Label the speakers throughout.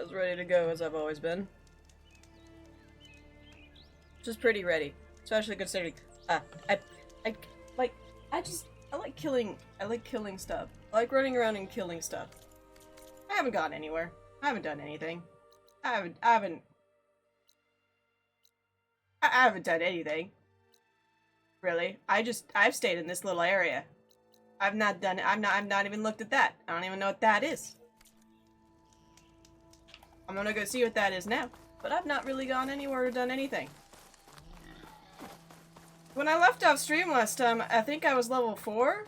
Speaker 1: as ready to go as I've always been. Just pretty ready. Especially considering, I, I, like, I like killing stuff. I like running around and killing stuff. I haven't gone anywhere. I haven't done anything. I haven't done anything. Really. I've stayed in this little area. I've not done it. I've not even looked at that. I don't even know what that is. I'm gonna go see what that is now. But I've not really gone anywhere or done anything. When I left off stream last time, I think I was level 4.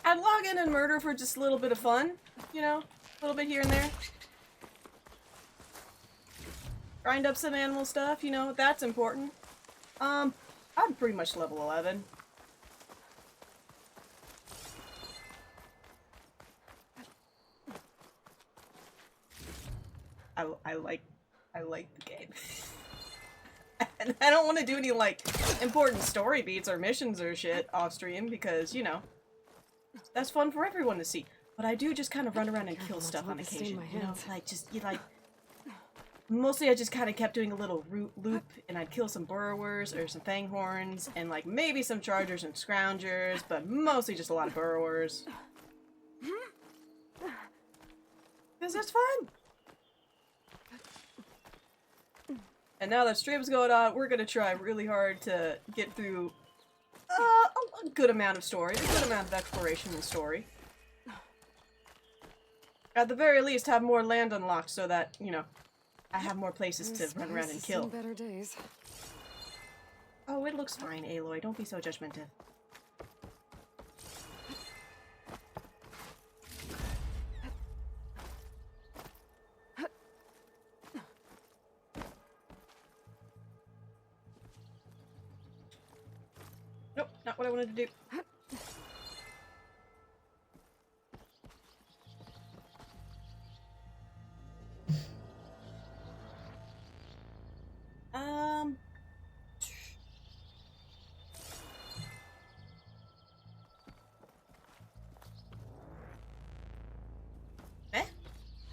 Speaker 1: I'd log in and murder for just a little bit of fun. You know? A little bit here and there. Grind up some animal stuff, you know? That's important. I'm pretty much level 11. I like the game. And I don't want to do any, like, important story beats or missions or shit off stream because, you know, that's fun for everyone to see. But I do just kind of run around and kill stuff on occasion, you know? Like, just, you like... Mostly I just kind of kept doing a little loop, and I'd kill some burrowers or some fanghorns, and, like, maybe some chargers and scroungers, but mostly just a lot of burrowers. Because it's fun! And now that stream's going on, we're gonna try really hard to get through a good amount of story, a good amount of exploration and story. At the very least, have more land unlocked so that, you know, I have more places to run around and kill.
Speaker 2: Better days.
Speaker 1: Oh, it looks fine, Aloy. Don't be so judgmental. Nope, not what I wanted to do.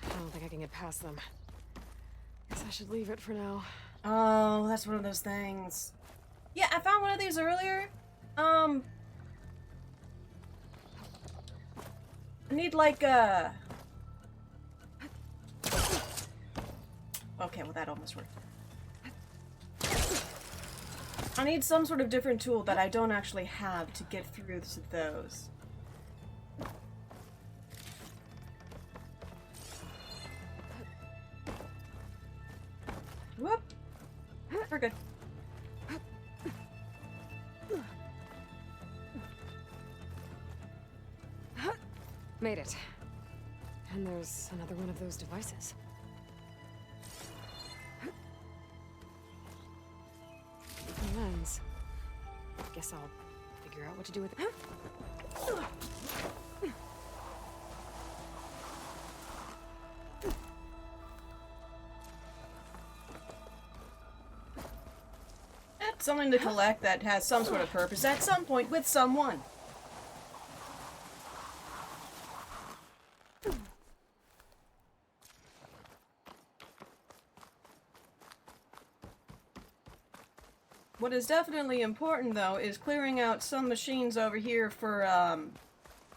Speaker 2: I don't think I can get past them. Guess I should leave it for now.
Speaker 1: Oh, that's one of those things. Yeah, I found one of these earlier. I need like okay, well that almost worked. I need some sort of different tool that I don't actually have to get through to those. Whoop! We're good.
Speaker 2: Made it. And there's another one of those devices. A lens. Guess I'll figure out what to do with it.
Speaker 1: Something to collect that has some sort of purpose at some point with someone. What is definitely important, though, is clearing out some machines over here for,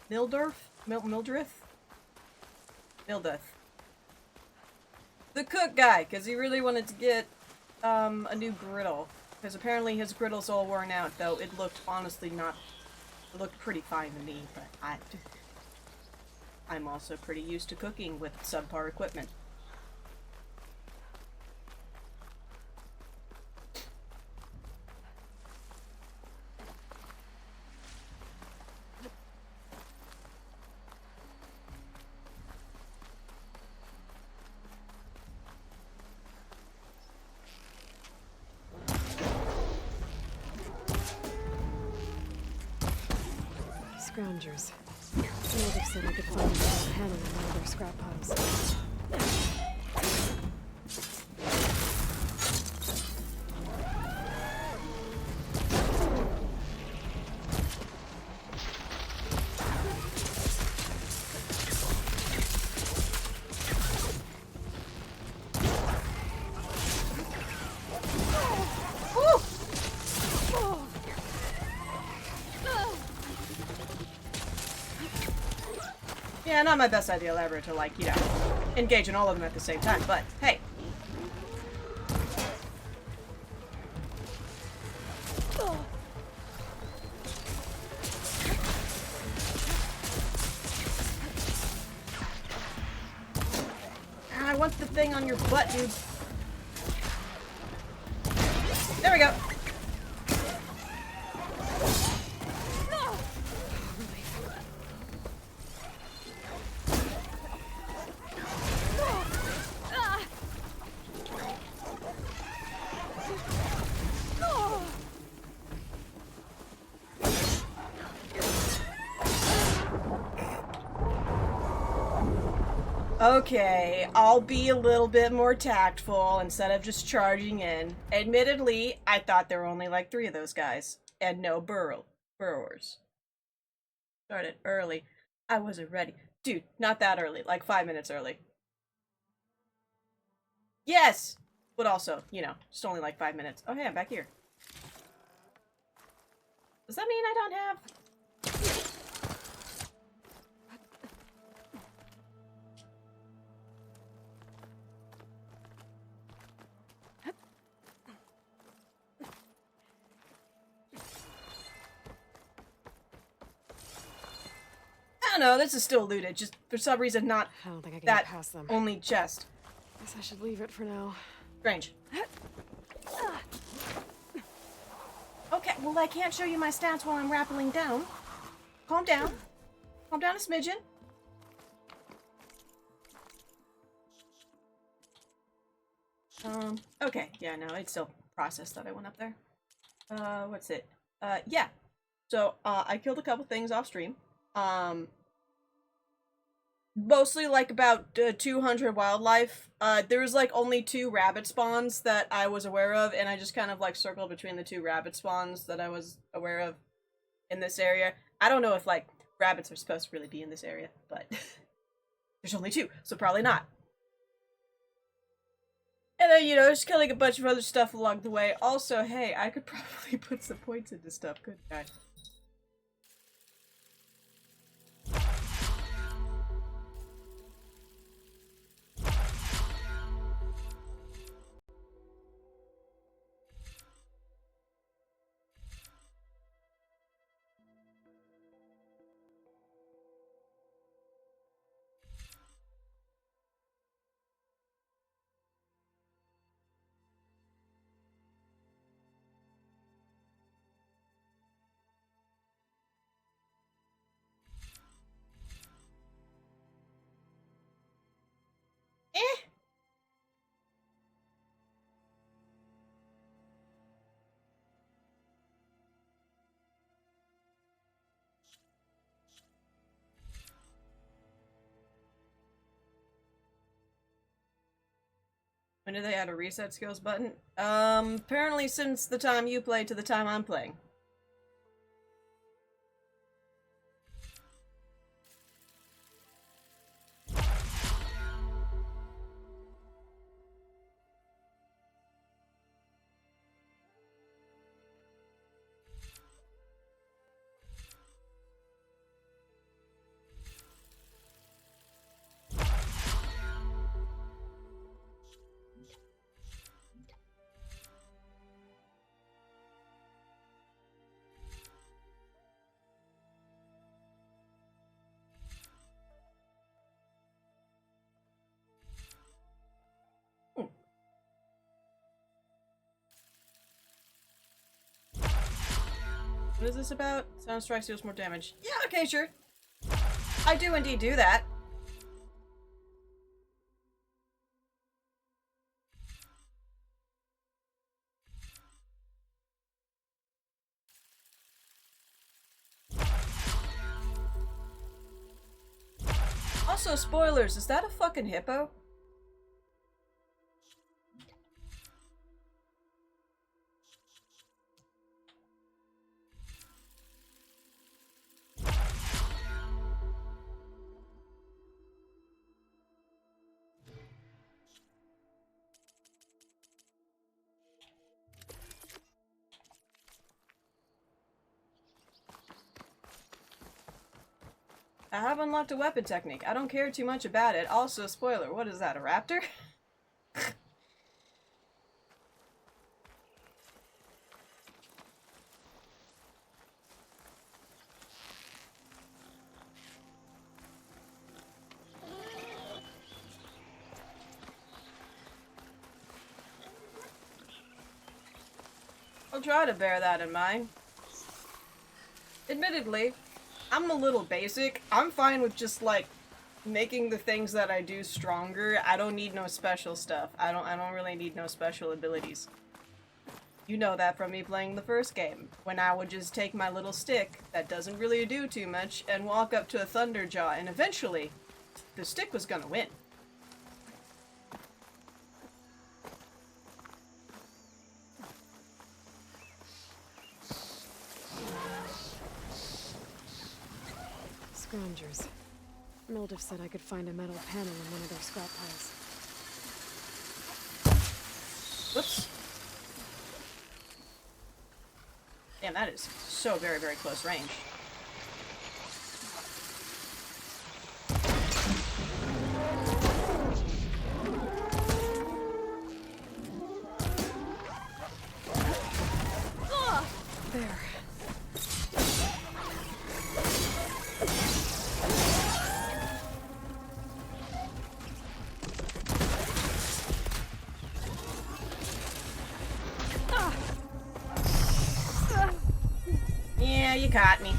Speaker 1: Mildurth? Mildrith? Mildeth. The cook guy, because he really wanted to get, a new griddle. Because apparently his griddle's all worn out, though it looked honestly not... It looked pretty fine to me, but I'm also pretty used to cooking with subpar equipment.
Speaker 2: Scroungers. Native said I could find them without handling one of their scrap piles.
Speaker 1: Yeah, not my best idea ever to, like, you know, engage in all of them at the same time, but hey. I want the thing on your butt, dude. There we go. Okay, I'll be a little bit more tactful instead of just charging in. Admittedly, I thought there were only like 3 of those guys. And no burrowers. Started early. I wasn't ready. Dude, not that early. Like 5 minutes early. Yes! But also, you know, just only like 5 minutes. Oh hey, I'm back here. Does that mean I don't have... I don't know, this is still looted. Just for some reason not
Speaker 2: I don't think I can
Speaker 1: that
Speaker 2: get past them.
Speaker 1: only chest.
Speaker 2: Guess I should leave it for now.
Speaker 1: Strange. Okay, well I can't show you my stats while I'm rappelling down. Calm down. Calm down a smidgen. Okay, yeah, no, it's still processed that I went up there. What's it? Yeah. So, I killed a couple things off stream. Mostly like about 200 wildlife. There was like only 2 rabbit spawns that I was aware of, and I just kind of like circled between the 2 rabbit spawns that I was aware of in this area. I don't know if like rabbits are supposed to really be in this area, but there's only 2, so probably not. And then, you know, just killing a bunch of other stuff along the way. Also, hey, I could probably put some points into stuff, couldn't I? Eh. When did they add a reset skills button? Apparently since the time you played to the time I'm playing. What is this about? Sound strikes deals more damage. Yeah, okay, sure. I do indeed do that. Also, spoilers, is that a fucking hippo? I have unlocked a weapon technique. I don't care too much about it. Also, spoiler, what is that, a raptor? I'll try to bear that in mind. Admittedly, I'm a little basic. I'm fine with just, like, making the things that I do stronger. I don't need no special stuff. I don't really need no special abilities. You know that from me playing the first game, when I would just take my little stick that doesn't really do too much and walk up to a Thunderjaw, and eventually, the stick was gonna win.
Speaker 2: Scroungers. Mildiff said I could find a metal panel in one of their scrap piles.
Speaker 1: Whoops. Damn, that is so very, very close range.
Speaker 2: There.
Speaker 1: Yeah, you caught me.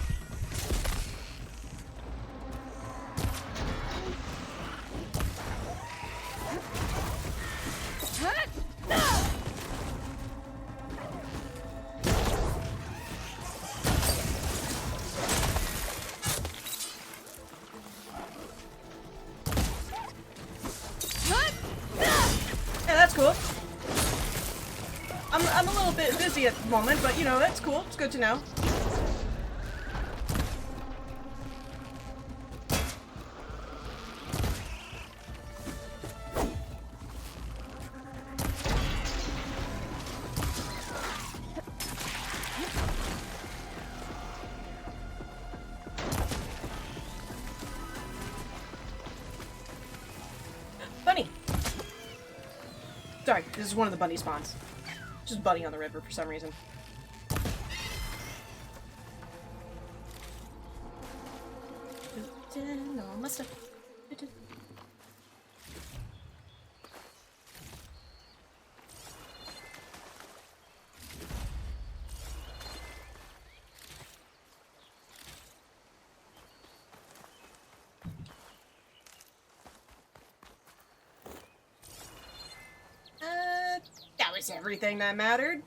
Speaker 1: Yeah, that's cool. I'm a little bit busy at the moment, but you know, that's cool. It's good to know. Bunny! Sorry, this is one of the bunny spawns. Just bunny on the river for some reason. No, must have. That was everything that mattered.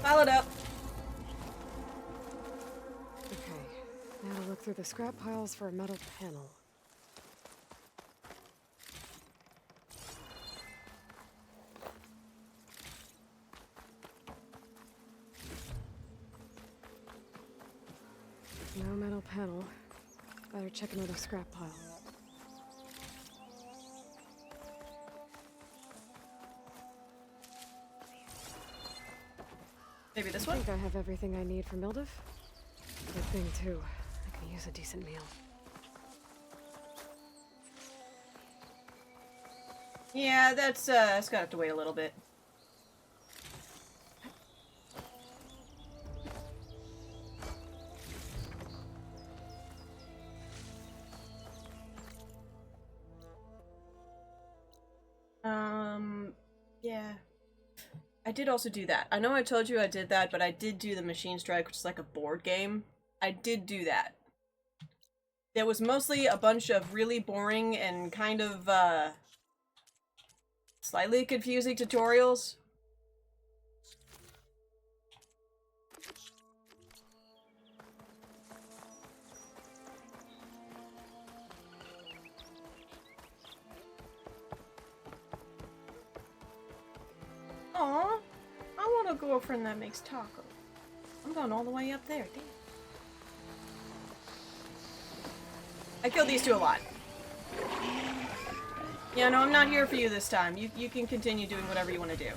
Speaker 1: Followed up.
Speaker 2: Okay, now to look through the scrap piles for a metal panel. No metal panel. Better check another scrap pile.
Speaker 1: Maybe this
Speaker 2: I
Speaker 1: one?
Speaker 2: think I have everything I need for Mildiff. Good thing, too. I can use a decent meal.
Speaker 1: Yeah, that's gonna have to wait a little bit. Yeah. I did also do that. I know I told you I did that, but I did do the Machine Strike, which is like a board game. I did do that. There was mostly a bunch of really boring and kind of, slightly confusing tutorials. Aw, I want a girlfriend that makes tacos. I'm going all the way up there, damn. I killed these two a lot. Yeah, no, I'm not here for you this time. You can continue doing whatever you want to do.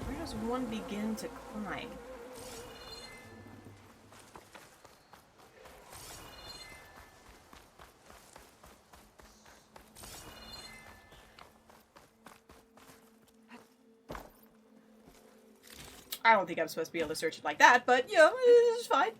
Speaker 1: Where does one begin to climb? I don't think I'm supposed to be able to search it like that, but yeah, it's fine.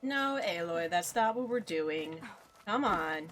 Speaker 1: No, Aloy, that's not what we're doing. Come on.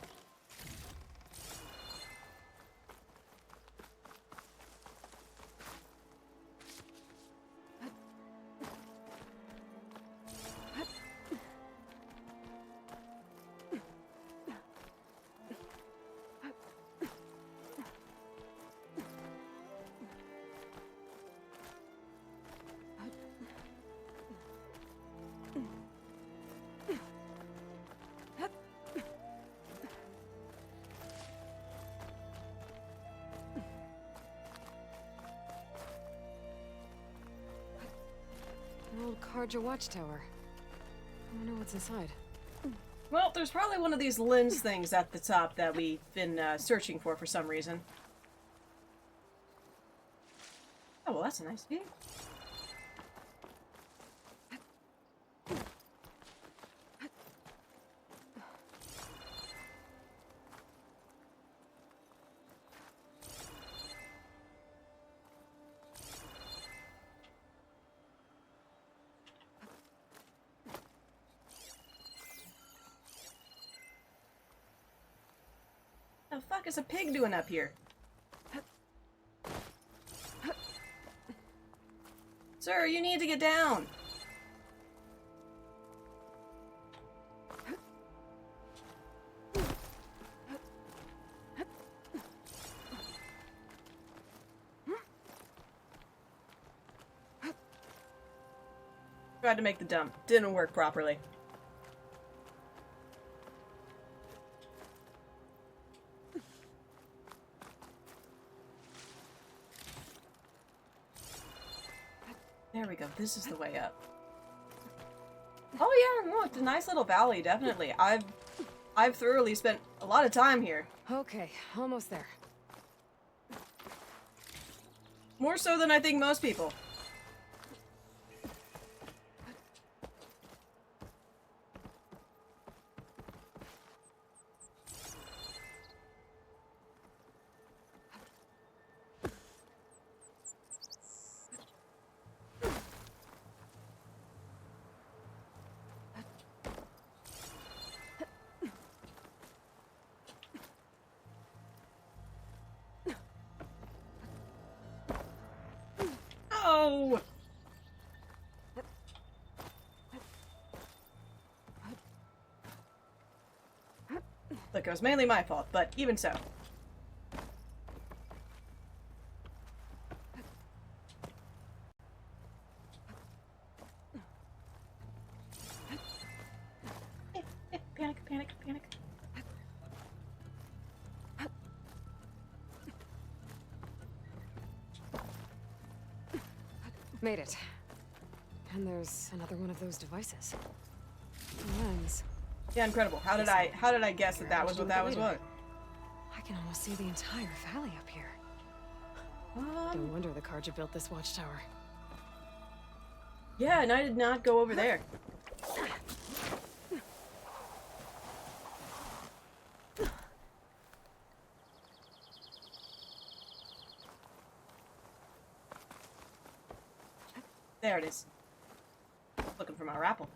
Speaker 2: An old Karja watchtower. I wonder what's inside.
Speaker 1: Well, there's probably one of these lens things at the top that we've been searching for some reason. Oh, well, that's a nice view. The fuck is a pig doing up here? Sir, you need to get down. Tried to make the dump. Didn't work properly. There we go. This is the way up. Oh yeah, no, it's a nice little valley, definitely. I've thoroughly spent a lot of time here.
Speaker 2: Okay, almost there.
Speaker 1: More so than I think most people. Oh! Look, it was mainly my fault, but even so. Panic, panic, panic.
Speaker 2: Made it. And there's another one of those devices. Lens.
Speaker 1: Yeah, incredible. How did I guess that that was what that was?
Speaker 2: I can almost see the entire valley up here. No wonder the Carja built this watchtower.
Speaker 1: Yeah, and I did not go over there. There it is. Looking for my rappel.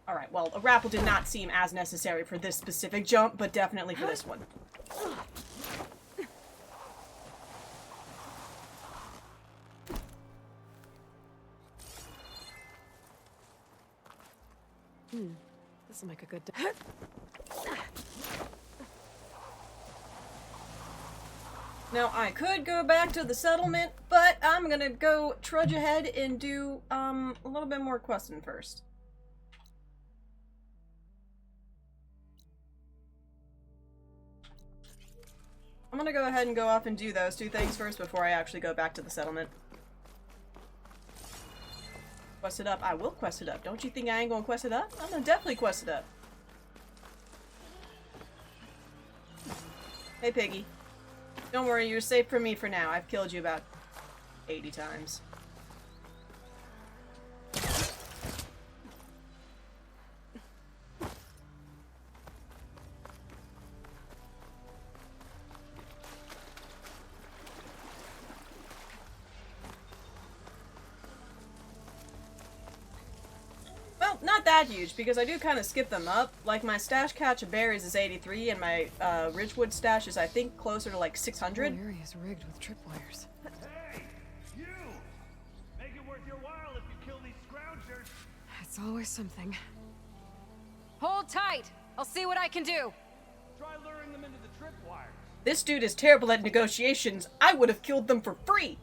Speaker 1: Alright, well, a rappel did not seem as necessary for this specific jump, but definitely for this one.
Speaker 2: This'll make a good
Speaker 1: Now, I could go back to the settlement, but I'm gonna go trudge ahead and do, a little bit more questing first. I'm gonna go ahead and go off and do those two things first before I actually go back to the settlement. Quest it up. I will quest it up. Don't you think I ain't gonna quest it up? I'm gonna definitely quest it up. Hey, Piggy. Don't worry, you're safe from me for now. I've killed you about 80 times. Well, not that huge, because I do kind of skip them up. Like, my stash catch of berries is 83, and my Ridgewood stash is, I think, closer to like 600.
Speaker 2: The area is rigged with tripwires.
Speaker 3: Hey, you! Make it worth your while if you kill these scroungers.
Speaker 2: It's always something. Hold tight! I'll see what I can do!
Speaker 3: Try luring them into the tripwires.
Speaker 1: This dude is terrible at negotiations. I would have killed them for free.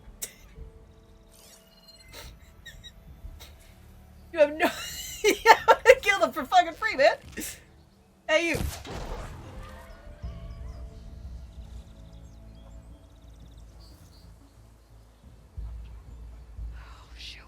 Speaker 1: You have no... I would have killed them for fucking free, man. Hey, you.
Speaker 2: Oh, shoot.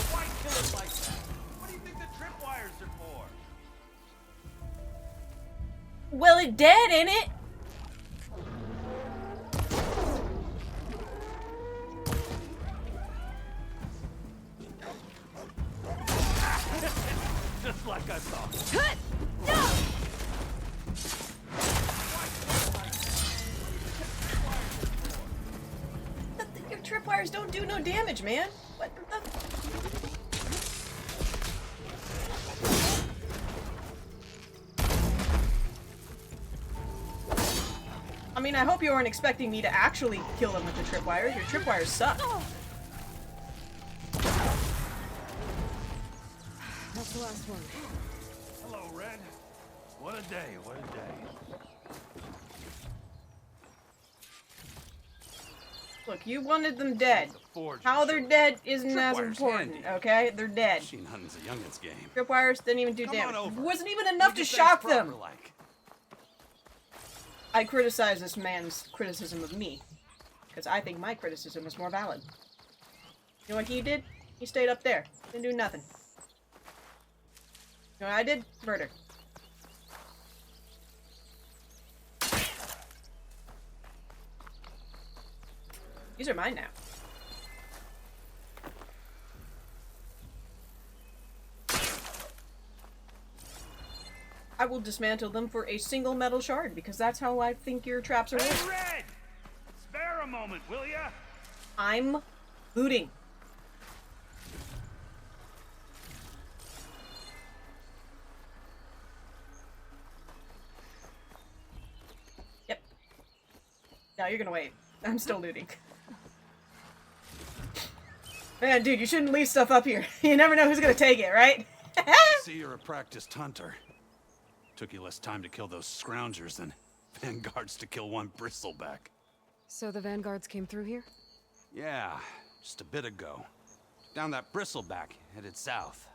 Speaker 3: Why kill it like that? What do you think the tripwires are for?
Speaker 1: Well, it dead, ain't it?
Speaker 3: Just like I thought.
Speaker 1: Your tripwires don't do no damage, man. What the... I mean, I hope you weren't expecting me to actually kill them with the tripwires. Your tripwires suck.
Speaker 2: That's the last one.
Speaker 3: Hello, Red. What a day, what a day.
Speaker 1: Look, you wanted them dead.
Speaker 3: The forge
Speaker 1: How
Speaker 3: is
Speaker 1: they're
Speaker 3: short.
Speaker 1: dead isn't as
Speaker 3: Tripwires
Speaker 1: important,
Speaker 3: handy.
Speaker 1: okay? They're dead.
Speaker 3: Machine hunting's a youngin's game.
Speaker 1: Tripwires didn't even do
Speaker 3: Come
Speaker 1: damage.
Speaker 3: on over.
Speaker 1: Wasn't even enough to
Speaker 3: Do things
Speaker 1: shock them.
Speaker 3: proper-like.
Speaker 1: I criticize this man's criticism of me. Because I think my criticism is more valid. You know what he did? He stayed up there. Didn't do nothing. You know what I did? Murder. These are mine now. I will dismantle them for a single metal shard, because that's how I think your traps are worked.
Speaker 3: Hey, Red! Spare a moment, will ya?
Speaker 1: I'm looting. Yep. Now you're gonna wait. I'm still looting. Man, dude, you shouldn't leave stuff up here. You never know who's gonna take it, right?
Speaker 3: See, you're a practiced hunter. Took you less time to kill those scroungers than vanguards to kill one bristleback.
Speaker 2: So the vanguards came through here?
Speaker 3: Yeah, just a bit ago. Down that bristleback, headed south.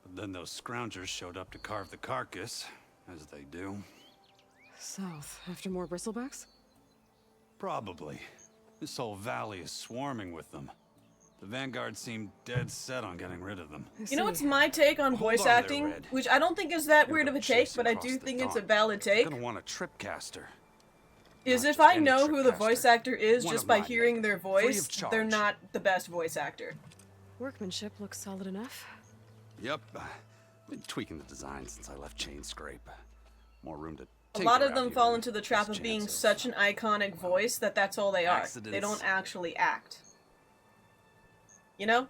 Speaker 3: But then those scroungers showed up to carve the carcass, as they do.
Speaker 2: South, after more bristlebacks?
Speaker 3: Probably. This whole valley is swarming with them. The Vanguard seemed dead set on getting rid of them.
Speaker 1: You know what's my take on voice
Speaker 3: on there,
Speaker 1: acting?
Speaker 3: Red.
Speaker 1: Which I don't think is that
Speaker 3: You're
Speaker 1: weird of a
Speaker 3: gonna
Speaker 1: take,
Speaker 3: chase
Speaker 1: but I
Speaker 3: across
Speaker 1: do
Speaker 3: the
Speaker 1: think it's a
Speaker 3: dawn.
Speaker 1: valid
Speaker 3: You're
Speaker 1: take.
Speaker 3: gonna want a tripcaster.
Speaker 1: Is
Speaker 3: Not
Speaker 1: if
Speaker 3: just
Speaker 1: I
Speaker 3: any
Speaker 1: know who the voice
Speaker 3: tripcaster.
Speaker 1: actor is
Speaker 3: One
Speaker 1: just
Speaker 3: of
Speaker 1: by
Speaker 3: mine,
Speaker 1: hearing their
Speaker 3: free
Speaker 1: voice,
Speaker 3: of
Speaker 1: they're
Speaker 3: charge.
Speaker 1: not the best voice actor.
Speaker 2: Workmanship looks solid enough.
Speaker 3: Yep. Been tweaking the design since I left Chain Scrape. More room to
Speaker 1: A lot
Speaker 3: tinker
Speaker 1: of
Speaker 3: out
Speaker 1: them
Speaker 3: here
Speaker 1: fall
Speaker 3: and
Speaker 1: into the trap
Speaker 3: less
Speaker 1: of being
Speaker 3: chance
Speaker 1: such an iconic voice that that's all they are. They
Speaker 3: accidents.
Speaker 1: don't actually act. You know?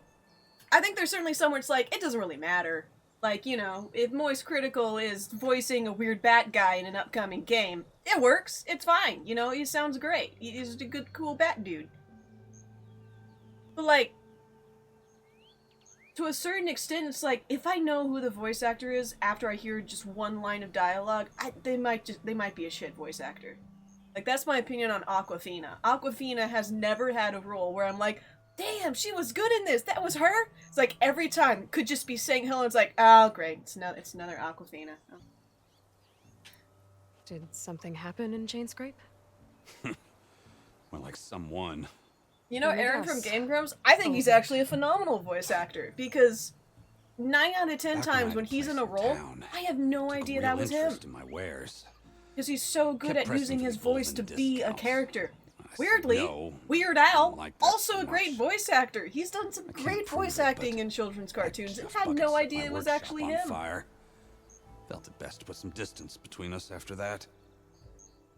Speaker 1: I think there's certainly some where it's like, it doesn't really matter. Like, you know, if Moist Critical is voicing a weird bat guy in an upcoming game, it works. It's fine. You know, he sounds great. He's a good, cool bat dude. But, like, to a certain extent, it's like, if I know who the voice actor is after I hear just one line of dialogue, they might be a shit voice actor. Like, that's my opinion on Aquafina. Aquafina has never had a role where I'm like, damn, she was good in this. That was her. It's like every time could just be saying hello. It's like, oh great, it's another Aquafina. Oh.
Speaker 2: Did something happen in Chain Scrape?
Speaker 3: More like someone.
Speaker 1: You know,
Speaker 2: Let me
Speaker 1: Aaron from
Speaker 2: guess.
Speaker 1: Game Grumps, I think he's actually a phenomenal voice actor because 9 out of 10
Speaker 3: Back
Speaker 1: times
Speaker 3: I'd
Speaker 1: when he's in a
Speaker 3: placed
Speaker 1: role,
Speaker 3: town,
Speaker 1: I have no
Speaker 3: took a
Speaker 1: idea
Speaker 3: real
Speaker 1: that was him.
Speaker 3: interest in my wares.
Speaker 1: Because he's so good
Speaker 3: Kept
Speaker 1: at
Speaker 3: pressing
Speaker 1: using
Speaker 3: for
Speaker 1: his
Speaker 3: the
Speaker 1: voice to
Speaker 3: golden
Speaker 1: be a
Speaker 3: discounts.
Speaker 1: character.
Speaker 3: I said
Speaker 1: Weirdly,
Speaker 3: no.
Speaker 1: Weird Al,
Speaker 3: like that
Speaker 1: also
Speaker 3: so
Speaker 1: a great
Speaker 3: much.
Speaker 1: voice actor. He's done some
Speaker 3: I can't
Speaker 1: great
Speaker 3: prove
Speaker 1: voice
Speaker 3: it,
Speaker 1: acting
Speaker 3: but
Speaker 1: in children's
Speaker 3: that
Speaker 1: cartoons and
Speaker 3: Jeff
Speaker 1: had
Speaker 3: Bucket
Speaker 1: no
Speaker 3: set
Speaker 1: idea
Speaker 3: my
Speaker 1: it was
Speaker 3: workshop
Speaker 1: actually
Speaker 3: on
Speaker 1: him.
Speaker 3: Fire. Felt it best to put some distance between us after that.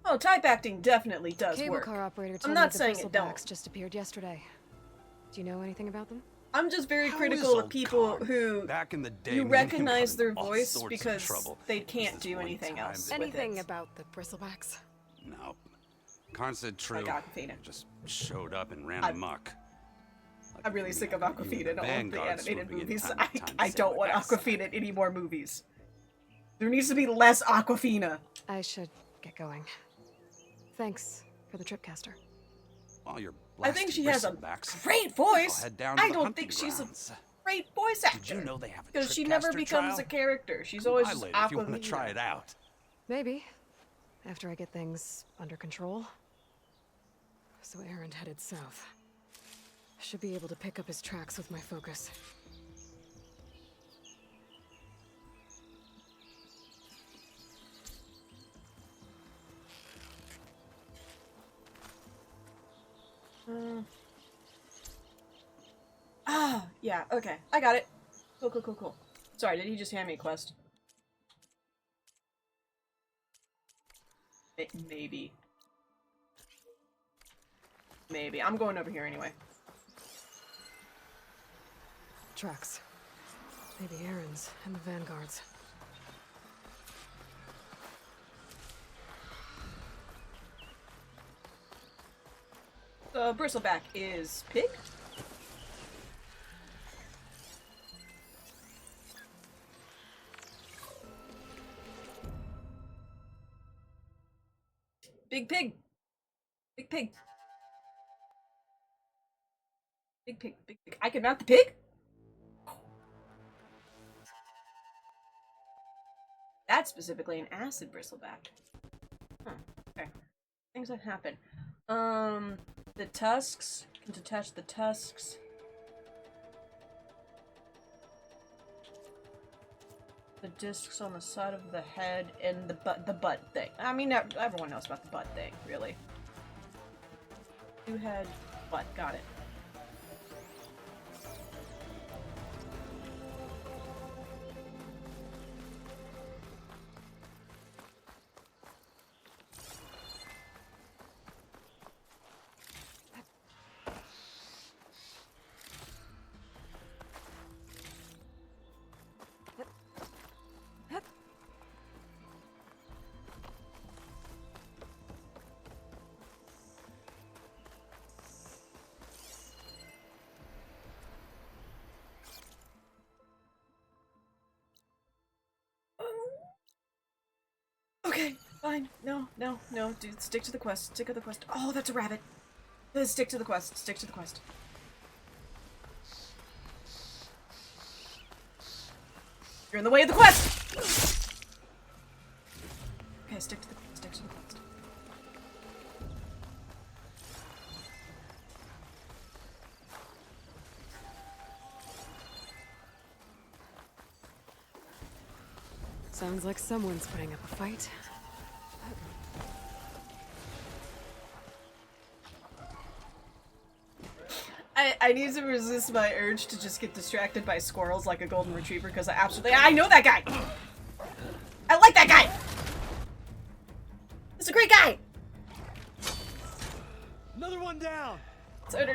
Speaker 1: Oh, type acting definitely does
Speaker 2: Cable
Speaker 1: work.
Speaker 2: car operator told
Speaker 1: not
Speaker 2: me the
Speaker 1: saying it don't.
Speaker 2: Bristlebacks just appeared yesterday. Do you know anything about them?
Speaker 1: I'm just very
Speaker 3: How
Speaker 1: critical
Speaker 3: is
Speaker 1: of
Speaker 3: old
Speaker 1: people
Speaker 3: Kong?
Speaker 1: who
Speaker 3: Back in the day,
Speaker 1: you
Speaker 3: me and him
Speaker 1: recognize
Speaker 3: got in
Speaker 1: their
Speaker 3: all
Speaker 1: voice
Speaker 3: sorts of
Speaker 1: because
Speaker 3: trouble.
Speaker 1: they
Speaker 3: There was
Speaker 1: can't
Speaker 3: this
Speaker 1: do
Speaker 3: one
Speaker 1: anything
Speaker 3: time
Speaker 1: else.
Speaker 3: that-
Speaker 1: with
Speaker 2: Anything
Speaker 1: it.
Speaker 2: about the Bristlebacks?
Speaker 3: No. Karn said true.
Speaker 1: Like Aquafina.
Speaker 3: Just showed up and ran
Speaker 1: I'm-
Speaker 3: amok. Like
Speaker 1: I'm really sick of Aquafina in all of the
Speaker 3: Vanguard
Speaker 1: animated
Speaker 3: swooping in
Speaker 1: movies.
Speaker 3: time to time to
Speaker 1: I
Speaker 3: save
Speaker 1: don't
Speaker 3: my
Speaker 1: want
Speaker 3: backside.
Speaker 1: Aquafina in any more movies. There needs to be less Aquafina.
Speaker 2: I should get going. Thanks for the Tripcaster.
Speaker 3: While you're
Speaker 1: I think she has a
Speaker 3: bristlebacks,
Speaker 1: great
Speaker 3: I'll
Speaker 1: voice.
Speaker 3: head down to
Speaker 1: I
Speaker 3: the
Speaker 1: don't
Speaker 3: hunting
Speaker 1: think she's a
Speaker 3: grounds.
Speaker 1: great voice actor.
Speaker 3: Did you know they have a
Speaker 1: Because she never
Speaker 3: Tripcaster
Speaker 1: becomes
Speaker 3: trial?
Speaker 1: a character. She's always
Speaker 3: Buy
Speaker 1: just
Speaker 3: later if you want
Speaker 1: Aquafina.
Speaker 3: to try it out.
Speaker 2: Maybe. After I get things under control. So Aaron headed south. Should be able to pick up his tracks with my focus.
Speaker 1: Yeah, okay. I got it. Cool. Sorry, did he just hand me a quest? Maybe. Maybe. I'm going over here anyway.
Speaker 2: Tracks. Maybe Aaron's and the Vanguard's.
Speaker 1: The bristleback is pig? Big pig. Big pig. Big pig. Big pig. I can mount the pig? That's specifically an acid bristleback. Huh. Okay. Things that happen. The tusks. Can detach the tusks. The discs on the side of the head and the butt thing. I mean, everyone knows about the butt thing, really. Two head, butt. Got it. Okay, fine. No, dude, stick to the quest. Stick to the quest. Oh, that's a rabbit. Stick to the quest. Stick to the quest. You're in the way of the quest! Okay, stick to the quest.
Speaker 2: Sounds like someone's putting up a fight.
Speaker 1: I need to resist my urge to just get distracted by squirrels like a golden retriever because I know that guy! I like that guy! He's a great guy!
Speaker 4: Another one down.
Speaker 1: So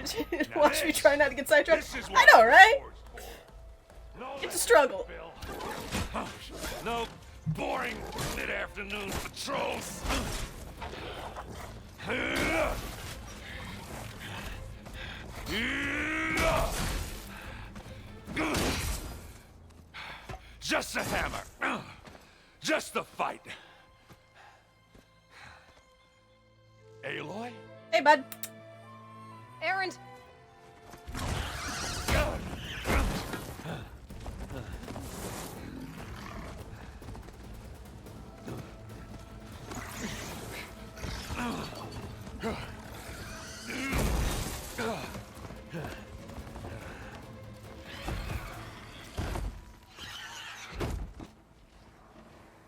Speaker 1: watch me try not to get sidetracked. I know, right? It's a struggle.
Speaker 4: No boring mid-afternoon patrols. Just a hammer. Just the fight. Aloy?
Speaker 1: Hey, bud.
Speaker 2: Erend!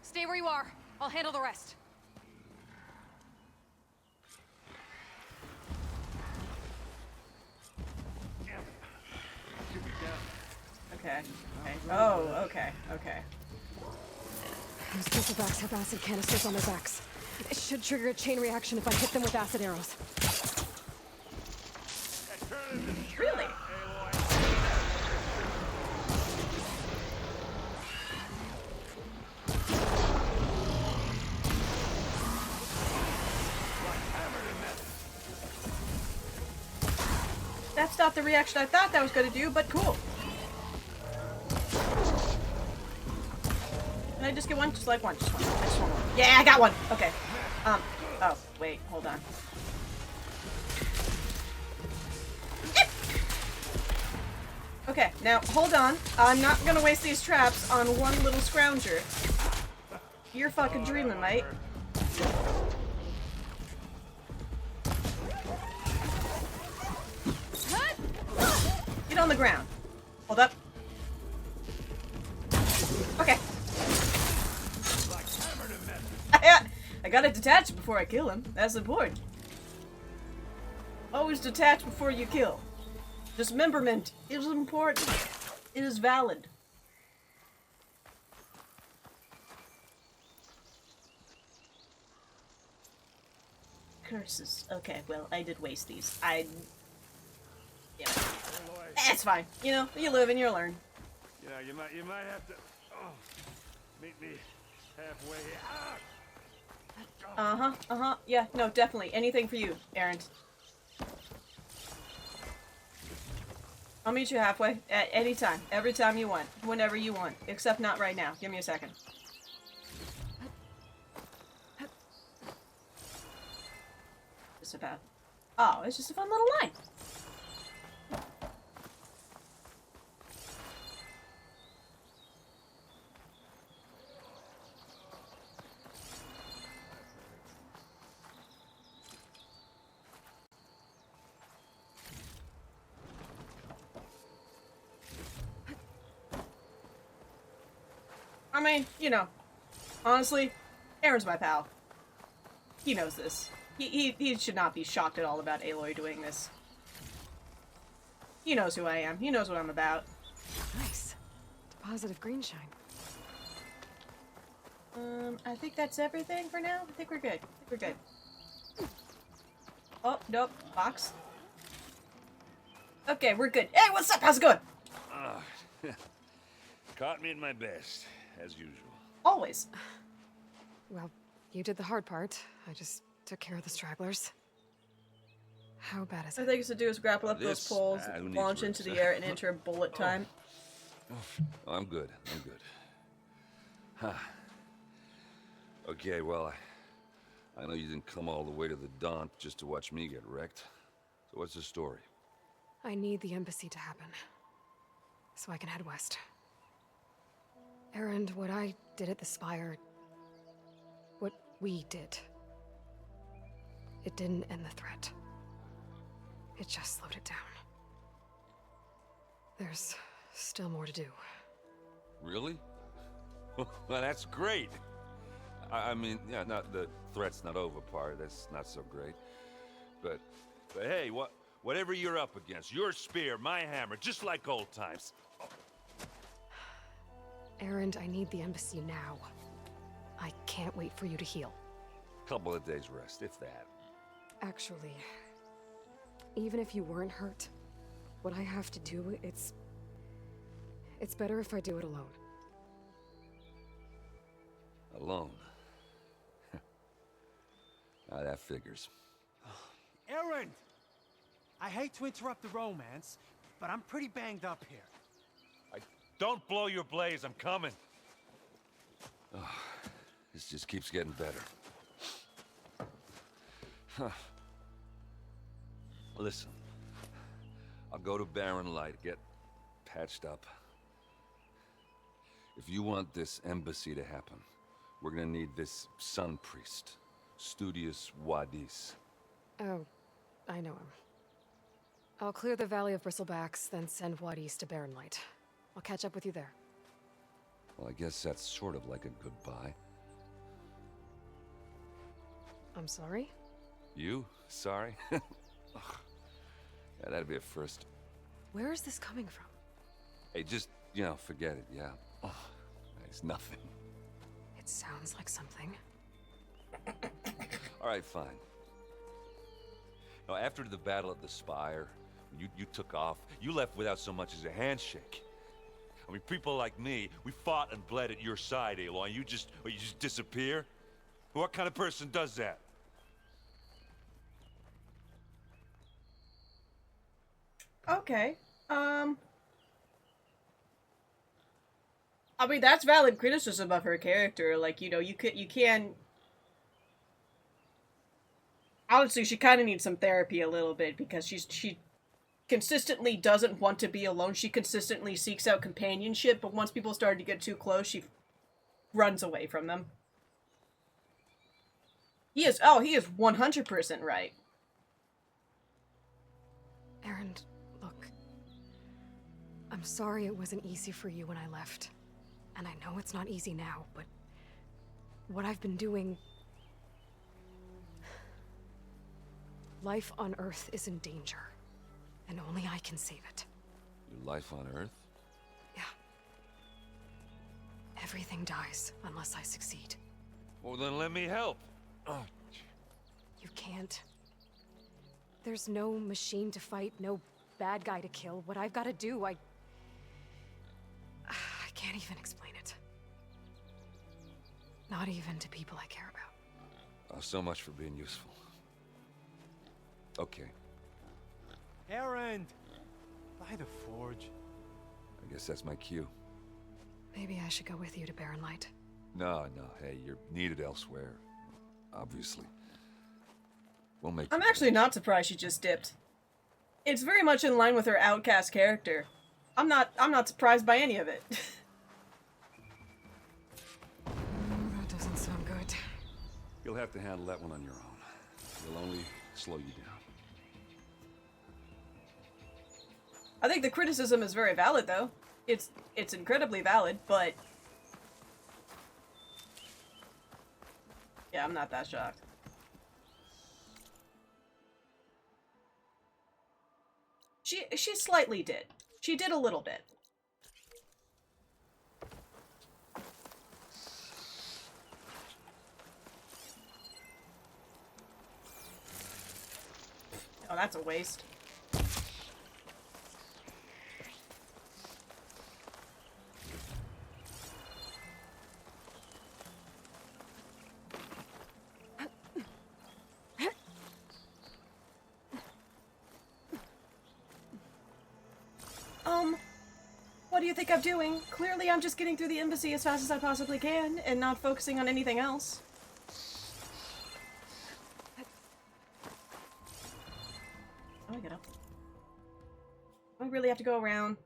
Speaker 2: Stay where you are. I'll handle the rest.
Speaker 1: Okay. Okay. Oh, okay. Okay.
Speaker 2: Those bristlebacks have acid canisters on their backs. It should trigger a chain reaction if I hit them with acid arrows.
Speaker 1: Really? That's not the reaction I thought that was going to do, but cool. Can I just get one? Just like one. Just one. I just want one. Yeah, I got one. Okay. Oh, wait. Hold on. Okay, now, hold on. I'm not gonna waste these traps on one little scrounger. You're fucking dreaming, mate. Get on the ground. Hold up. Okay. I gotta detach before I kill him. That's important. Always detach before you kill. Dismemberment is important. It is valid. Curses. Okay, well, I did waste these. Yeah. It's fine. You know, you live and you learn.
Speaker 4: You know, you might have to meet me halfway.
Speaker 1: Yeah, no, definitely. Anything for you, Erend. I'll meet you halfway at any time. Every time you want. Whenever you want. Except not right now. Give me a second. Just about. Oh, it's just a fun little line. I mean, you know, honestly, Erend's my pal. He knows this. He should not be shocked at all about Aloy doing this. He knows who I am. He knows what I'm about.
Speaker 2: Nice. Deposit of green shine.
Speaker 1: I think that's everything for now. I think we're good. We're good. Oh, nope. Box. Okay, we're good. Hey, what's up? How's it going?
Speaker 4: Caught me at my best, as usual.
Speaker 1: Always.
Speaker 2: Well, you did the hard part. I just took care of the stragglers. How bad is
Speaker 1: All
Speaker 2: it?
Speaker 1: things to do is grapple up those
Speaker 4: This,
Speaker 1: poles,
Speaker 4: who needs
Speaker 1: launch into
Speaker 4: rest?
Speaker 1: the air, and enter bullet time.
Speaker 4: I'm good. I'm good. Huh. Okay, well, I know you didn't come all the way to the Daunt just to watch me get wrecked. So what's the story?
Speaker 2: I need the embassy to happen, so I can head west. Erend, what I did at the Spire, what we did, it didn't end the threat. It just slowed it down. There's still more to do.
Speaker 4: Really? Well, that's great. I mean, yeah, not the threat's not over part. That's not so great. But hey, whatever you're up against, your spear, my hammer, just like old times.
Speaker 2: Erend, I need the embassy now. I can't wait for you to heal.
Speaker 4: Couple of days rest, if that.
Speaker 2: Actually, even if you weren't hurt, what I have to do, it's better if I do it alone.
Speaker 4: Alone. Now that figures.
Speaker 5: Erend! I hate to interrupt the romance, but I'm pretty banged up here.
Speaker 4: Don't blow your blaze, I'm coming. Oh, this just keeps getting better. Huh. Listen, I'll go to Barren Light, get patched up. If you want this embassy to happen, we're gonna need this sun priest, Studius Wadis.
Speaker 2: Oh, I know him. I'll clear the Valley of Bristlebacks, then send Wadis to Barren Light. I'll catch up with you there.
Speaker 4: Well, I guess that's sort of like a goodbye.
Speaker 2: I'm sorry?
Speaker 4: You? Sorry? Ugh. Yeah, that'd be a first.
Speaker 2: Where is this coming from?
Speaker 4: Hey, just, forget it, yeah? Oh, it's nothing.
Speaker 2: It sounds like something.
Speaker 4: All right, fine. Now, after the battle at the Spire, when you took off, you left without so much as a handshake. I mean, people like me, we fought and bled at your side, Aloy, and you just disappear? What kind of person does that?
Speaker 1: Okay. I mean, that's valid criticism of her character. Like, you can... Honestly, she kind of needs some therapy a little bit, because she consistently doesn't want to be alone. She consistently seeks out companionship, but once people start to get too close, she runs away from them. He is 100% right.
Speaker 2: Erend, look. I'm sorry it wasn't easy for you when I left. And I know it's not easy now, but what I've been doing... Life on Earth is in danger, and only I can save it.
Speaker 4: Your life on Earth?
Speaker 2: Yeah. Everything dies unless I succeed.
Speaker 4: Well, then let me help. Oh.
Speaker 2: You can't. There's no machine to fight, no bad guy to kill. What I've got to do, I can't even explain it. Not even to people I care about.
Speaker 4: Oh, so much for being useful. Okay.
Speaker 5: Erend! By the forge.
Speaker 4: I guess that's my cue.
Speaker 2: Maybe I should go with you to Barren Light.
Speaker 4: No, hey, you're needed elsewhere. Obviously. We'll make...
Speaker 1: I'm actually not surprised she just dipped. It's very much in line with her outcast character. I'm not surprised by any of it.
Speaker 2: That doesn't sound good.
Speaker 3: You'll have to handle that one on your own. It'll only slow you down.
Speaker 1: I think the criticism is very valid, though. It's incredibly valid, but... Yeah, I'm not that shocked. She slightly did. She did a little bit. Oh, that's a waste. What do you think I'm doing? Clearly I'm just getting through the embassy as fast as I possibly can, and not focusing on anything else. Oh, I get up. I really have to go around.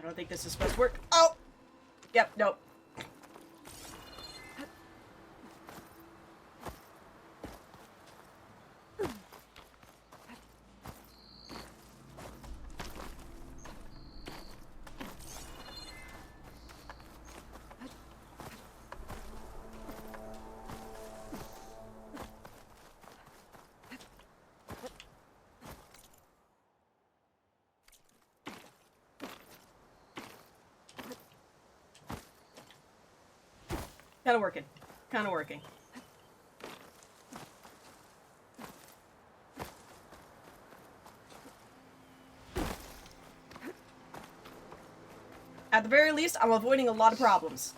Speaker 1: don't think this is supposed to work. Oh! Yep, nope. Kinda working. Kinda working. At the very least, I'm avoiding a lot of problems.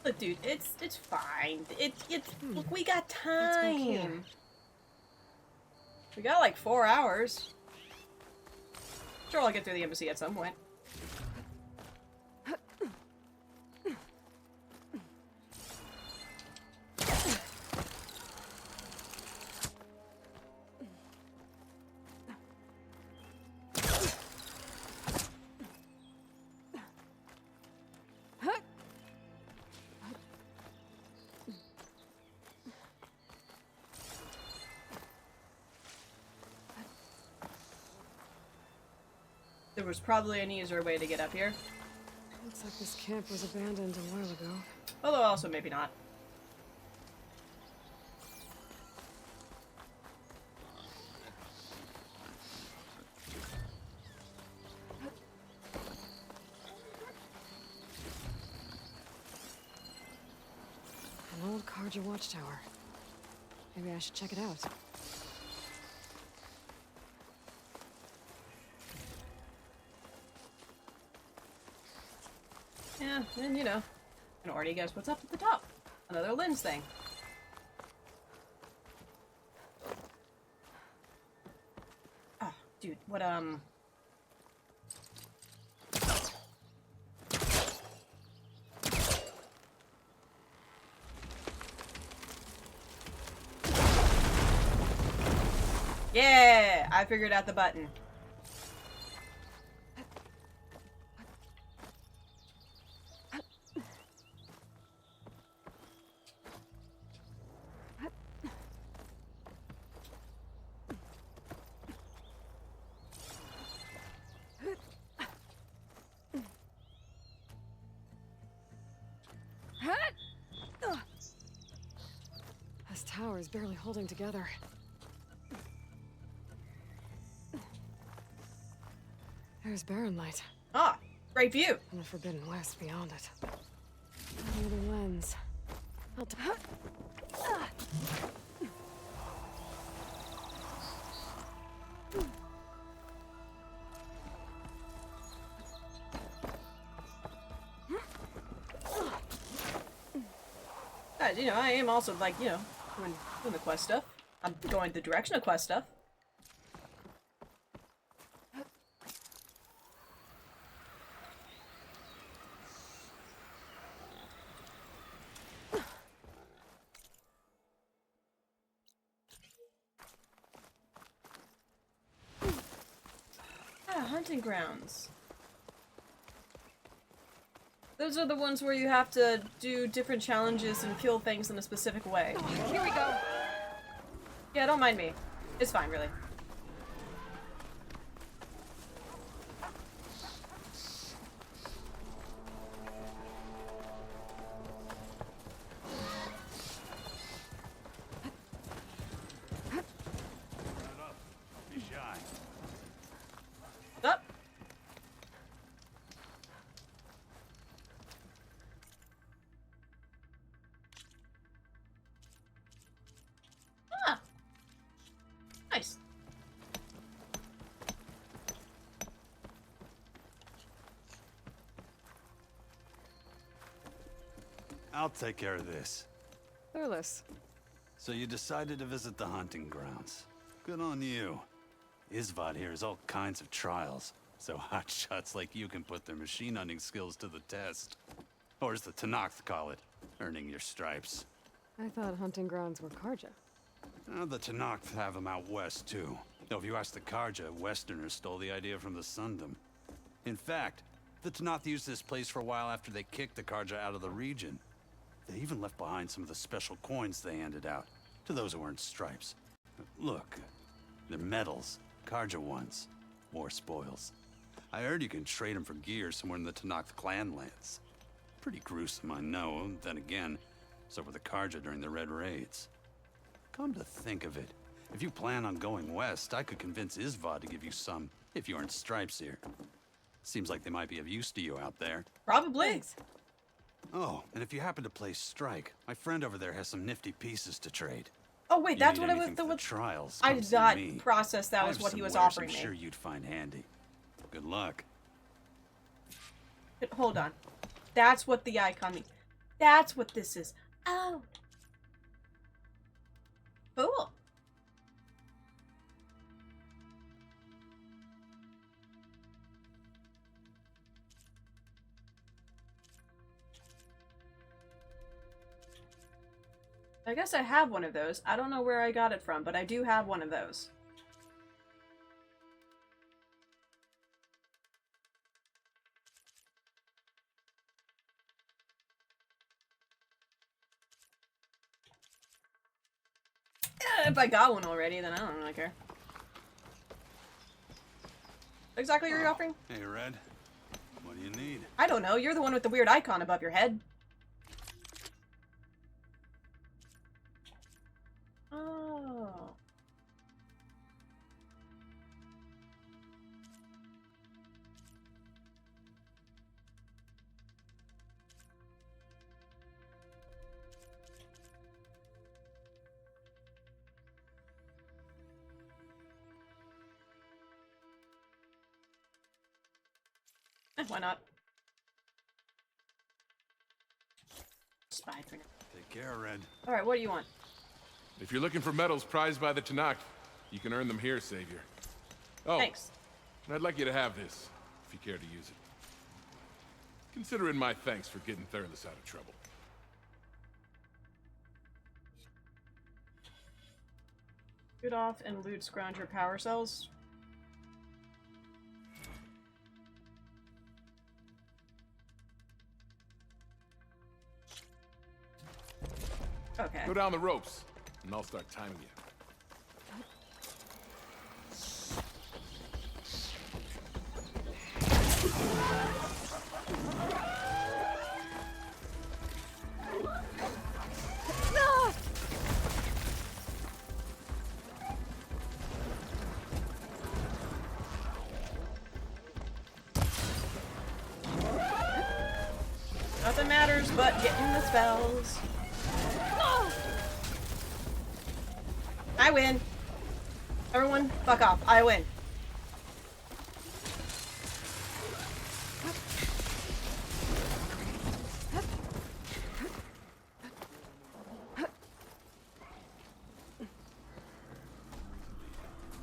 Speaker 1: Look, dude, it's fine. Look, we got
Speaker 2: Let's back here.
Speaker 1: time. We got like 4 hours. Sure, I'll get through the embassy at some point. There was probably an easier way to get up here.
Speaker 2: Looks like this camp was abandoned a while ago.
Speaker 1: Although also maybe not.
Speaker 2: An old Karja watchtower. Maybe I should check it out.
Speaker 1: Yeah, and you know, I can already guess what's up at the top. Another lens thing. Ah, dude, what, Yeah! I figured out the button.
Speaker 2: This tower is barely holding together. There's Barren Light,
Speaker 1: Ah, great view.
Speaker 2: and the Forbidden West beyond it. Another lens. I'll t-
Speaker 1: Guys, you know, I am also, like, you know, doing the quest stuff. I'm going the direction of quest stuff. Ah, hunting grounds. Those are the ones where you have to do different challenges and kill things in a specific way.
Speaker 2: Here we go!
Speaker 1: Yeah, don't mind me. It's fine, really.
Speaker 3: Be shy.
Speaker 1: Up. Ah. Nice.
Speaker 3: I'll take care of this.
Speaker 2: Thurless.
Speaker 3: So you decided to visit the hunting grounds. Good on you. Isvad here has all kinds of trials. So hotshots like you can put their machine hunting skills to the test. Or as the Tenakth call it, earning your stripes.
Speaker 2: I thought hunting grounds were Karja.
Speaker 3: The Tenakth have them out west, too. Though if you ask the Karja, Westerners stole the idea from the Sundom. In fact, the Tenakth used this place for a while after they kicked the Karja out of the region. They even left behind some of the special coins they handed out, to those who earned stripes. Look, they're medals, Karja ones, war spoils. I heard you can trade them for gear somewhere in the Tenakth clan lands. Pretty gruesome, I know. Then again, so were the Karja during the Red Raids. Come to think of it, if you plan on going west, I could convince Isvad to give you some, if you earned stripes here. Seems like they might be of use to you out there.
Speaker 1: Probably.
Speaker 2: Thanks.
Speaker 3: Oh, and if you happen to play Strike, my friend over there has some nifty pieces to trade.
Speaker 1: Oh wait,
Speaker 3: You
Speaker 1: that's
Speaker 3: need
Speaker 1: what it was.
Speaker 3: anything for the trials,
Speaker 1: I
Speaker 3: come
Speaker 1: did
Speaker 3: see
Speaker 1: not
Speaker 3: me.
Speaker 1: process that
Speaker 3: I
Speaker 1: was
Speaker 3: have
Speaker 1: what
Speaker 3: some
Speaker 1: he was
Speaker 3: wares
Speaker 1: offering
Speaker 3: I'm
Speaker 1: me.
Speaker 3: sure you'd find handy. Good luck.
Speaker 1: Hold on. That's what the icon means. That's what this is. Oh. Cool. I guess I have one of those. I don't know where I got it from, but I do have one of those. If I got one already, then I don't really care. Exactly what you're offering?
Speaker 3: Hey, Red. What do you need?
Speaker 1: I don't know. You're the one with the weird icon above your head. Oh. Why not? Spy for now.
Speaker 3: Take care, Red.
Speaker 1: Alright, what do you want?
Speaker 6: If you're looking for medals prized by the Tenakth, you can earn them here, Savior. Oh,
Speaker 1: Thanks.
Speaker 6: and I'd like you to have this, if you care to use it. Consider it my thanks for getting Thurles out of trouble.
Speaker 1: Shoot off and loot Scrounger power cells. Okay.
Speaker 6: Go down the ropes, and I'll start timing you.
Speaker 1: Nothing matters but getting the spells. I win. Everyone, fuck off. I win.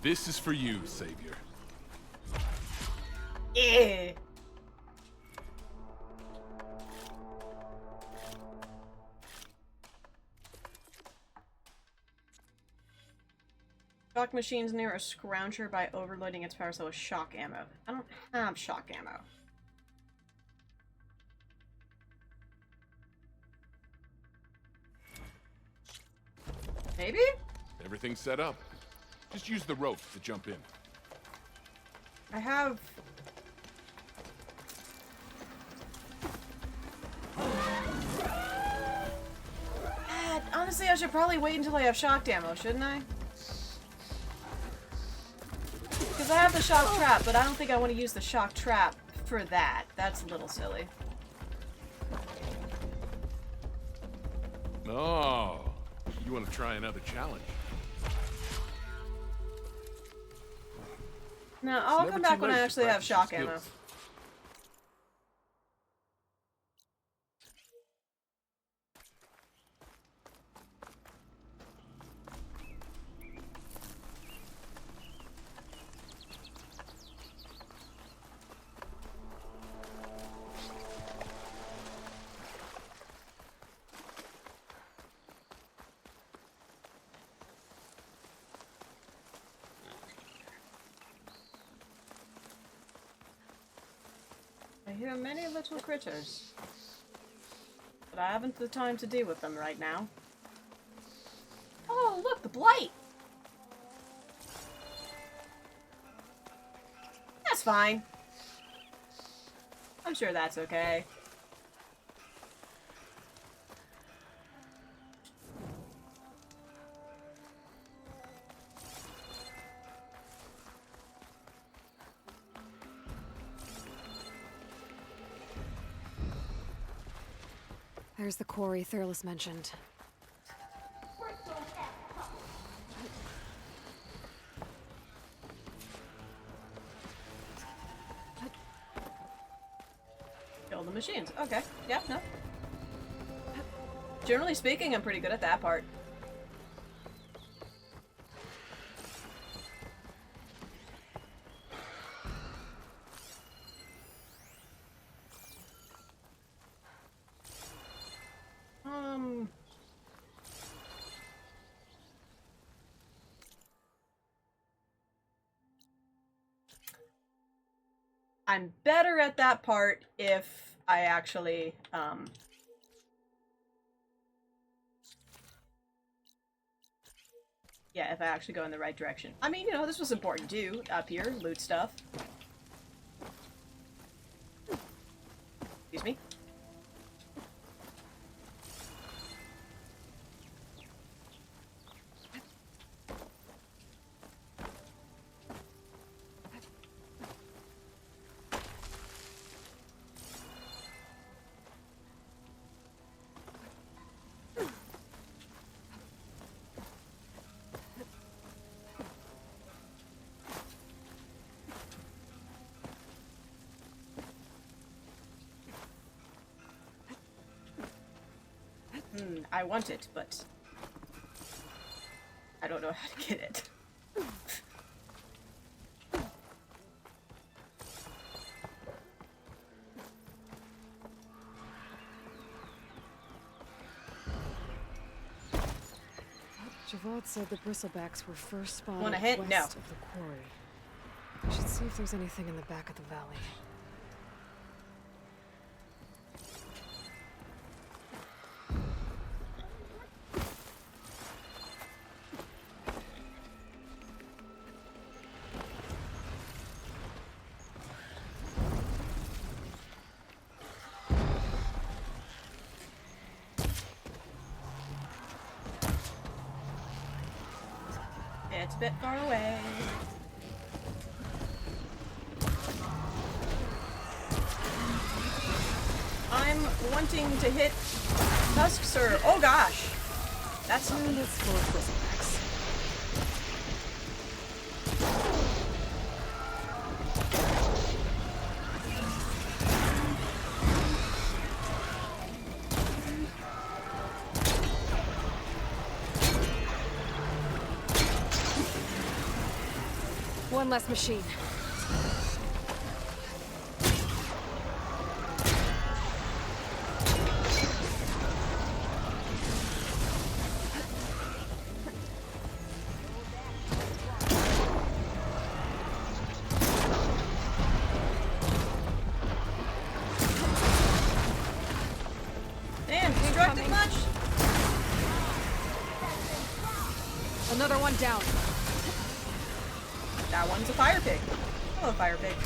Speaker 6: This is for you, Savior.
Speaker 1: Yeah. Shock machines near a Scrounger by overloading its power cell with shock ammo. I don't have shock ammo. Maybe?
Speaker 6: Everything's set up. Just use the rope to jump in.
Speaker 1: I have... honestly, I should probably wait until I have shocked ammo, shouldn't I? Because I have the shock trap, but I don't think I want to use the shock trap for that. That's a little silly.
Speaker 6: Oh, you want to try another challenge?
Speaker 1: No,
Speaker 6: It's
Speaker 1: I'll
Speaker 6: never
Speaker 1: come
Speaker 6: too
Speaker 1: back when
Speaker 6: late
Speaker 1: I
Speaker 6: to
Speaker 1: actually have
Speaker 6: practice your
Speaker 1: shock ammo.
Speaker 6: skills.
Speaker 1: hear many little critters. But I haven't the time to deal with them right now. Oh, look, the blight! That's fine. I'm sure that's okay.
Speaker 2: There's the quarry Thurles mentioned.
Speaker 1: Kill the machines. Okay. Yeah, no. Generally speaking, I'm pretty good at that part. I'm better at that part if I actually, yeah, if I actually go in the right direction. I mean, you know, this was important too, up here, loot stuff. Excuse me. I want it, but I don't know how to get it.
Speaker 2: Javad said the bristlebacks were first spotted
Speaker 1: Want a hint?
Speaker 2: west
Speaker 1: No.
Speaker 2: of the quarry. I should see if there's anything in the back of the valley.
Speaker 1: It's a bit far away. I'm wanting to hit Tuskser. Oh gosh! That's
Speaker 2: And it's full of bristlebacks. One less machine.
Speaker 1: damn. Can you direct it much?
Speaker 2: Another one down.
Speaker 1: That one's a fire pig. Hello, fire pig.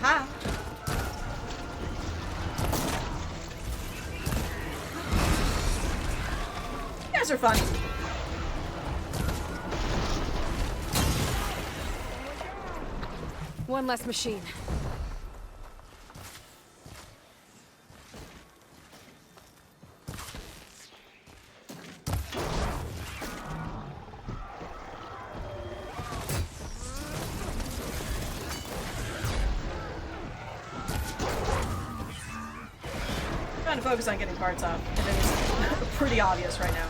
Speaker 1: Aha! You guys are fun.
Speaker 2: One less machine.
Speaker 1: to focus on getting parts off, and it's pretty obvious right now.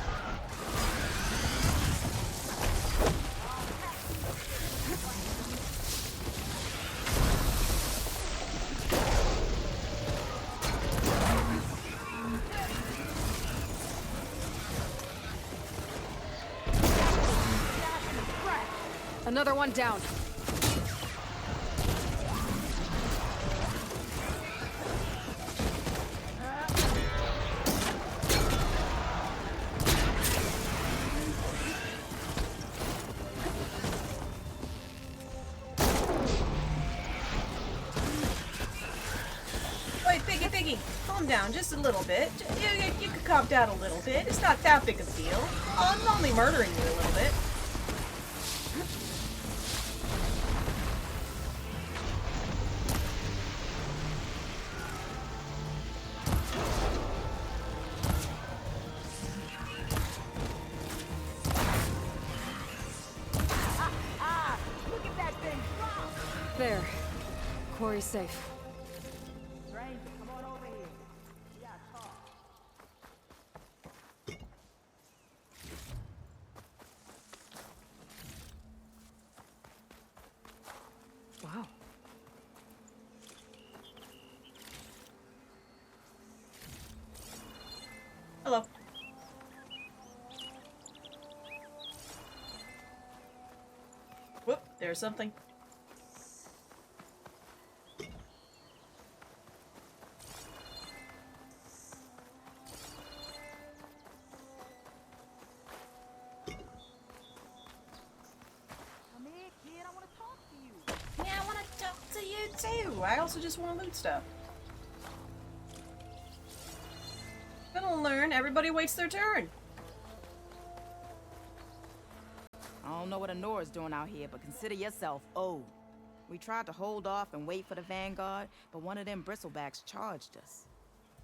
Speaker 2: Another one down.
Speaker 1: Wait, Piggy, calm down just a little bit. You could calm down a little bit. It's not that big of a deal. I'm only murdering you a little bit.
Speaker 2: There. Quarry's safe. Wow.
Speaker 1: Hello. Whoop, there's something. Yeah, I want to talk to you too. I also just want to loot stuff. Gonna learn. Everybody waits their turn.
Speaker 7: I don't know what Honora's doing out here, but consider yourself owed. We tried to hold off and wait for the Vanguard, but one of them bristlebacks charged us.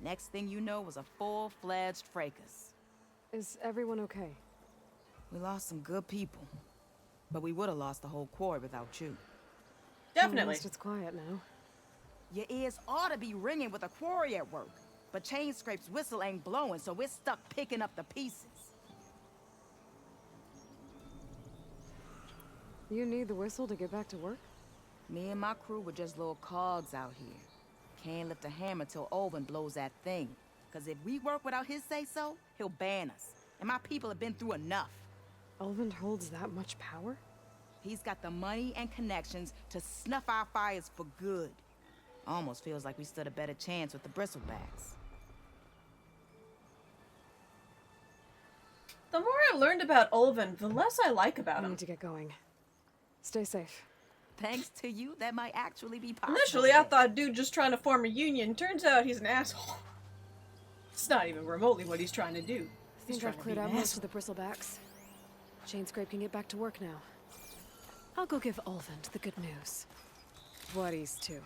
Speaker 7: Next thing you know was a full-fledged fracas.
Speaker 2: Is everyone okay?
Speaker 7: We lost some good people, but we would have lost the whole quarry without you.
Speaker 1: Definitely.
Speaker 2: At least it's quiet now.
Speaker 7: Your ears ought to be ringing with a quarry at work, but Chainscrape's whistle ain't blowing, so we're stuck picking up the pieces.
Speaker 2: You need the whistle to get back to work?
Speaker 7: Me and my crew were just little cogs out here. Can't lift a hammer till Olvin blows that thing. Cause if we work without his say-so, he'll ban us. And my people have been through enough.
Speaker 2: Elvin holds that much power?
Speaker 7: He's got the money and connections to snuff our fires for good. Almost feels like we stood a better chance with the bristlebacks.
Speaker 1: The more I learned about Olvin, the less I like about
Speaker 2: I
Speaker 1: him.
Speaker 2: need to get going. Stay safe.
Speaker 7: Thanks to you, that might actually be possible.
Speaker 1: Initially, I thought dude just trying to form a union. Turns out he's an asshole. It's not even remotely what he's trying to do.
Speaker 2: I
Speaker 1: He's
Speaker 2: think
Speaker 1: trying
Speaker 2: I've
Speaker 1: to
Speaker 2: cleared
Speaker 1: be
Speaker 2: out
Speaker 1: an
Speaker 2: most of
Speaker 1: asshole.
Speaker 2: the bristlebacks. Chainscrape can get back to work now. I'll go give Olvin the good news. What he's to.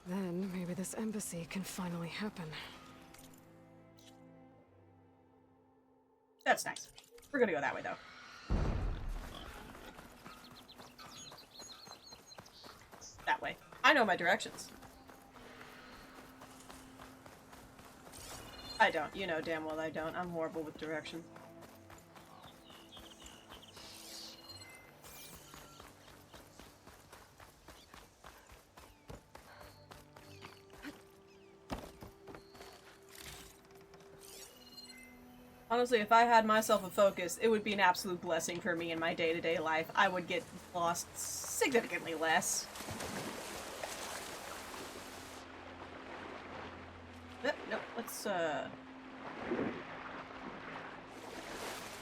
Speaker 2: Then maybe this embassy can finally happen.
Speaker 1: That's nice. We're gonna go that way, though. That way. I know my directions. I don't. You know damn well I don't. I'm horrible with direction. Honestly, if I had myself a focus, it would be an absolute blessing for me in my day-to-day life. I would get lost significantly less. Nope, let's,
Speaker 2: Ugh.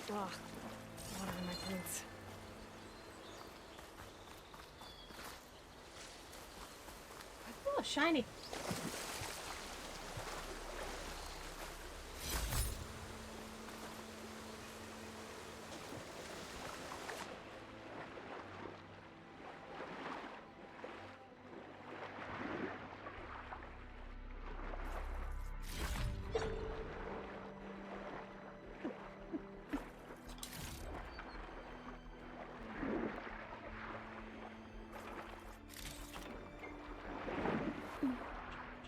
Speaker 2: Water in my pants.
Speaker 1: Oh, shiny.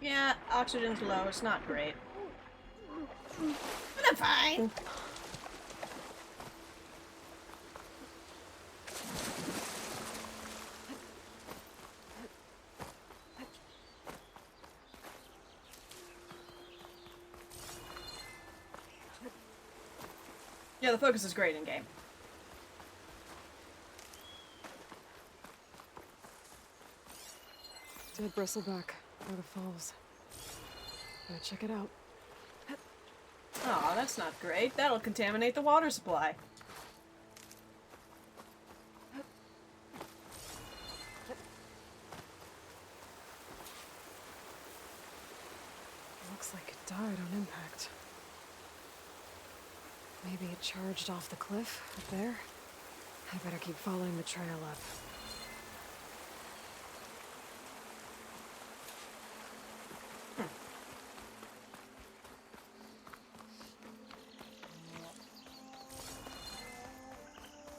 Speaker 1: Yeah, oxygen's low. It's not great. But I'm fine. Yeah, the focus is great in game.
Speaker 2: Dead bristleback, Water Falls. Gotta check it out.
Speaker 1: Aw, that's not great. That'll contaminate the water supply.
Speaker 2: Looks like it died on impact. Maybe it charged off the cliff up there. I better keep following the trail up.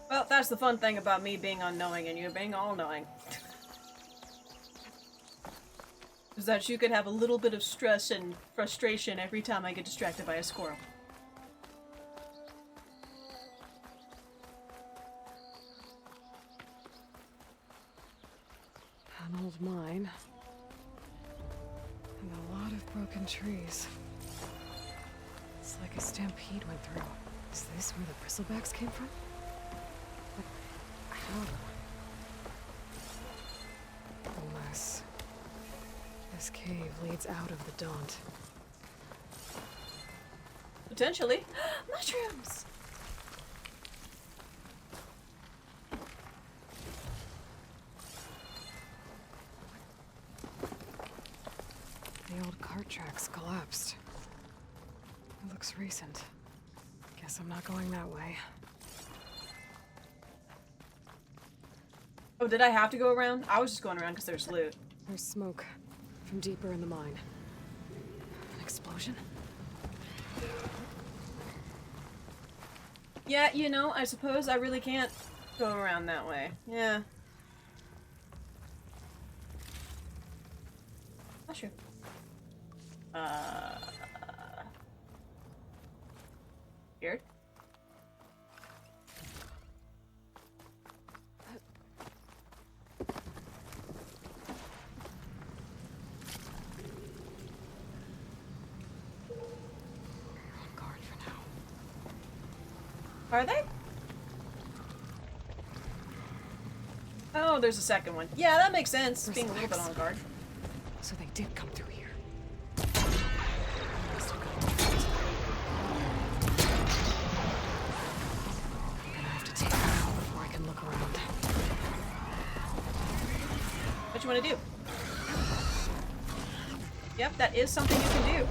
Speaker 1: Well, that's the fun thing about me being unknowing and you being all-knowing. Is that you could have a little bit of stress and frustration every time I get distracted by a squirrel.
Speaker 2: An old mine. And a lot of broken trees. It's like a stampede went through. Is this where the bristlebacks came from? But how? Unless this cave leads out of the Daunt.
Speaker 1: Potentially. Mushrooms!
Speaker 2: The old cart tracks collapsed. It looks recent. Guess I'm not going that way.
Speaker 1: Oh, did I have to go around? I was just going around because there's loot.
Speaker 2: There's smoke from deeper in the mine. An explosion?
Speaker 1: Yeah, you know, I suppose I really can't go around that way. Yeah. Mushroom. Weird.
Speaker 2: On guard for now.
Speaker 1: Are they? Oh, there's a second one. Yeah, that makes sense. Being a little bit on guard.
Speaker 2: So they did come through here. They must have gone through it. I'm gonna have to take them out before I can look around.
Speaker 1: What you want to do? Yep, that is something you can do.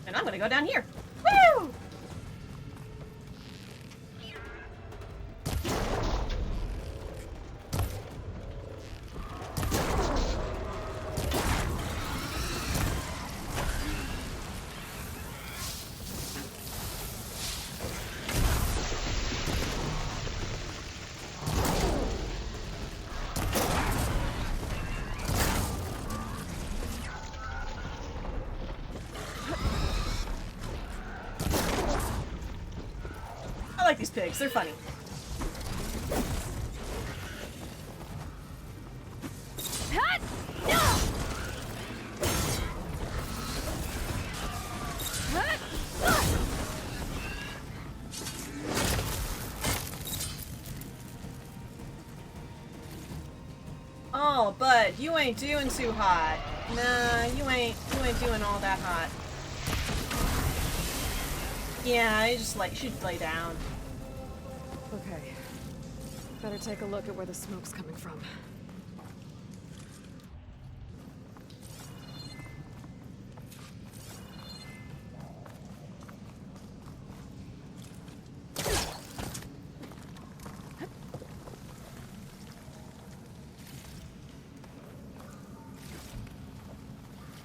Speaker 1: And I'm gonna go down here. Woo! I like these pigs, they're funny. Oh, bud, you ain't doing too hot. Nah, you ain't doing all that hot. Yeah, you just like should lay down.
Speaker 2: Okay. Better take a look at where the smoke's coming from.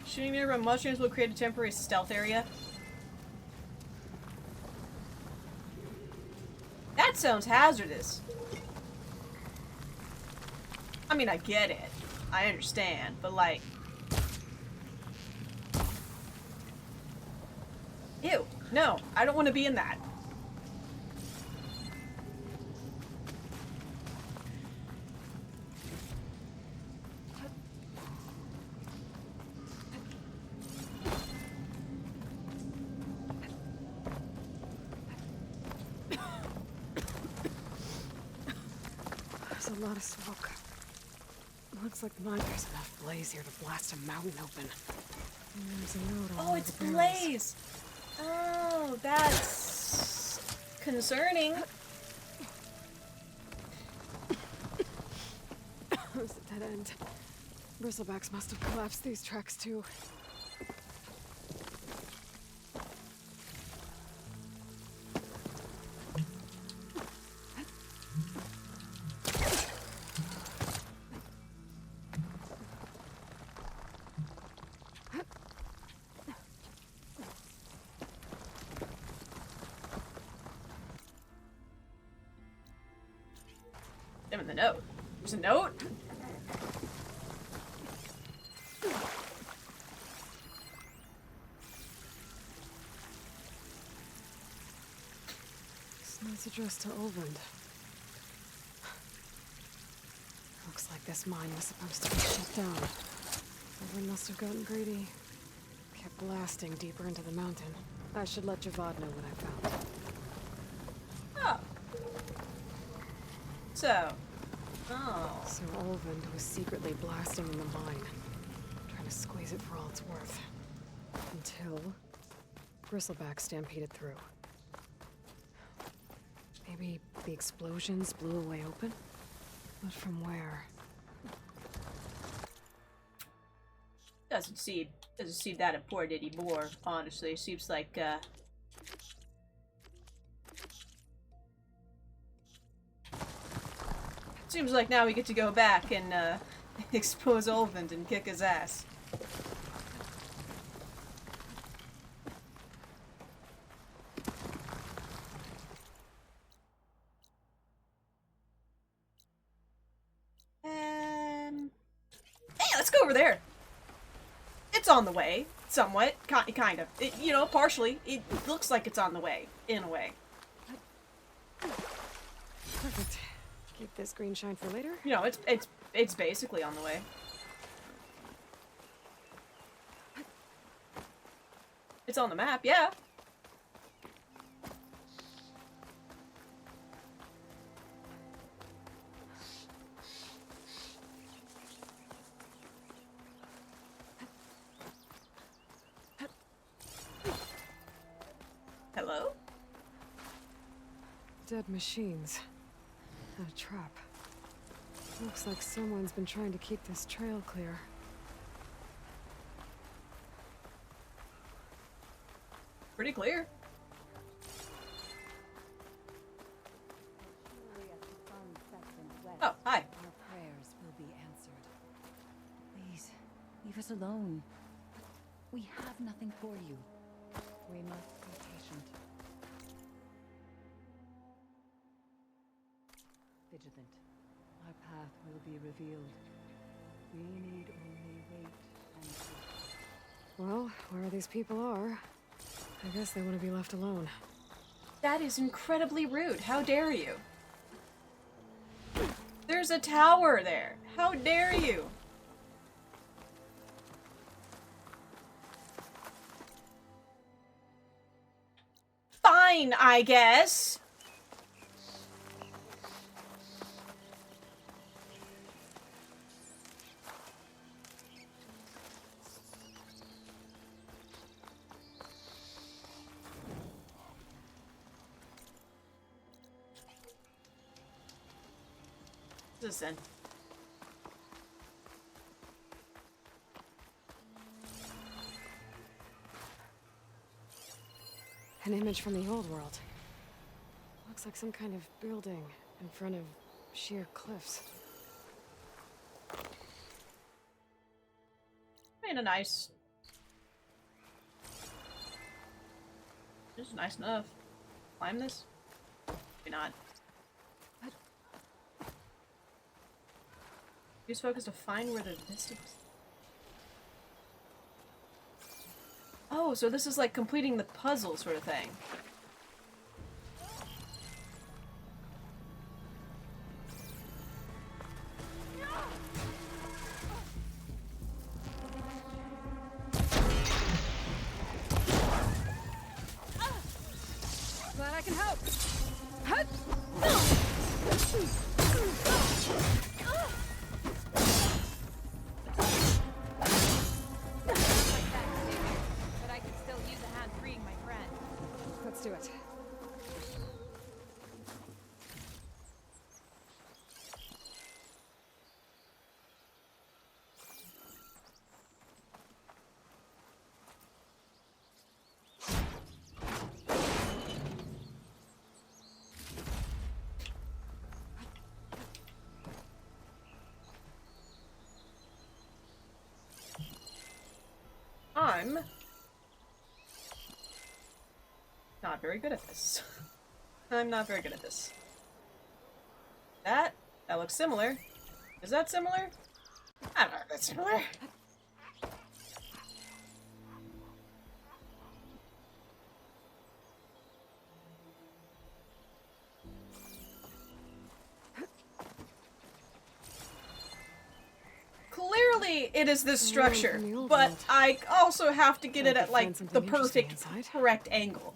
Speaker 1: Shooting nearby mushrooms will create a temporary stealth area. That That sounds hazardous. I mean, I get it. I understand, but like... Ew. No, I don't want to be in that.
Speaker 2: There's a lot of smoke. Looks like there's enough blaze here to blast a mountain open. And there's a note on
Speaker 1: Oh,
Speaker 2: one
Speaker 1: it's
Speaker 2: of the barrels.
Speaker 1: Blaze! Oh, that's... concerning.
Speaker 2: It's a dead end. Bristlebacks must have collapsed these tracks too.
Speaker 1: Damn it, the note. There's a note?
Speaker 2: This note's addressed to Olvend. Looks like this mine was supposed to be shut down. Olvend must have gotten greedy. Kept blasting deeper into the mountain. I should let Javad know what I found.
Speaker 1: Oh. So. Oh.
Speaker 2: So Olvend was secretly blasting in the mine, trying to squeeze it for all it's worth. Until Bristleback stampeded through. Maybe the explosions blew a way open? But from where?
Speaker 1: Doesn't seem that important anymore, honestly. Seems like seems like now we get to go back and expose Olvend and kick his ass. Hey, let's go over there. It's on the way, somewhat, kind of. You know, partially. It looks like it's on the way, in a way.
Speaker 2: Perfect. Keep this green shine for later.
Speaker 1: You know, it's basically on the way. It's on the map, yeah. Hello?
Speaker 2: Dead machines. And a trap. Looks like someone's been trying to keep this trail clear.
Speaker 1: Pretty clear. Oh, hi.
Speaker 8: Our prayers will be answered. Please, leave us alone. We have nothing for you. We must be patient. Vigilant. Our path will be revealed. We need only wait and see.
Speaker 2: Well, where these people are, I guess they want to be left alone.
Speaker 1: That is incredibly rude. How dare you? There's a tower there. How dare you? Fine, I guess. Listen.
Speaker 2: An image from the old world. Looks like some kind of building in front of sheer cliffs.
Speaker 1: Made a nice. This is nice enough. Climb this? Maybe not. Use focus to find where the distance. Oh, so this is like completing the puzzle sort of thing.
Speaker 2: Glad I can help.
Speaker 8: But I could still use a hand freeing my friend.
Speaker 2: Let's do it.
Speaker 1: I'm not very good at this. I'm not very good at this. That looks similar. Is that similar? I don't know if that's similar. Clearly, it is this structure,
Speaker 2: from the old
Speaker 1: but
Speaker 2: world.
Speaker 1: I also have to get
Speaker 2: I
Speaker 1: it
Speaker 2: could
Speaker 1: at like
Speaker 2: find
Speaker 1: the
Speaker 2: something interesting
Speaker 1: perfect,
Speaker 2: inside.
Speaker 1: correct angle.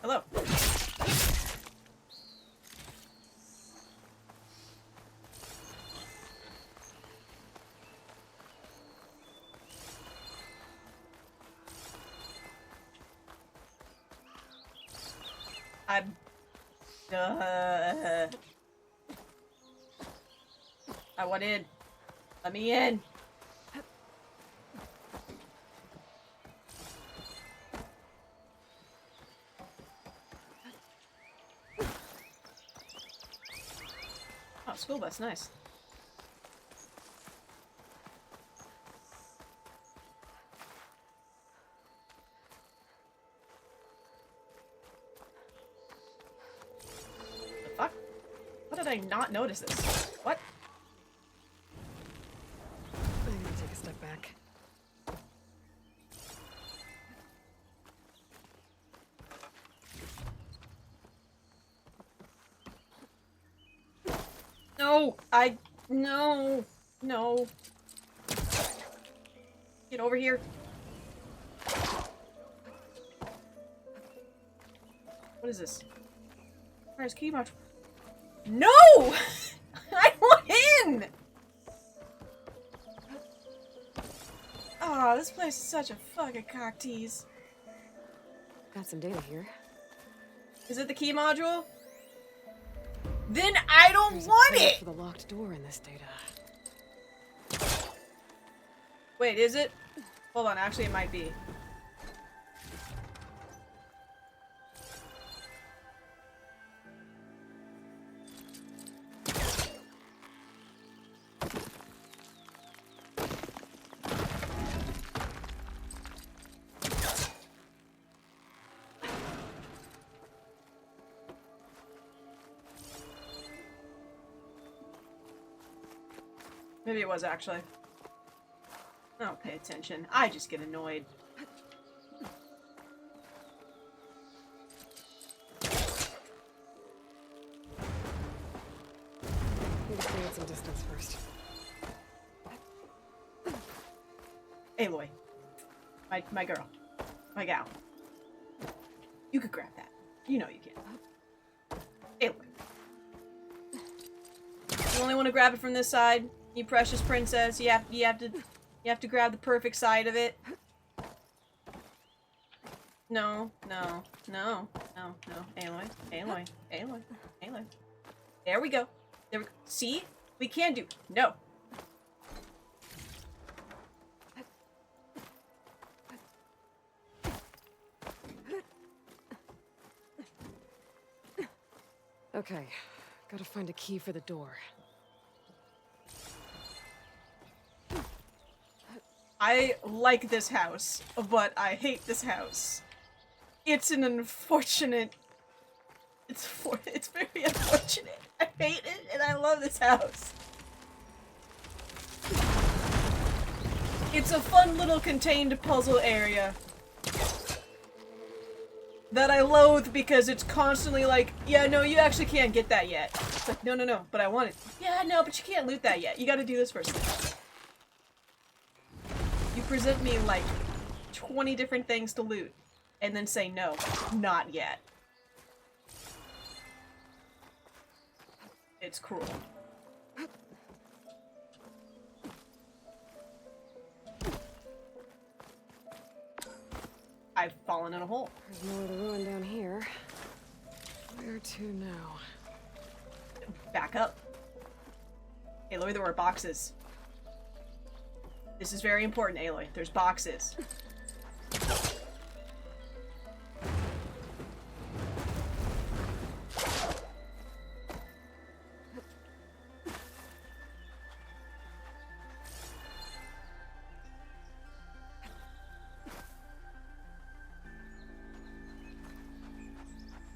Speaker 1: Hello. I'm... I want in. Let me in. Oh, school bus, nice. The fuck? How did I not notice this? What?
Speaker 2: I'm gonna take a step back.
Speaker 1: No! No! No. Get over here. What is this? Where's key module? No! I want in! Oh, this place is such a fucking cock tease.
Speaker 2: Got some data here.
Speaker 1: Is it the key module? Then I don't
Speaker 2: There's a
Speaker 1: want
Speaker 2: code
Speaker 1: it!
Speaker 2: for the locked door in this data.
Speaker 1: Wait, is it? Hold on, actually it might be. Maybe it was actually. I don't pay attention. I just get annoyed.
Speaker 2: Need to create some distance first.
Speaker 1: Aloy. My girl. My gal. You could grab that. You know you can. Aloy. You only want to grab it from this side? You precious princess. You have to grab the perfect side of it. No. Aloy. Aloy. There we go. There we go. See? We can do. No.
Speaker 2: Okay, gotta find a key for the door.
Speaker 1: I like this house, but I hate this house. It's an unfortunate... It's very unfortunate. I hate it, and I love this house. It's a fun little contained puzzle area that I loathe because it's constantly like, yeah, no, you actually can't get that yet. It's like, no, no, no, but I want it. Yeah, no, but you can't loot that yet. You gotta do this first. You present me like 20 different things to loot, and then say no, not yet. It's cruel. I've fallen in a hole.
Speaker 2: There's no other ruin down here. Where to now?
Speaker 1: Back up. Aloy, there were boxes. This is very important, Aloy. There's boxes.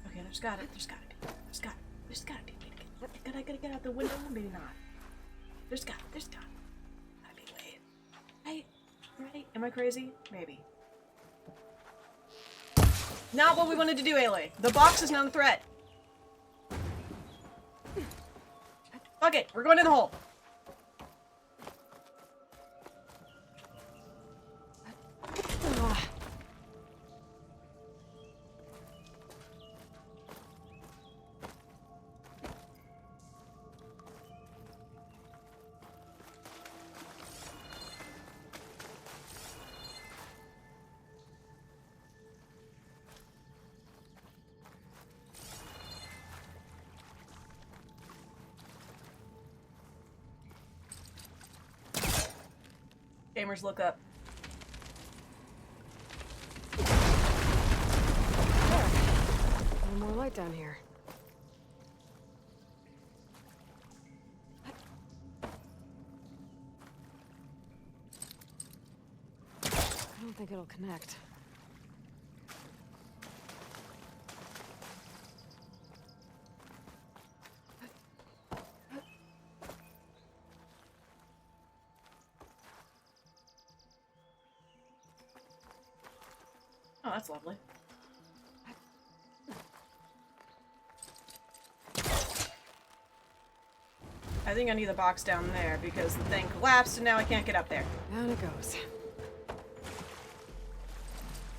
Speaker 1: Okay, there's gotta be. There's gotta be. I gotta get out the window, maybe not. There's gotta be a way. Right? Am I crazy? Maybe. Not what we wanted to do, Aloy. The box is not a threat. Fuck it, we're going in the hole. Gamers, look up.
Speaker 2: There. No more light down here. I don't think it'll connect.
Speaker 1: Oh, that's lovely. I think I need the box down there because the thing collapsed and now I can't get up there.
Speaker 2: Down it goes.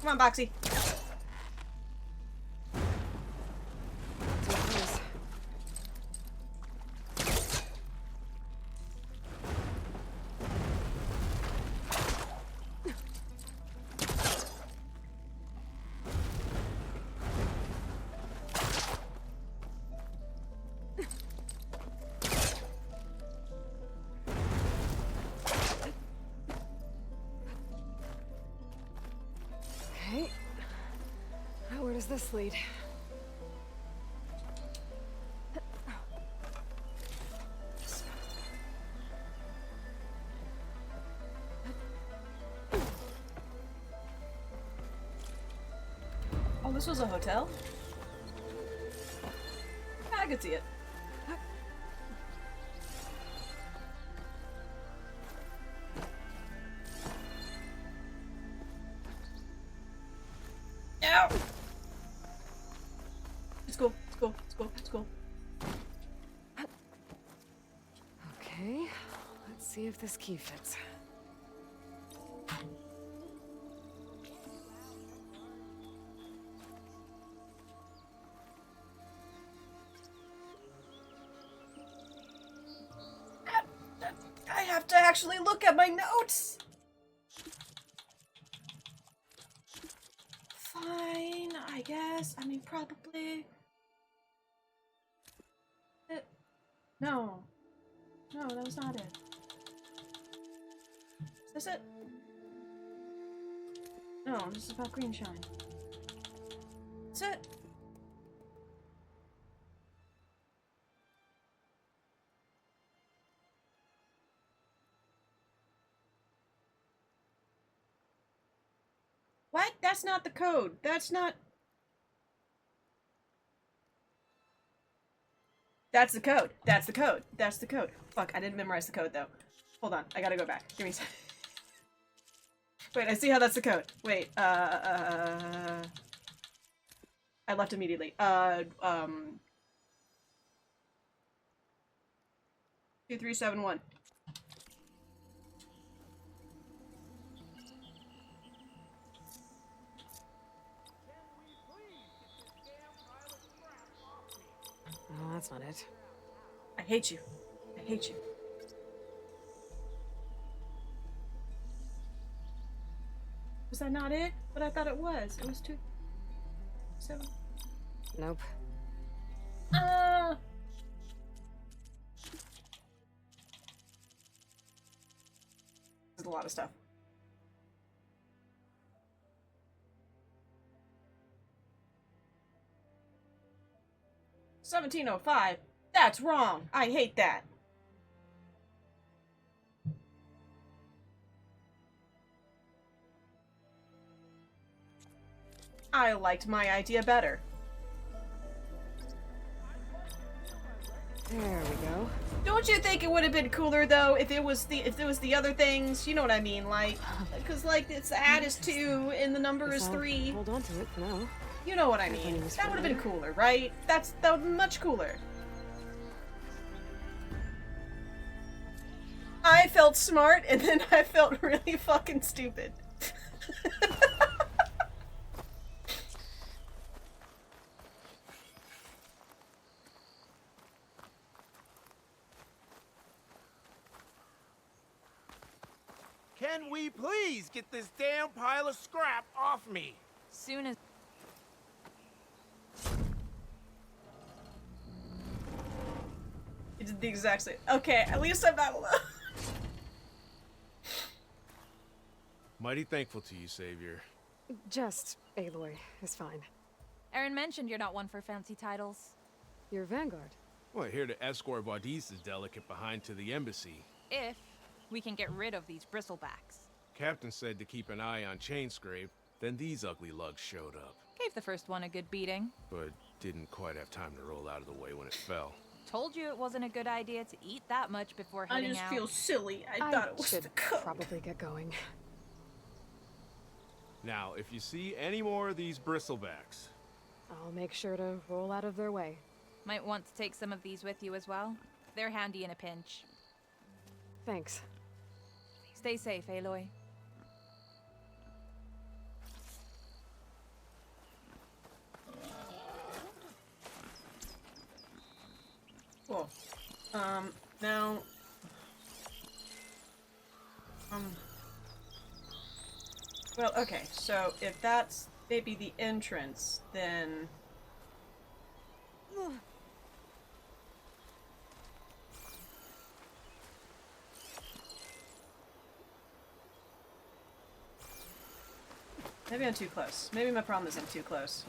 Speaker 1: Come on, Boxy.
Speaker 2: Too close. Okay. Now where does this lead?
Speaker 1: Oh, this was a hotel? Yeah, I could see it. Ow! It's cool, it's cool, it's cool, it's cool.
Speaker 2: Okay, let's see if this key fits.
Speaker 1: I have to actually look at my notes! Fine, I guess. I mean, probably. No. No, that was not it. Is this it? No, this is about green shine. That's it. What? That's not the code. That's not... That's the code. That's the code. That's the code. Fuck, I didn't memorize the code, though. Hold on, I gotta go back. Give me a sec. Wait, I see how that's the code. Wait, I left immediately. 2371.
Speaker 2: Oh, that's not it.
Speaker 1: I hate you. I hate you. Was that not it? But I thought it was. It was 2... 7...
Speaker 2: Nope.
Speaker 1: There's a lot of stuff. $17.05? That's wrong! I hate that! I liked my idea better.
Speaker 2: There we go.
Speaker 1: Don't you think it would have been cooler though if it was the other things? You know what I mean, like, because like it's the ad is 2 and the number
Speaker 2: Guess
Speaker 1: is
Speaker 2: I'll
Speaker 1: 3.
Speaker 2: Hold on to it for now.
Speaker 1: You know what I mean? That would have been cooler, right? That would be much cooler. I felt smart and then I felt really fucking stupid.
Speaker 5: Can we please get this damn pile of scrap off me?
Speaker 7: Soon as...
Speaker 1: You did the exact same. Okay, at least I'm not alone.
Speaker 5: Mighty thankful to you, Savior.
Speaker 2: Just Aloy is fine.
Speaker 9: Erin mentioned you're not one for fancy titles.
Speaker 2: You're Vanguard.
Speaker 5: Well, here to escort Vaudice's delicate behind to the embassy.
Speaker 9: If we can get rid of these bristlebacks.
Speaker 5: Captain said to keep an eye on Chainscrape, then these ugly lugs showed up.
Speaker 9: Gave the first one a good beating.
Speaker 5: But didn't quite have time to roll out of the way when it fell.
Speaker 9: Told you it wasn't a good idea to eat that much before
Speaker 1: I
Speaker 9: heading
Speaker 1: just
Speaker 9: out.
Speaker 1: feel silly. I thought it was
Speaker 2: should
Speaker 1: the code.
Speaker 2: probably get going.
Speaker 5: Now, if you see any more of these bristlebacks,
Speaker 2: I'll make sure to roll out of their way.
Speaker 9: Might want to take some of these with you as well. They're handy in a pinch.
Speaker 2: Thanks.
Speaker 9: Stay safe, Aloy.
Speaker 1: Cool. Now... Well, okay, so if that's maybe the entrance, then... Maybe I'm too close. Maybe my problem is I'm too close.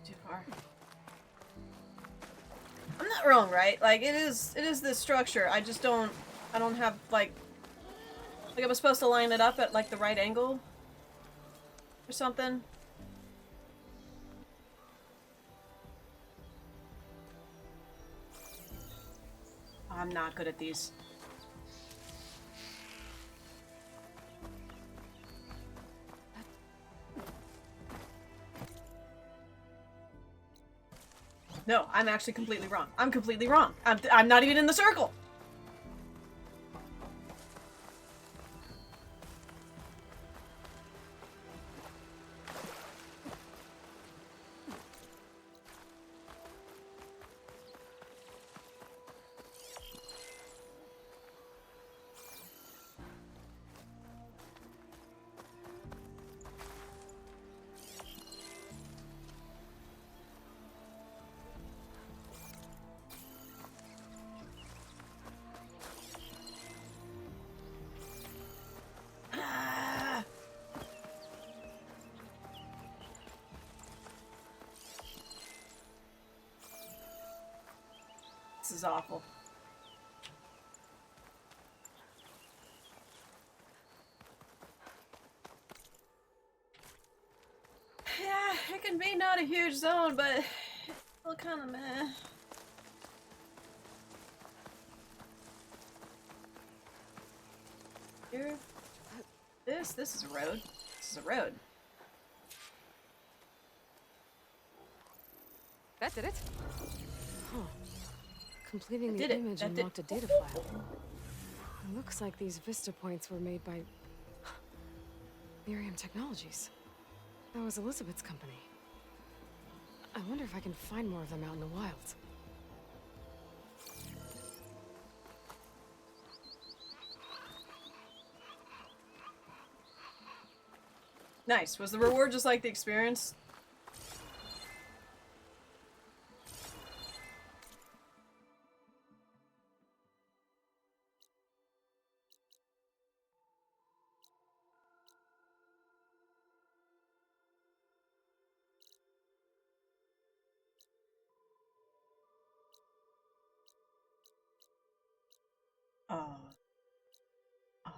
Speaker 1: Too far. I'm not wrong, right? Like it is this structure. I just don't have like I was supposed to line it up at like the right angle or something. I'm not good at these. No, I'm actually completely wrong. I'm completely wrong. I'm not even in the circle. This is awful. Yeah, it can be not a huge zone, but it's still kind of meh. Here. This is a road. This is a road.
Speaker 2: That did it. Huh. Completing
Speaker 1: That
Speaker 2: the
Speaker 1: did it.
Speaker 2: image
Speaker 1: That did-
Speaker 2: unlocked a data file. It looks like these Vista points were made by Miriam Technologies. That was Elizabeth's company. I wonder if I can find more of them out in the wild.
Speaker 1: Nice. Was the reward just like the experience? Oh. Oh.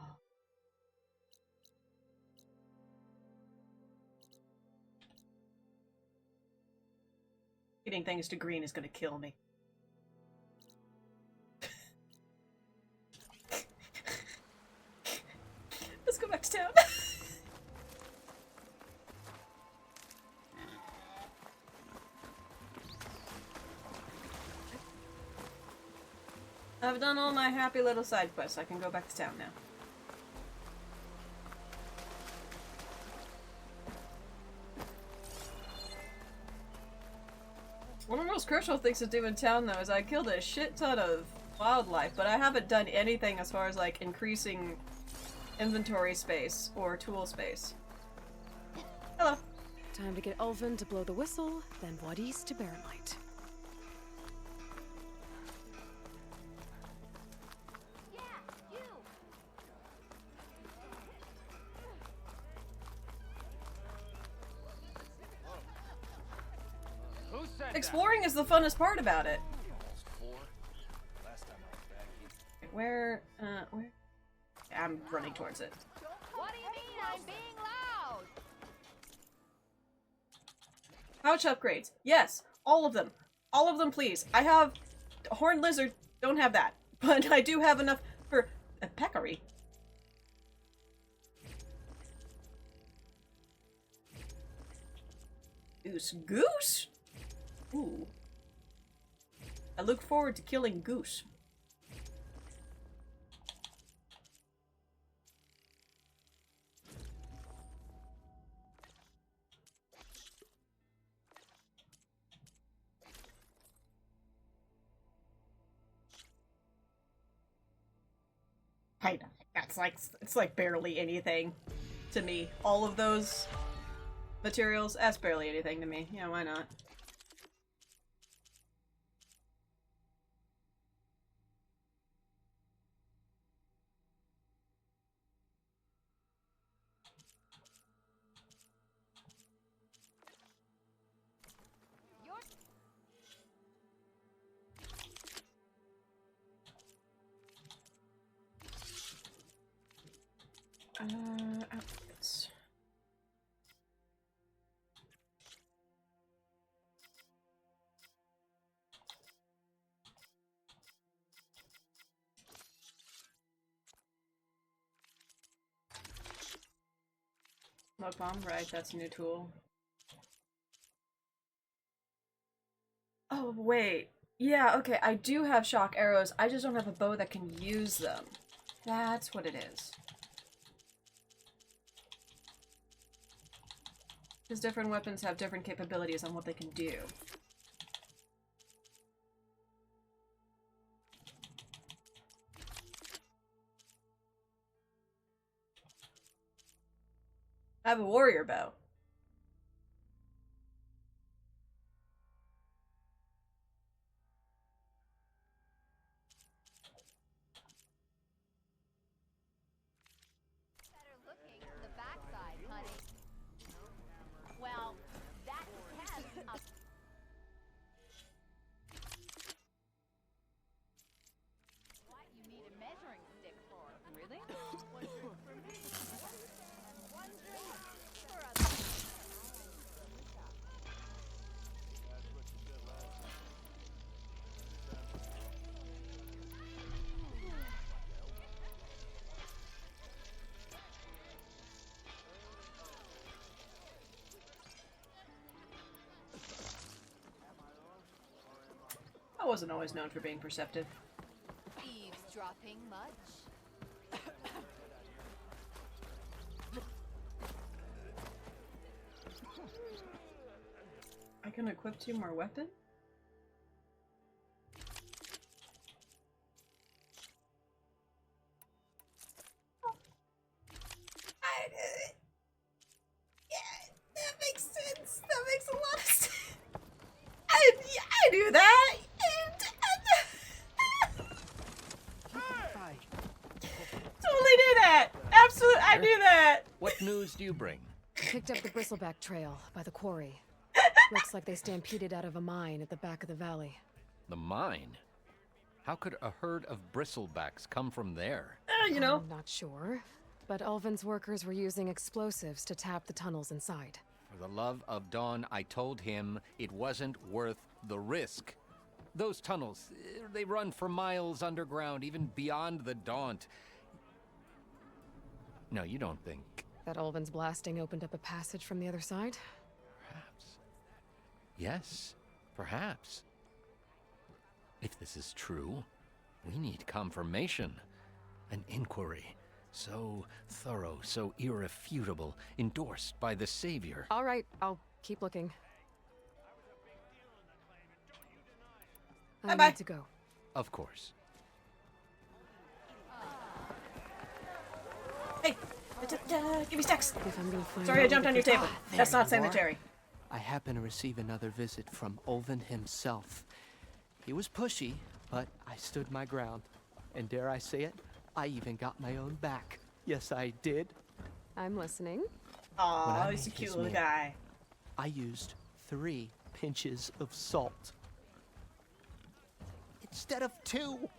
Speaker 1: Getting things to green is gonna kill me. Let's go back to town. I've done all my happy little side quests. I can go back to town now. One of the most crucial things to do in town, though, is I killed a shit ton of wildlife, but I haven't done anything as far as, like, increasing inventory space or tool space. Hello.
Speaker 2: Time to get Ulvin to blow the whistle, then Wadis to Barrenlight.
Speaker 1: Exploring is the funnest part about it. Where? I'm running towards it.
Speaker 9: What do you mean I'm being loud?
Speaker 1: Pouch upgrades. Yes, all of them. All of them, please. I have a horned lizard. Don't have that. But I do have enough for a peccary. Goose. Goose? Ooh. I look forward to killing Goose. It's like barely anything to me. All of those materials, that's barely anything to me. Yeah, why not? Outfits. Smoke bomb, right, that's a new tool. Oh, wait. Yeah, okay, I do have shock arrows, I just don't have a bow that can use them. That's what it is. Because different weapons have different capabilities on what they can do. I have a warrior bow.
Speaker 9: Better looking from the backside, honey. Well, that depends on...
Speaker 1: wasn't always known for being perceptive.
Speaker 9: Eavesdropping much?
Speaker 1: I can equip 2 more weapons? Yeah, that makes sense. That makes a lot of sense. I do that. Totally do that. Absolutely, I do that.
Speaker 10: What news do you bring?
Speaker 2: Picked up the Bristleback Trail by the quarry. Looks like they stampeded out of a mine at the back of the valley.
Speaker 10: The mine? How could a herd of bristlebacks come from there?
Speaker 1: You know.
Speaker 2: I'm not sure, but Ulvin's workers were using explosives to tap the tunnels inside.
Speaker 10: For the love of Dawn, I told him it wasn't worth the risk. Those tunnels, they run for miles underground, even beyond the Daunt. No, you don't think...
Speaker 2: That Ulvin's blasting opened up a passage from the other side?
Speaker 10: Perhaps. Yes, perhaps. If this is true, we need confirmation. An inquiry. So thorough, so irrefutable, endorsed by the Savior.
Speaker 2: All right, I'll keep looking. I
Speaker 1: Bye-bye.
Speaker 2: need to go.
Speaker 10: Of course.
Speaker 1: Hey, give me stacks.
Speaker 2: If I'm gonna find
Speaker 1: Sorry, I
Speaker 2: out
Speaker 1: jumped
Speaker 2: what
Speaker 1: on your
Speaker 2: the-
Speaker 1: table. That's not sanitary.
Speaker 11: I happen to receive another visit from Ulvin himself. He was pushy, but I stood my ground. And dare I say it, I even got my own back. Yes, I did.
Speaker 2: I'm listening.
Speaker 11: When
Speaker 1: Aw,
Speaker 11: I
Speaker 1: he's a
Speaker 11: made
Speaker 1: cute
Speaker 11: his
Speaker 1: little
Speaker 11: meal,
Speaker 1: guy.
Speaker 11: I used 3 pinches of salt. Instead of 2.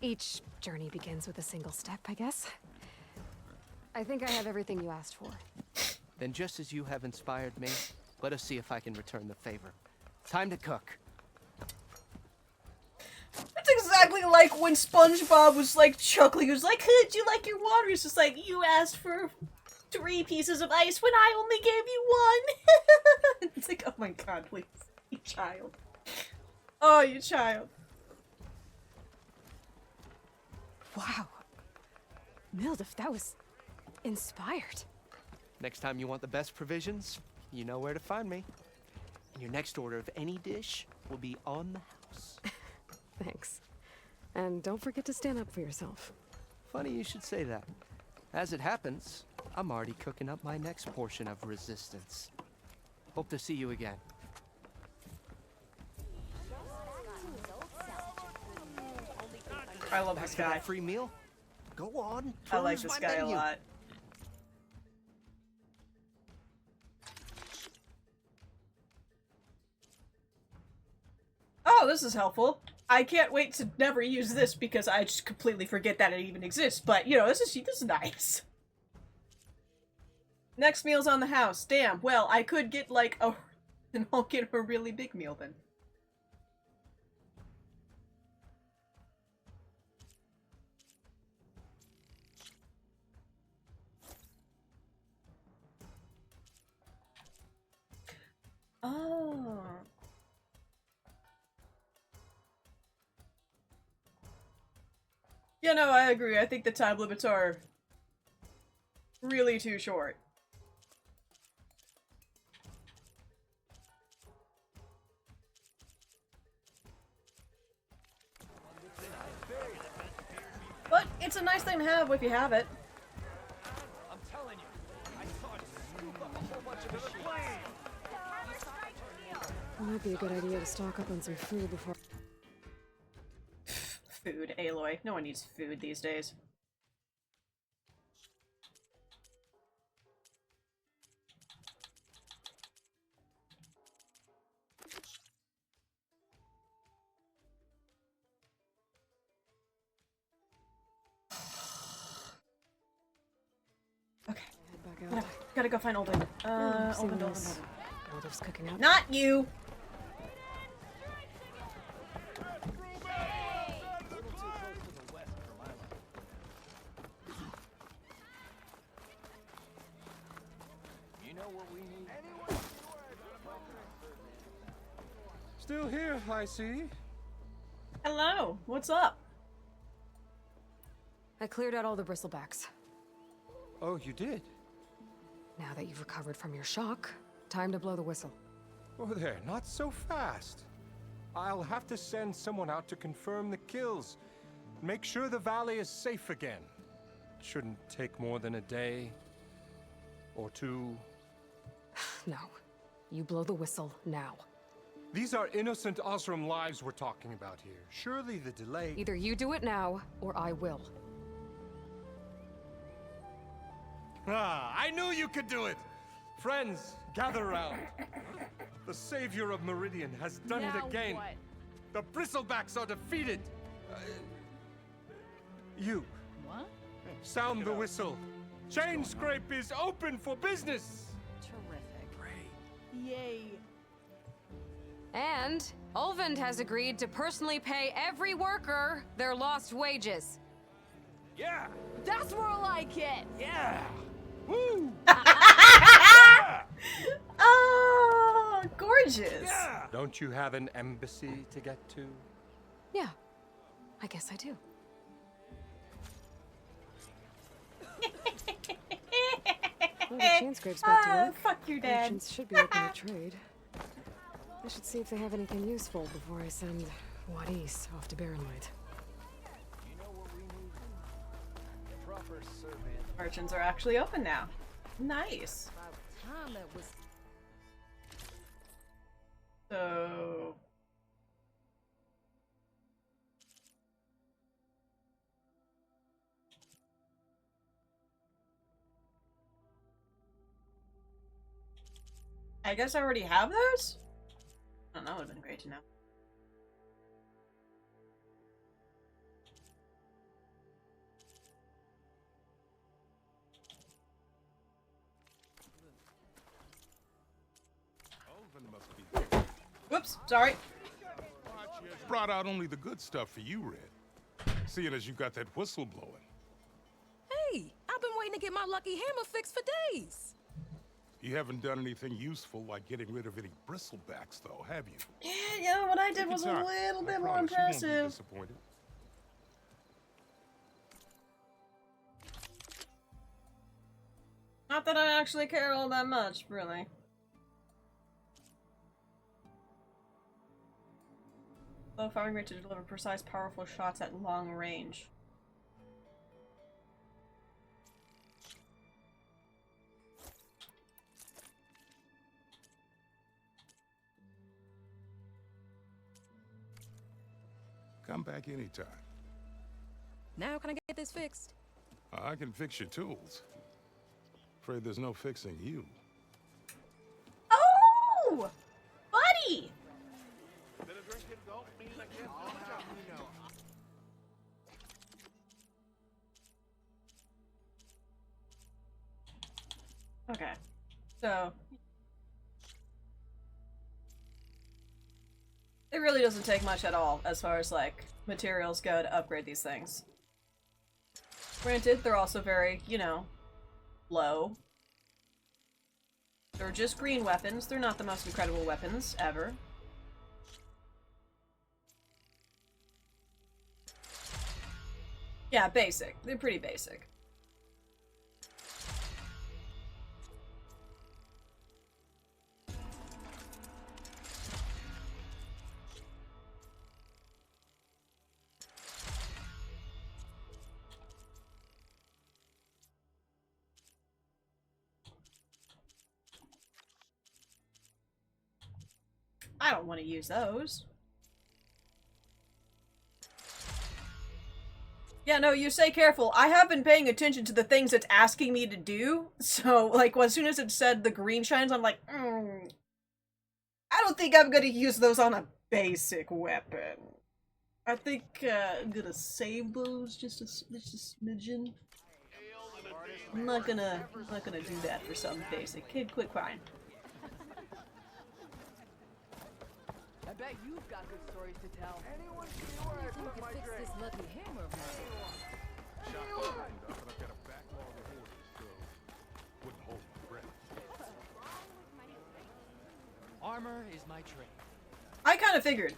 Speaker 2: Each journey begins with a single step, I guess. I think I have everything you asked for.
Speaker 11: Then just as you have inspired me, let us see if I can return the favor. Time to cook.
Speaker 1: It's exactly like when SpongeBob was like chuckling. He was like, "Hey, do you like your water?" It's just like, you asked for 3 pieces of ice when I only gave you 1. It's like, oh my god, please. You child. Oh, you child.
Speaker 2: Wow. Mildif, that was inspired.
Speaker 11: Next time you want the best provisions, you know where to find me. And your next order of any dish will be on the house.
Speaker 2: Thanks. And don't forget to stand up for yourself.
Speaker 11: Funny you should say that. As it happens, I'm already cooking up my next portion of resistance. Hope to see you again.
Speaker 1: I love
Speaker 11: Back
Speaker 1: this
Speaker 11: for
Speaker 1: guy.
Speaker 11: that free meal? Go on.
Speaker 1: I like
Speaker 11: peruse
Speaker 1: this
Speaker 11: my
Speaker 1: guy a
Speaker 11: menu.
Speaker 1: lot. Oh, this is helpful. I can't wait to never use this because I just completely forget that it even exists. But, you know, this is nice. Next meal's on the house. Damn. Well, I could get, like, a... and I'll get a really big meal then. Oh. Yeah, no, I agree. I think the time limits are really too short. But it's a nice thing to have if you have it.
Speaker 10: I'm telling you, I saw it scoop up a whole bunch of machines.
Speaker 2: It might be a good idea to stock up on some food before...
Speaker 1: Food, Aloy. No one needs food these days. Okay.
Speaker 2: Head back out.
Speaker 1: Gotta go find Olden.
Speaker 2: I've seen
Speaker 1: Olden.
Speaker 2: this. Mildif's cooking out.
Speaker 1: Not you!
Speaker 12: still here, I see.
Speaker 1: Hello, what's up?
Speaker 2: I cleared out all the bristlebacks.
Speaker 12: Oh, you did?
Speaker 2: Now that you've recovered from your shock, time to blow the whistle.
Speaker 12: Oh, there, not so fast. I'll have to send someone out to confirm the kills. Make sure the valley is safe again. Shouldn't take more than a day or two.
Speaker 2: No. You blow the whistle now.
Speaker 12: These are innocent Osram lives we're talking about here. Surely the delay...
Speaker 2: Either you do it now, or I will.
Speaker 12: Ah, I knew you could do it! Friends, gather round. The savior of Meridian has done it again.
Speaker 7: What?
Speaker 12: The Bristlebacks are defeated. You.
Speaker 7: What?
Speaker 12: Sound the whistle. Chain Scrape is open for business.
Speaker 7: Terrific. Yay.
Speaker 2: And Ulvund has agreed to personally pay every worker their lost wages.
Speaker 4: Yeah!
Speaker 7: That's more like it.
Speaker 4: Yeah!
Speaker 12: Woo!
Speaker 1: Oh, gorgeous.
Speaker 4: Yeah!
Speaker 12: Don't you have an embassy to get to?
Speaker 2: Yeah, I guess I do. Well, the chain scrape's back to work.
Speaker 1: Fuck your dad.
Speaker 2: Merchants should be open to trade. I should see if they have anything useful before I send Wadis off to Barrenlight.
Speaker 1: Merchants are actually open now. Nice.
Speaker 7: About time that was.
Speaker 1: So... I guess I already have those? Oh, that would have been great to know. Whoops, sorry.
Speaker 6: Brought out only the good stuff for you, Red. Seeing as you got that whistle blowing.
Speaker 13: Hey, I've been waiting to get my lucky hammer fixed for days.
Speaker 6: You haven't done anything useful like getting rid of any bristlebacks, though, have you?
Speaker 1: Yeah, what I did
Speaker 6: Take your
Speaker 1: was a
Speaker 6: time.
Speaker 1: little
Speaker 6: I
Speaker 1: bit more
Speaker 6: promise you won't be
Speaker 1: impressive.
Speaker 6: disappointed.
Speaker 1: Not that I actually care all that much, really. Low firing rate to deliver precise, powerful shots at long range.
Speaker 6: Come back anytime.
Speaker 13: Now can I get this fixed?
Speaker 6: I can fix your tools. Afraid there's no fixing you.
Speaker 1: Oh! Buddy! Okay. So... it really doesn't take much at all as far as, like, materials go to upgrade these things. Granted, they're also very, you know, low. They're just green weapons. They're not the most incredible weapons ever. Yeah, basic. They're pretty basic. I don't want to use those. Yeah, no, you say careful. I have been paying attention to the things it's asking me to do. So, like, as soon as it said the green shines, I'm like, I don't think I'm gonna use those on a basic weapon. I think I'm gonna save those just a smidgen. I'm not gonna do that for some basic. Kid, quit crying.
Speaker 14: I bet you've got good stories to tell.
Speaker 13: Anyone see where I put my drink? This lucky hammer of mine.
Speaker 6: But I've got a backlog of orders, so wouldn't hold my breath.
Speaker 11: Armor is my trade.
Speaker 1: I kind of figured.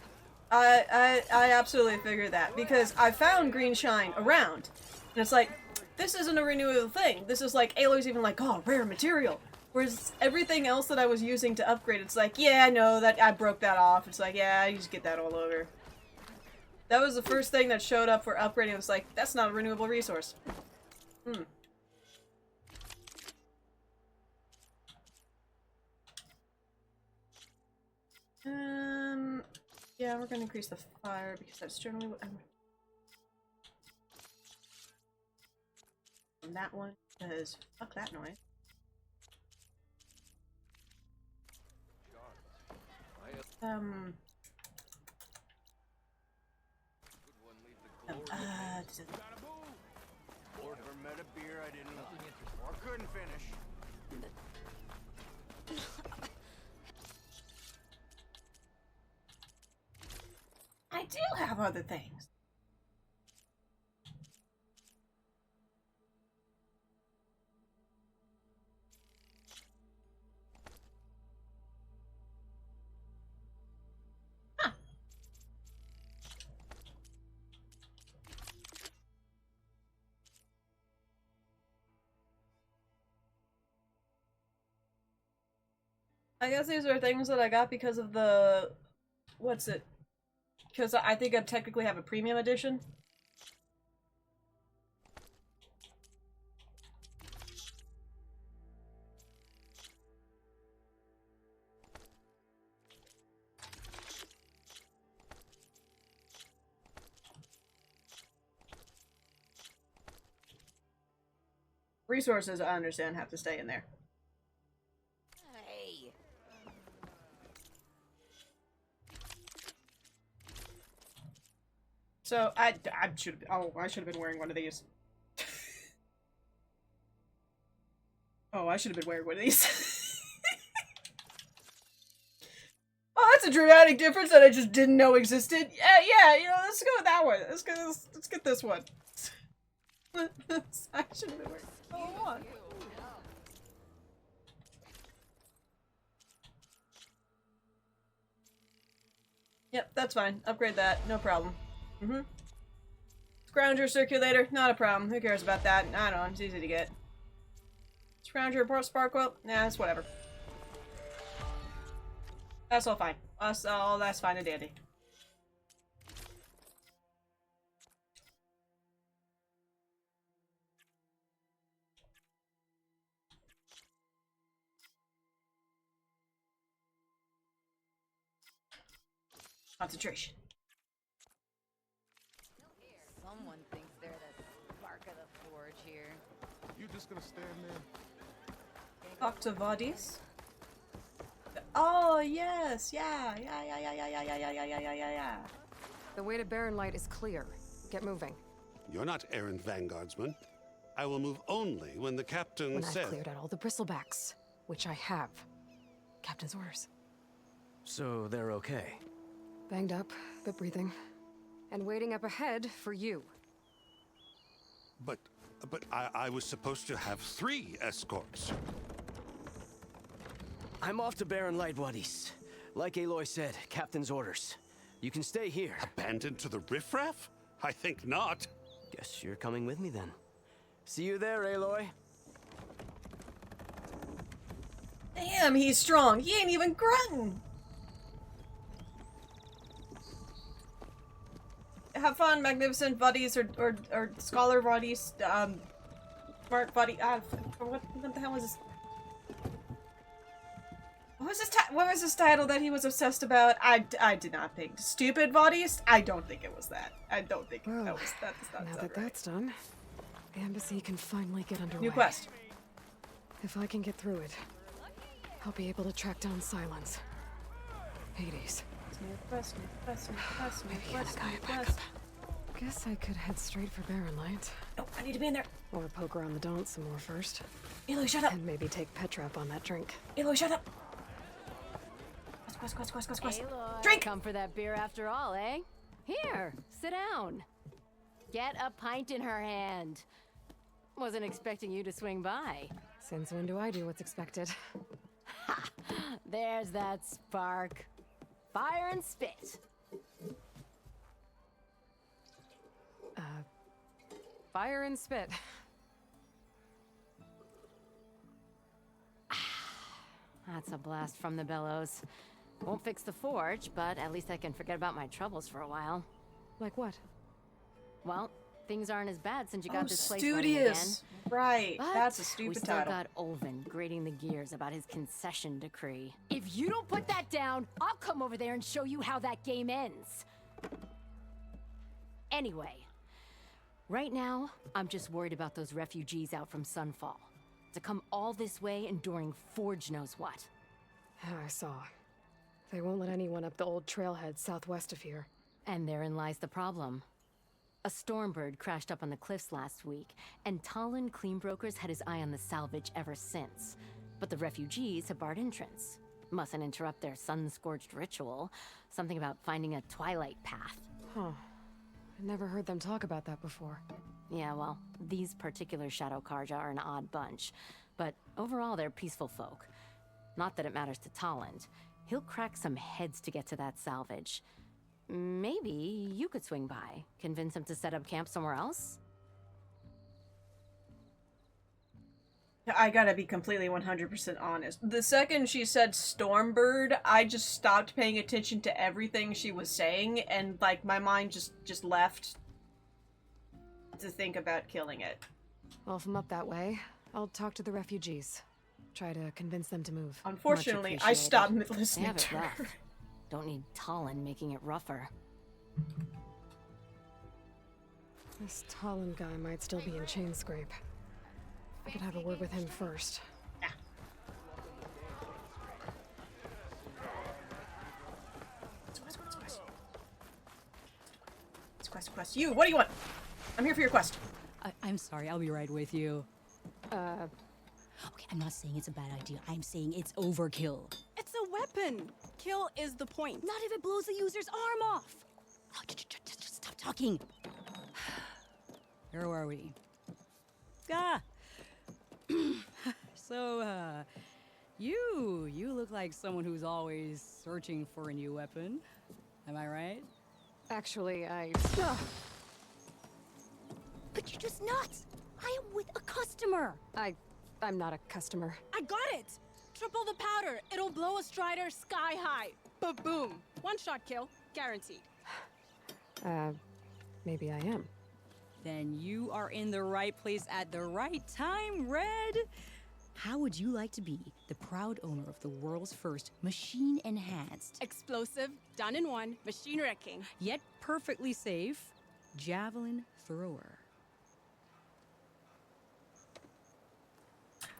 Speaker 1: I absolutely figured that because I found green shine around, and it's like, this isn't a renewable thing. This is like, Aloy's even like, oh, rare material. Whereas everything else that I was using to upgrade, it's like, yeah, no, that I broke that off. It's like, yeah, you just get that all over. That was the first thing that showed up for upgrading. It was like, that's not a renewable resource. Yeah, we're gonna increase the fire because that's generally what I'm... On that one, because fuck that noise.
Speaker 5: Never met a beer I didn't like or couldn't finish.
Speaker 1: I do have other things. Huh. I guess these are things that I got because of the... What's it? Because I think I technically have a premium edition. Resources, I understand, have to stay in there.
Speaker 7: Hey.
Speaker 1: So I should I should have been wearing one of these. Oh, I should have been wearing one of these. Oh, that's a dramatic difference that I just didn't know existed. Yeah, you know, let's go with that one. Let's get this one. I should have been wearing one. Yep, that's fine. Upgrade that, no problem. Scrounger circulator, not a problem. Who cares about that? I don't know, it's easy to get. Scrounger Sparkwell? Nah, it's whatever. That's all fine. That's fine and dandy. Concentration.
Speaker 7: Someone thinks they're the spark of the forge here.
Speaker 6: You just gonna stand there?
Speaker 1: Talk to Vadis. Oh yes, yeah.
Speaker 2: The way to Barren Light is clear. Get moving.
Speaker 15: You're not errant vanguardsman. I will move only when the captain
Speaker 2: When
Speaker 15: says.
Speaker 2: I've cleared out all the bristlebacks, which I have. Captain's orders.
Speaker 16: So they're okay?
Speaker 2: Banged up, but breathing. And waiting up ahead for you.
Speaker 15: But I was supposed to have 3 escorts.
Speaker 16: I'm off to Barren Light, Wadis. Like Aloy said, Captain's orders. You can stay here.
Speaker 15: Abandoned to the riffraff? I think not.
Speaker 16: Guess you're coming with me then. See you there, Aloy.
Speaker 1: Damn, he's strong. He ain't even grunting. Have fun, magnificent buddies or scholar buddies. Smart buddy. What the hell was this? What was this title that he was obsessed about? I did not think. Stupid bodies? I don't think it was that. I don't think that was that. Does not
Speaker 2: Now
Speaker 1: sound
Speaker 2: that
Speaker 1: right.
Speaker 2: that's done, the embassy can finally get underway.
Speaker 1: New quest.
Speaker 2: If I can get through it, I'll be able to track down Silence. Hades.
Speaker 1: New quest.
Speaker 2: Maybe Yanagaya back up. Guess I could head straight for Barren Light.
Speaker 1: No, I need to be in there.
Speaker 2: Or poke around the Daunt some more first.
Speaker 1: Aloy, shut up.
Speaker 2: And maybe take Petrap on that drink.
Speaker 1: Aloy, shut up. Quest.
Speaker 9: Aloy,
Speaker 1: Drink!
Speaker 9: Come for that beer after all, eh? Here, sit down. Get a pint in her hand. Wasn't expecting you to swing by.
Speaker 2: Since when do I do what's expected?
Speaker 9: There's that spark. Fire and spit.
Speaker 2: Fire and spit.
Speaker 9: That's a blast from the bellows. Won't fix the forge, but at least I can forget about my troubles for a while.
Speaker 2: Like what?
Speaker 9: Well, things aren't as bad since you got
Speaker 1: Oh,
Speaker 9: this place running again.
Speaker 1: Studious. Right.
Speaker 9: But
Speaker 1: That's a
Speaker 9: we
Speaker 1: stupid
Speaker 9: still
Speaker 1: title.
Speaker 9: got Olvin grating the gears about his concession decree. If you don't put that down, I'll come over there and show you how that game ends. Anyway, right now, I'm just worried about those refugees out from Sunfall. To come all this way enduring Forge knows what.
Speaker 2: I saw. They won't let anyone up the old trailhead southwest of here.
Speaker 9: And therein lies the problem. A Stormbird crashed up on the cliffs last week, and Talon Cleanbrokers had his eye on the salvage ever since. But the refugees have barred entrance. Mustn't interrupt their sun-scorched ritual. Something about finding a twilight path.
Speaker 2: Huh. I never heard them talk about that before.
Speaker 9: Yeah, well, these particular Shadow Karja are an odd bunch. But overall, they're peaceful folk. Not that it matters to Talon. He'll crack some heads to get to that salvage. Maybe you could swing by, convince him to set up camp somewhere else?
Speaker 1: I gotta be completely 100% honest. The second she said Stormbird, I just stopped paying attention to everything she was saying, and like my mind just left to think about killing it.
Speaker 2: Well, if I'm up that way, I'll talk to the refugees. Try to convince them to move.
Speaker 1: Unfortunately,
Speaker 9: Much
Speaker 1: I stopped
Speaker 9: appreciated.
Speaker 1: listening
Speaker 9: They have
Speaker 1: to
Speaker 9: it
Speaker 1: her.
Speaker 9: rough. Don't need Talon making it rougher.
Speaker 2: This Talon guy might still be in Chainscrape. I could have a word with him first.
Speaker 1: Quest. You, what do you want? I'm here for your quest.
Speaker 17: I'm sorry, I'll be right with you.
Speaker 18: Okay, I'm not saying it's a bad idea. I'm saying it's overkill.
Speaker 13: It's a weapon. Kill is the point.
Speaker 18: Not if it blows the user's arm off. Oh, just stop talking.
Speaker 17: Where were we? So, you look like someone who's always searching for a new weapon. Am I right?
Speaker 2: Actually,
Speaker 18: But you're just nuts. I am with a customer.
Speaker 2: I'm not a customer.
Speaker 13: I got it. Triple the powder. It'll blow a Strider sky high. Ba-boom. One shot kill. Guaranteed.
Speaker 2: Maybe I am.
Speaker 17: Then you are in the right place at the right time, Red.
Speaker 18: How would you like to be the proud owner of the world's first machine-enhanced,
Speaker 13: Explosive, done in one, machine wrecking.
Speaker 17: yet perfectly safe, javelin thrower?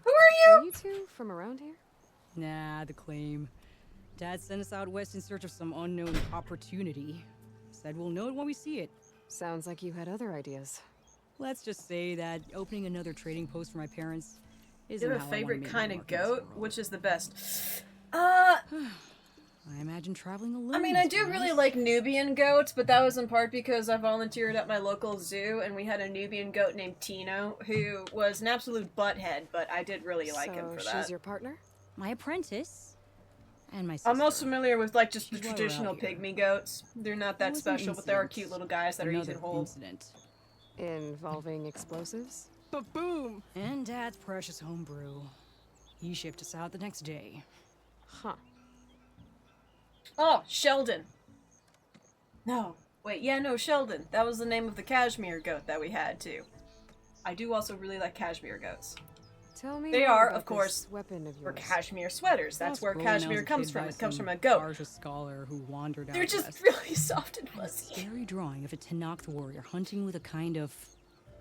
Speaker 1: Who are
Speaker 2: Are you two from around here?
Speaker 17: Nah, the claim. Dad sent us out west in search of some unknown opportunity. Said we'll know it when we see it.
Speaker 2: Sounds like you had other ideas.
Speaker 17: Let's just say that opening another trading post for my parents isn't
Speaker 1: You have
Speaker 17: how
Speaker 1: a
Speaker 17: I wanna
Speaker 1: favorite
Speaker 17: make
Speaker 1: kind
Speaker 17: my
Speaker 1: of
Speaker 17: mark in this
Speaker 1: goat?
Speaker 17: world.
Speaker 1: Which is the best?
Speaker 17: I imagine traveling alone.
Speaker 1: I mean, I
Speaker 17: is
Speaker 1: do
Speaker 17: nice.
Speaker 1: really like Nubian goats, but that was in part because I volunteered at my local zoo, and we had a Nubian goat named Tino, who was an absolute butthead, but I did really like him for
Speaker 2: So
Speaker 1: that.
Speaker 2: she's your partner?
Speaker 17: My apprentice and my sister.
Speaker 1: I'm most familiar with like just the
Speaker 17: She's why we're
Speaker 1: traditional
Speaker 17: out here.
Speaker 1: pygmy goats. They're not that
Speaker 17: It was an
Speaker 1: special, but they are
Speaker 17: incident.
Speaker 1: cute little guys that are easy
Speaker 17: Another
Speaker 1: to hold.
Speaker 17: incident.
Speaker 2: Involving explosives?
Speaker 13: Ba-boom.
Speaker 17: And Dad's precious homebrew. He shipped us out the next day.
Speaker 2: Huh.
Speaker 1: Oh, Sheldon. No. Wait, yeah, no, Sheldon. That was the name of the cashmere goat that we had, too. I do also really like cashmere goats.
Speaker 2: Tell me
Speaker 1: They
Speaker 2: more
Speaker 1: are,
Speaker 2: about
Speaker 1: of course,
Speaker 2: this weapon of
Speaker 1: For
Speaker 2: yours.
Speaker 1: cashmere sweaters. That's where
Speaker 17: Scrolling when I was
Speaker 1: cashmere
Speaker 17: a
Speaker 1: comes
Speaker 17: kid
Speaker 1: from.
Speaker 17: by
Speaker 1: It comes
Speaker 17: some
Speaker 1: from a goat.
Speaker 17: Karja scholar who wandered
Speaker 1: They're
Speaker 17: out
Speaker 1: just
Speaker 17: west.
Speaker 1: really soft and fuzzy.
Speaker 17: Scary drawing of a Tenakth warrior hunting with a kind of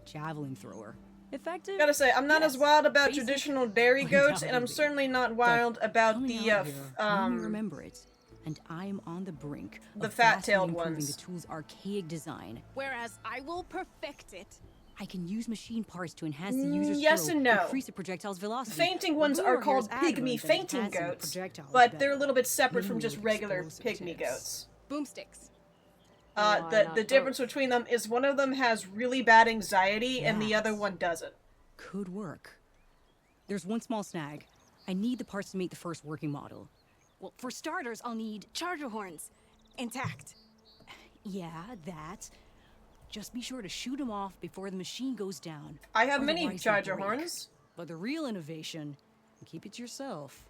Speaker 17: javelin thrower. Effective?
Speaker 1: Gotta say, I'm not as wild about
Speaker 17: Basic.
Speaker 1: traditional dairy goats, and I'm
Speaker 17: Undoubtedly.
Speaker 1: certainly not wild about
Speaker 17: Coming
Speaker 1: the,
Speaker 17: out here, I only remember it, and I am on the brink
Speaker 1: the
Speaker 17: of
Speaker 1: fat-tailed
Speaker 17: vastly improving
Speaker 1: ones.
Speaker 17: the tool's archaic design.
Speaker 13: Whereas I will perfect it.
Speaker 18: I can use machine parts to enhance the user's
Speaker 1: yes
Speaker 18: throw,
Speaker 1: and no.
Speaker 18: increase the projectile's velocity.
Speaker 1: Fainting ones
Speaker 18: The
Speaker 1: are
Speaker 18: lure here
Speaker 1: called
Speaker 18: is adamant
Speaker 1: pygmy
Speaker 18: that
Speaker 1: fainting
Speaker 18: enhancing the
Speaker 1: goats,
Speaker 18: projectile is
Speaker 1: but
Speaker 18: better.
Speaker 1: they're a little bit separate from
Speaker 18: Move
Speaker 1: just
Speaker 18: with
Speaker 1: regular
Speaker 18: explosive
Speaker 1: pygmy
Speaker 18: tips.
Speaker 1: goats.
Speaker 13: Boomsticks.
Speaker 2: Why
Speaker 1: The
Speaker 2: not
Speaker 1: difference
Speaker 2: both?
Speaker 1: between them is one of them has really bad anxiety and the other one doesn't.
Speaker 17: Could work. There's one small snag. I need the parts to make the first working model.
Speaker 18: Well, for starters, I'll need...
Speaker 13: Charger horns. Intact.
Speaker 18: Yeah, that. Just be sure to shoot them off before the machine goes down.
Speaker 1: I have many
Speaker 18: Otherwise they
Speaker 1: charger
Speaker 18: break.
Speaker 1: horns.
Speaker 18: But the real innovation, and keep it to yourself,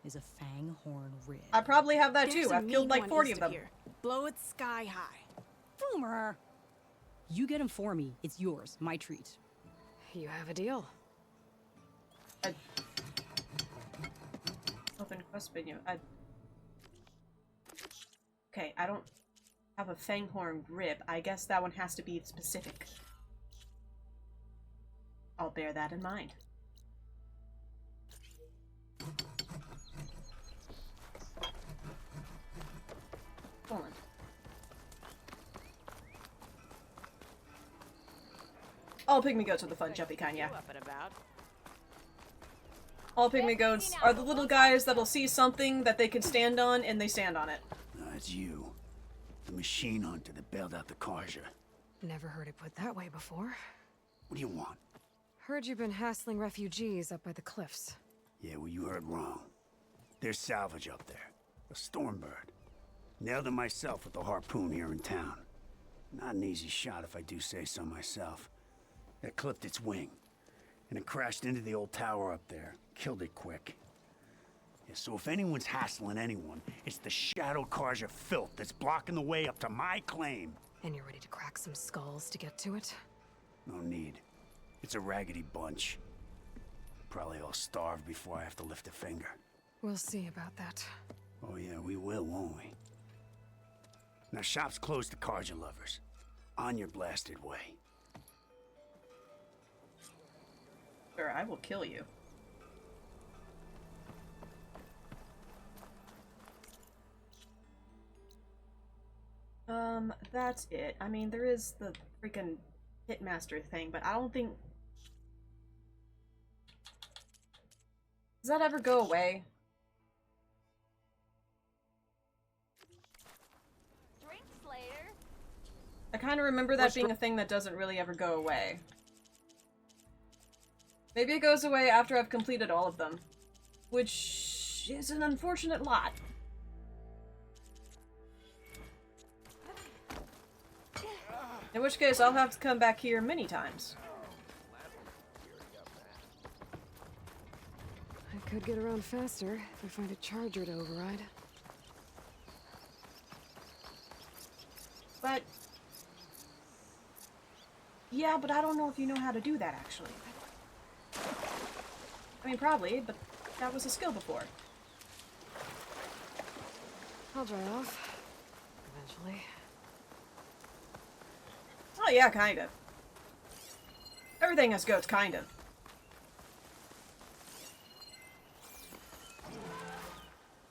Speaker 18: is a fang horn rib.
Speaker 1: I probably have that
Speaker 13: There's
Speaker 1: too.
Speaker 13: a
Speaker 1: I've killed
Speaker 13: mean
Speaker 1: like
Speaker 13: one
Speaker 1: 40
Speaker 13: east
Speaker 1: of them.
Speaker 13: here. Blow it sky high.
Speaker 18: Boomer! You get him for me. It's yours. My treat.
Speaker 2: You have a deal.
Speaker 1: Open quest menu. Okay, I don't have a fanghorn rib. I guess that one has to be specific. I'll bear that in mind. Poland. All pygmy goats are the fun, jumpy kind, yeah. All pygmy goats are the little guys that'll see something that they can stand on, and they stand on it.
Speaker 19: It's you. The machine hunter that bailed out the Karja.
Speaker 2: Never heard it put that way before.
Speaker 19: What do you want?
Speaker 2: Heard you've been hassling refugees up by the cliffs.
Speaker 19: Yeah, well, you heard wrong. There's salvage up there. A Stormbird. Nailed it myself with the harpoon here in town. Not an easy shot if I do say so myself. It clipped its wing, and it crashed into the old tower up there. Killed it quick. Yeah, so if anyone's hassling anyone, it's the Shadow Karja filth that's blocking the way up to my claim.
Speaker 2: And you're ready to crack some skulls to get to it?
Speaker 19: No need. It's a raggedy bunch. Probably all starved before I have to lift a finger.
Speaker 2: We'll see about that.
Speaker 19: Oh yeah, we will, won't we? Now shop's closed to Karja lovers. On your blasted way.
Speaker 1: Sure, I will kill you. That's it. I mean, there is the freaking Hitmaster thing, but I don't think... Does that ever go away?
Speaker 20: Drinks later.
Speaker 1: I kind of remember that being a thing that doesn't really ever go away. Maybe it goes away after I've completed all of them. Which is an unfortunate lot. In which case, I'll have to come back here many times.
Speaker 2: I could get around faster if I find a charger to override.
Speaker 1: But... yeah, but I don't know if you know how to do that, actually. I mean, probably, but that was a skill before.
Speaker 2: I'll dry off. Eventually.
Speaker 1: Oh yeah, kind of. Everything has goats, kind of.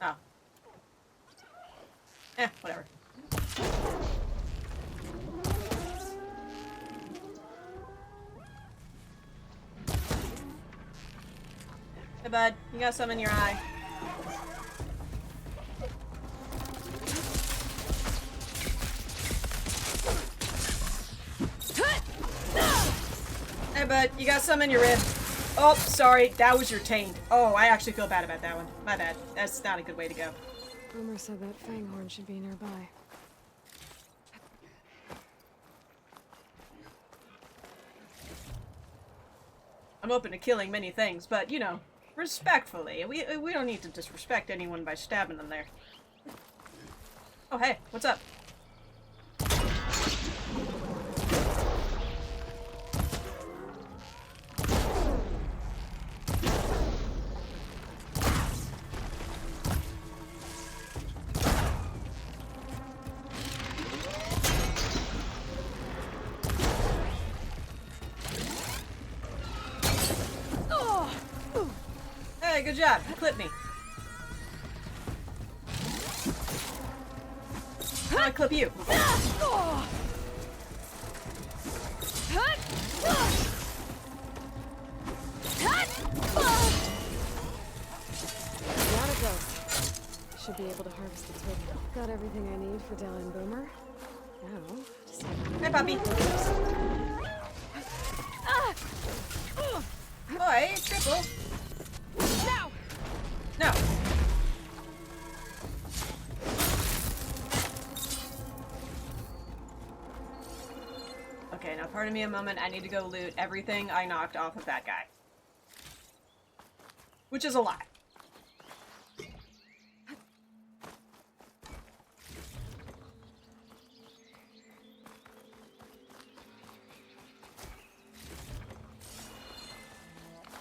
Speaker 1: Oh. Whatever. Hey bud, you got some in your eye. Hey bud, you got some in your rib. Oh, sorry, that was your taint. Oh, I actually feel bad about that one. My bad. That's not a good way to go.
Speaker 2: Boomer said that fanghorn should be nearby.
Speaker 1: I'm open to killing many things, but, you know, respectfully. We don't need to disrespect anyone by stabbing them there. Oh, hey, what's up? Hey, good job. You clipped me. I'm gonna clip you.
Speaker 2: Got it, ghost. Should be able to harvest the twig. Got everything I need for Dell and Boomer. Now, just
Speaker 1: hey, puppy. Boy, triple.
Speaker 13: Now.
Speaker 1: No. Okay, now pardon me a moment. I need to go loot everything I knocked off of that guy. Which is a lot.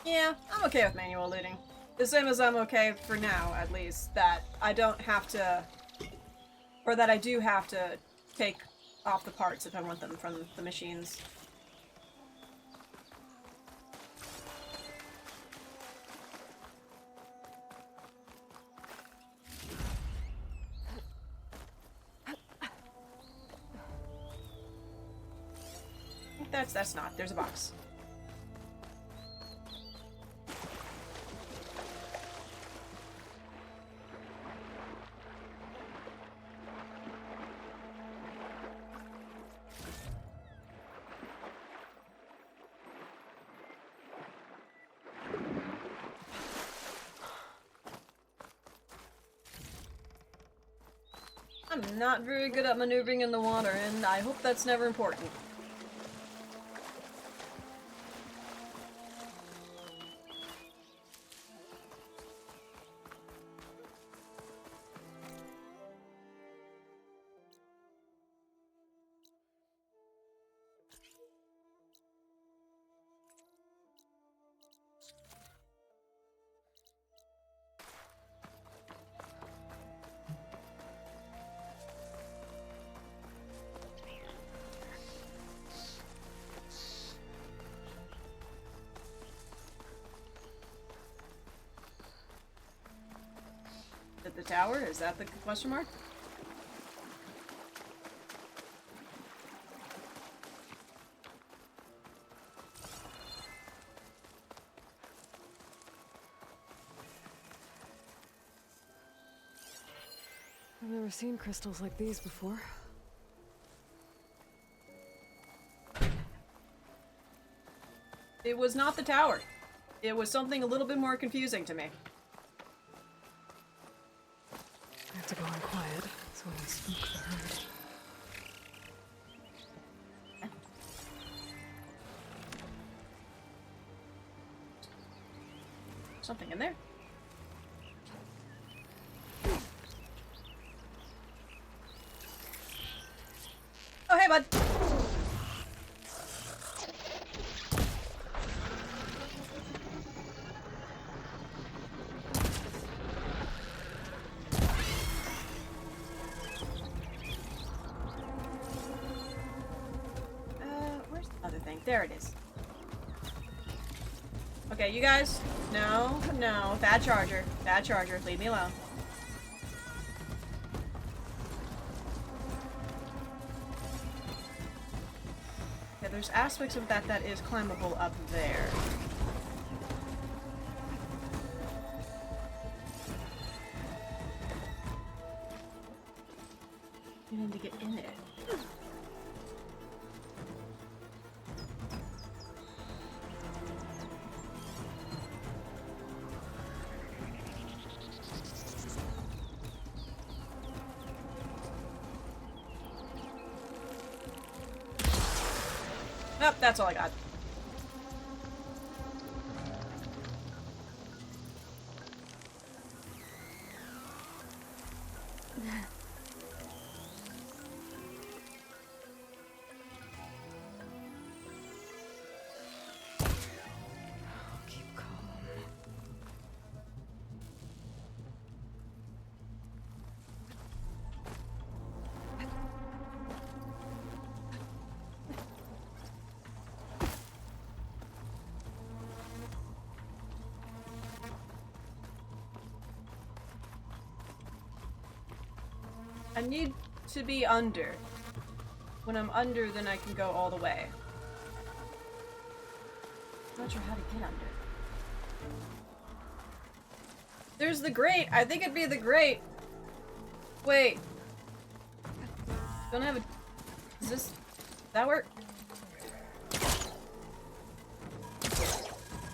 Speaker 1: Yeah, I'm okay with manual looting. The same as I'm okay, for now at least, that I don't have to... Or that I do have to take off the parts if I want them from the machines. That's not. There's a box. I'm not very good at maneuvering in the water, and I hope that's never important. The tower? Is that the question mark?
Speaker 2: I've never seen crystals like these before.
Speaker 1: It was not the tower. It was something a little bit more confusing to me.
Speaker 2: I have to go in quiet, so I don't spook the herd.
Speaker 1: Something in there. Oh, hey, bud. Where's the other thing? There it is. Okay, you guys. No, no. Bad charger. Bad charger. Leave me alone. Okay, there's aspects of that is climbable up there. You need to get in it. Nope, that's all I got.
Speaker 2: Keep calm.
Speaker 1: I need to be under. When I'm under, then I can go all the way. I'm not sure how to get under. There's the grate. I think it'd be the grate. Wait. Don't I have a... Does that work?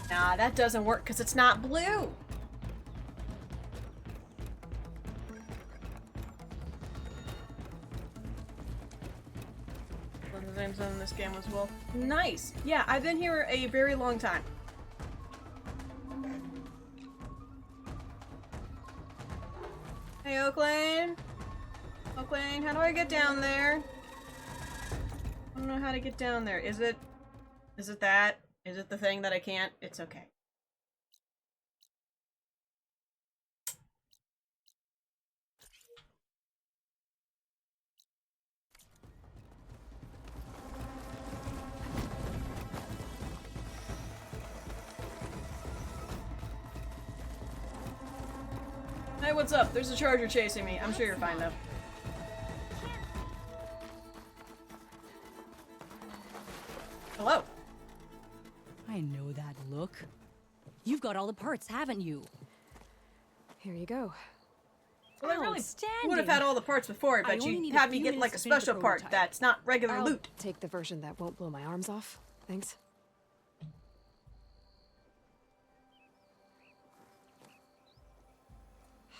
Speaker 1: Nah, that doesn't work because it's not blue. the same zone in this game as well. Nice! Yeah, I've been here a very long time. Hey, Oaklane! Oaklane, how do I get down there? I don't know how to get down there. Is it that? Is it the thing that I can't? It's okay. Hey, what's up? There's a charger chasing me. I'm sure you're fine, though. Hello.
Speaker 18: I know that look. You've got all the parts, haven't you?
Speaker 2: Here you go.
Speaker 1: Well, I really
Speaker 18: Outstanding.
Speaker 1: would have had all the parts before,
Speaker 2: I
Speaker 1: but
Speaker 2: only
Speaker 1: you
Speaker 2: need a
Speaker 1: had me
Speaker 2: few
Speaker 1: get like a
Speaker 2: minutes to finish the
Speaker 1: special part
Speaker 2: prototype.
Speaker 1: that's not regular
Speaker 2: I'll
Speaker 1: loot.
Speaker 2: take the version that won't blow my arms off. Thanks.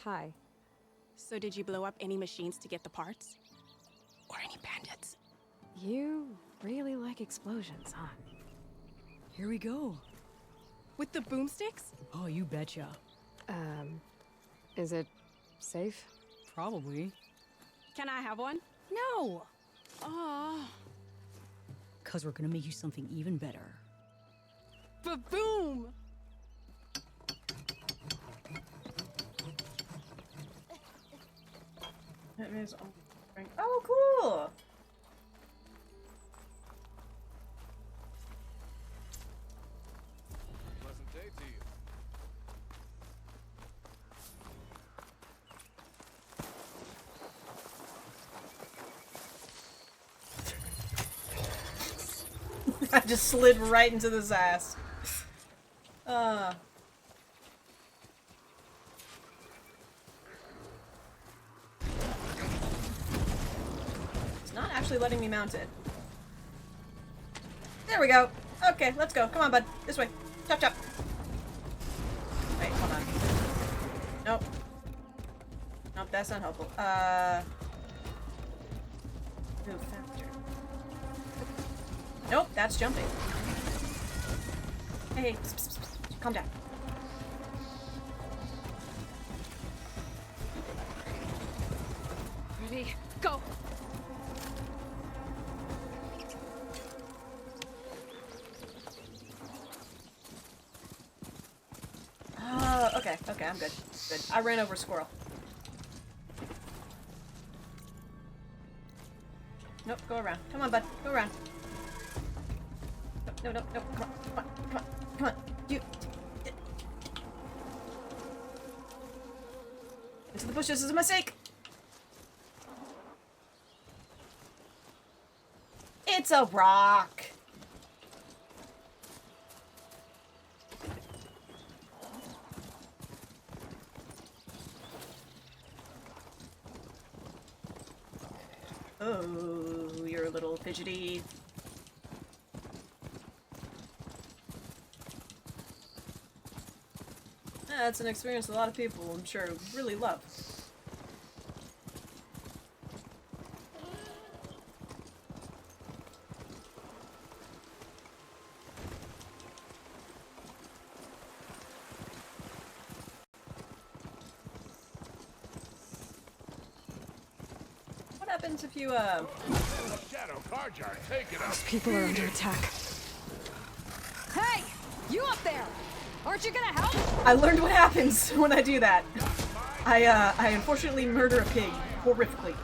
Speaker 2: Hi.
Speaker 13: So did you blow up any machines to get the parts? Or any bandits?
Speaker 2: You really like explosions, huh?
Speaker 18: Here we go.
Speaker 13: With the boomsticks?
Speaker 18: Oh, you betcha.
Speaker 2: Is it safe?
Speaker 18: Probably.
Speaker 13: Can I have one?
Speaker 18: No!
Speaker 13: Oh.
Speaker 18: Cause we're gonna make you something even better.
Speaker 13: Ba-boom!
Speaker 1: That is oh, cool!
Speaker 6: Pleasant day to you.
Speaker 1: I just slid right into this ass. It's not actually letting me mount it. There we go. Okay, let's go. Come on, bud. This way. Chop, chop. Wait, hold on. Nope. Nope, that's not helpful. Move faster. Nope, that's jumping. Hey, psst, psst, psst. Calm down.
Speaker 2: Ready? Go!
Speaker 1: Okay, okay, I'm good. Good. I ran over a squirrel. Nope, go around. Come on, bud. Go around. No, no, no, no. Come on, come on, come on, come on. You. Into the bushes. This is a mistake. It's a rock. Oh, you're a little fidgety. That's an experience a lot of people, I'm sure, really love. What happens if you,
Speaker 6: Shadow Carjar, take it up.
Speaker 2: Those people are under attack.
Speaker 13: Hey! You up there! Aren't you gonna help?
Speaker 1: I learned what happens when I do that. I unfortunately murder a pig horrifically.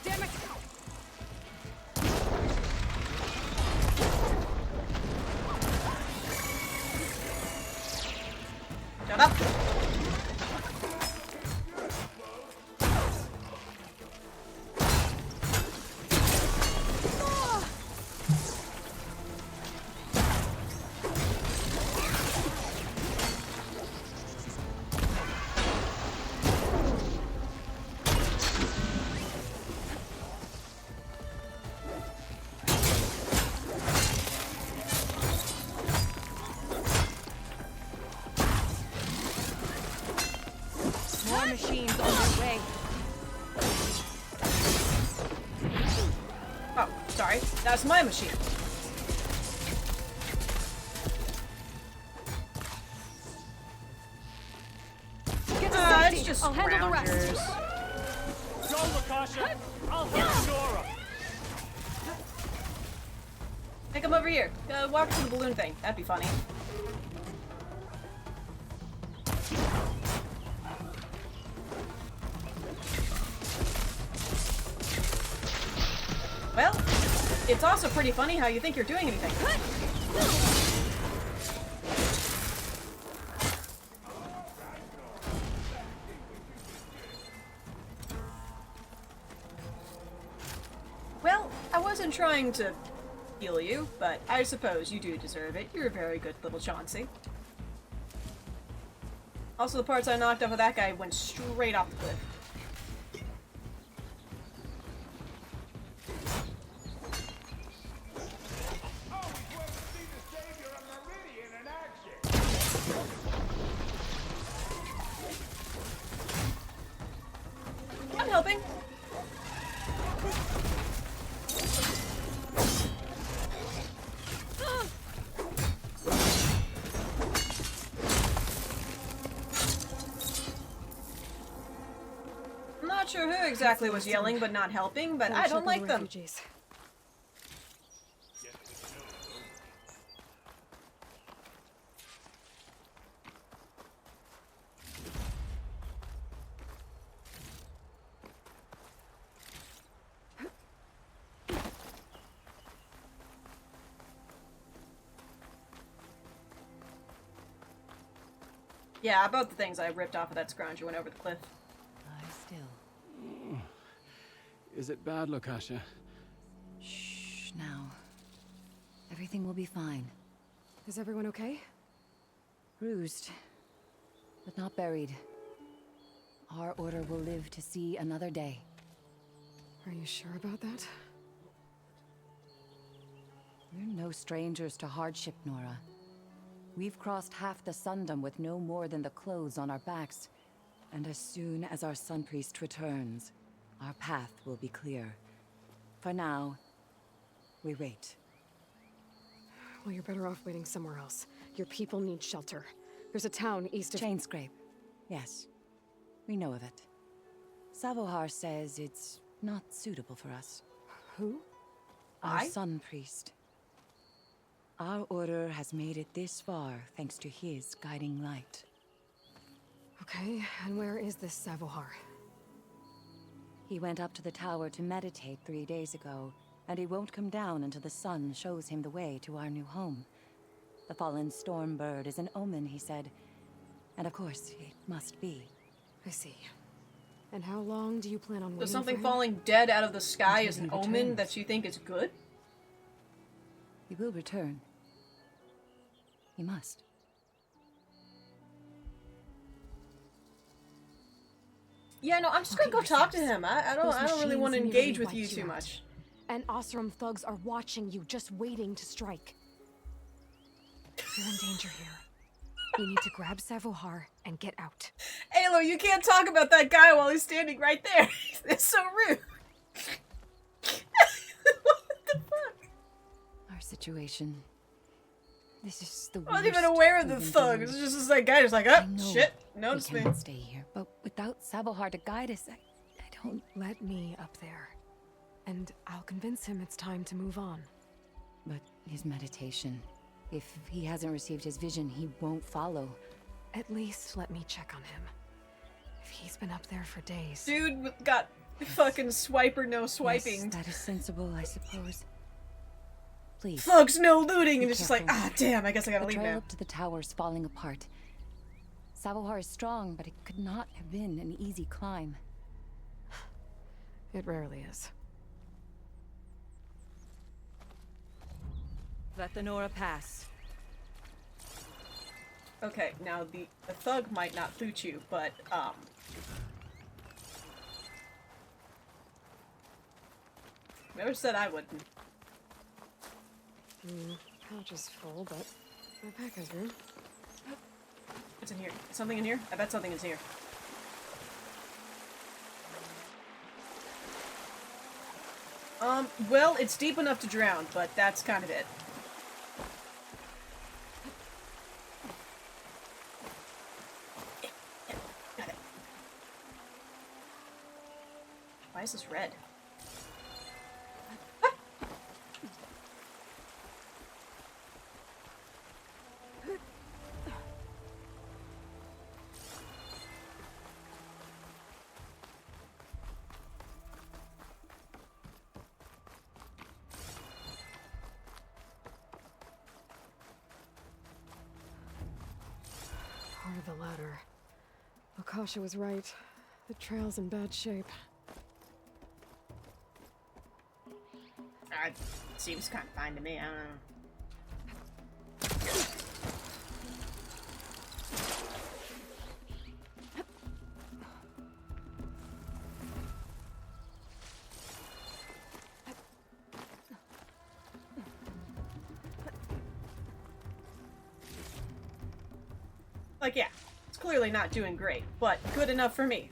Speaker 13: Damn it!
Speaker 1: Shut up!
Speaker 8: machines on their way.
Speaker 1: Oh, sorry. That's my machine.
Speaker 13: Get to safety.
Speaker 1: It's just
Speaker 13: I'll handle the
Speaker 1: scroungers.
Speaker 13: rest.
Speaker 5: Go, Lakasha! I'll help Nora!
Speaker 1: Hey, come over here. Walk to the balloon thing. That'd be funny. Well, it's also pretty funny how you think you're doing anything. Well, I wasn't trying to heal you, but I suppose you do deserve it. You're a very good little Chauncey. Also, the parts I knocked off of that guy went straight off the cliff. I'm helping. I'm not sure who exactly was yelling but not helping, but I don't like them. Yeah, about the things I ripped off of that scrounger went over the cliff.
Speaker 8: Lie still.
Speaker 21: Is it bad, Lakasha?
Speaker 8: Shh, now. Everything will be fine.
Speaker 2: Is everyone okay?
Speaker 8: Bruised, but not buried. Our order will live to see another day.
Speaker 2: Are you sure about that?
Speaker 8: We're no strangers to hardship, Nora. We've crossed half the Sundom with no more than the clothes on our backs. And as soon as our Sun Priest returns, our path will be clear. For now, we wait.
Speaker 2: Well, you're better off waiting somewhere else. Your people need shelter. There's a town east of...
Speaker 8: Chainscrape. Yes. We know of it. Savohar says it's not suitable for us.
Speaker 2: Who?
Speaker 8: Our Sun Priest. Our order has made it this far thanks to his guiding light.
Speaker 2: Okay, and where is this Savohar?
Speaker 8: He went up to the tower to meditate 3 days ago, and he won't come down until the sun shows him the way to our new home. The fallen storm bird is an omen, he said. And of course, it must be.
Speaker 2: I see. And how long do you plan on waiting
Speaker 1: So something
Speaker 2: for him?
Speaker 1: falling dead out of the sky
Speaker 8: Until
Speaker 1: is an
Speaker 8: he
Speaker 1: omen
Speaker 8: returns.
Speaker 1: that you think is good?
Speaker 8: He will return. He must.
Speaker 1: Yeah, no, I'm just gonna go talk to him. I don't really want to
Speaker 2: machines
Speaker 1: engage
Speaker 2: nearly
Speaker 1: with you
Speaker 2: wiped
Speaker 1: too
Speaker 2: out.
Speaker 1: much.
Speaker 2: And Osram thugs are watching you, just waiting to strike. You're in danger here. We need to grab Savohar and get out.
Speaker 1: Alo, you can't talk about that guy while he's standing right there. It's so rude.
Speaker 8: Our situation. This is the
Speaker 1: I wasn't even
Speaker 8: worst
Speaker 1: aware of the
Speaker 8: we've been
Speaker 1: thug.
Speaker 8: through.
Speaker 1: It's just that guy just like,
Speaker 8: I
Speaker 1: oh,
Speaker 8: know
Speaker 1: shit, notice
Speaker 8: we
Speaker 1: me.
Speaker 8: cannot stay here, but without Savohar to guide us, I don't...
Speaker 2: Let me up there. And I'll convince him it's time to move on.
Speaker 8: But his meditation... If he hasn't received his vision, he won't follow.
Speaker 2: At least let me check on him. If he's been up there for days.
Speaker 1: Dude got fucking swiper no swiping.
Speaker 8: Yes, that is sensible, I suppose. Please.
Speaker 1: Thugs no looting, and
Speaker 8: be
Speaker 1: it's just like,
Speaker 8: careful.
Speaker 1: ah, damn, I guess I gotta
Speaker 8: The
Speaker 1: leave
Speaker 8: trail
Speaker 1: now.
Speaker 8: up to the tower's falling apart. Savohar is strong, but it could not have been an easy climb.
Speaker 2: It rarely is.
Speaker 8: Let the Nora pass.
Speaker 1: Okay, now the thug might not loot you, but, never said I wouldn't.
Speaker 2: Pouch is full, but my pack has room.
Speaker 1: What's in here? Something in here? I bet something is here. Well, it's deep enough to drown, but that's kind of it. Got it. Why is this red?
Speaker 2: Part of the ladder. Akasha was right. The trail's in bad shape.
Speaker 1: Seems kind of fine to me. I don't know. Like, yeah, it's clearly not doing great, but good enough for me.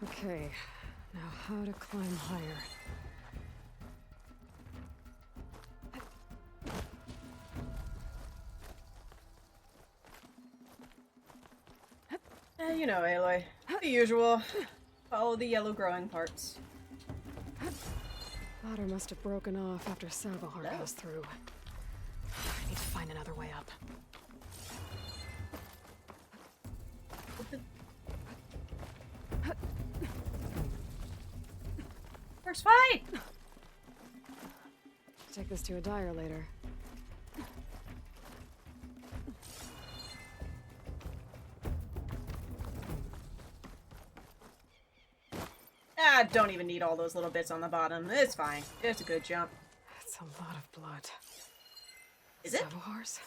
Speaker 2: Okay, now how to climb higher.
Speaker 1: You know, Aloy. The usual. Follow the yellow growing parts.
Speaker 2: Ladder must have broken off after Savahar passed through. I need to find another way up.
Speaker 1: First fight!
Speaker 2: Take this to a dyer later.
Speaker 1: Ah, don't even need all those little bits on the bottom. It's fine. It's a good jump.
Speaker 2: That's a lot of blood.
Speaker 1: Is it?
Speaker 2: Savahar's?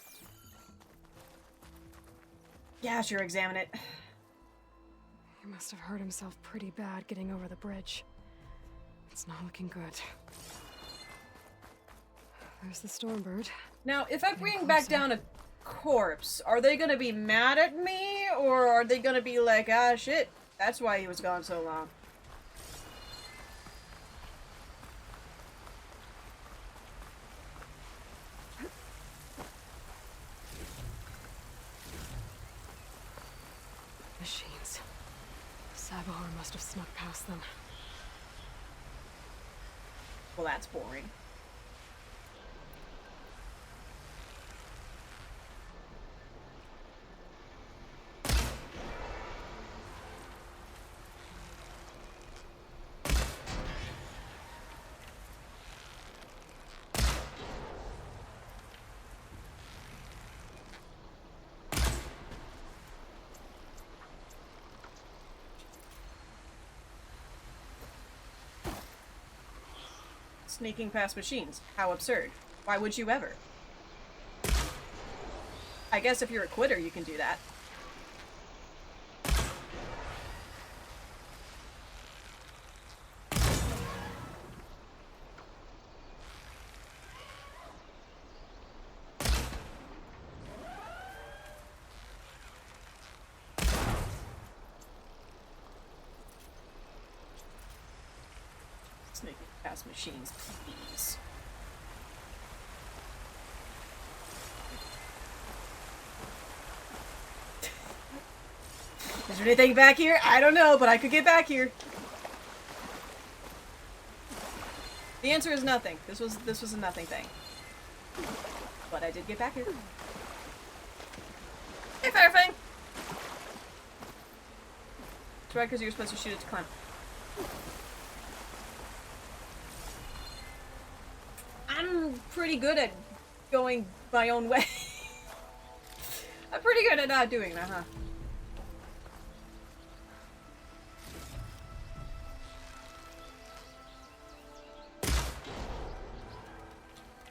Speaker 1: Yeah, sure, examine it.
Speaker 2: He must have hurt himself pretty bad getting over the bridge. It's not looking good. There's the Stormbird.
Speaker 1: Now, if I bring back down a corpse, are they gonna be mad at me? Or are they gonna be like, ah, shit, that's why he was gone so long?
Speaker 2: Machines. Savahar must have snuck past them.
Speaker 1: Well, that's boring. Sneaking past machines. How absurd. Why would you ever? I guess if you're a quitter, you can do that. Sneaking past machines, please. Is there anything back here? I don't know, but I could get back here. The answer is nothing. This was a nothing thing. But I did get back here. Hey, Firefang! That's right, because you were supposed to shoot it to climb. I'm pretty good at going my own way. I'm pretty good at not doing that, huh?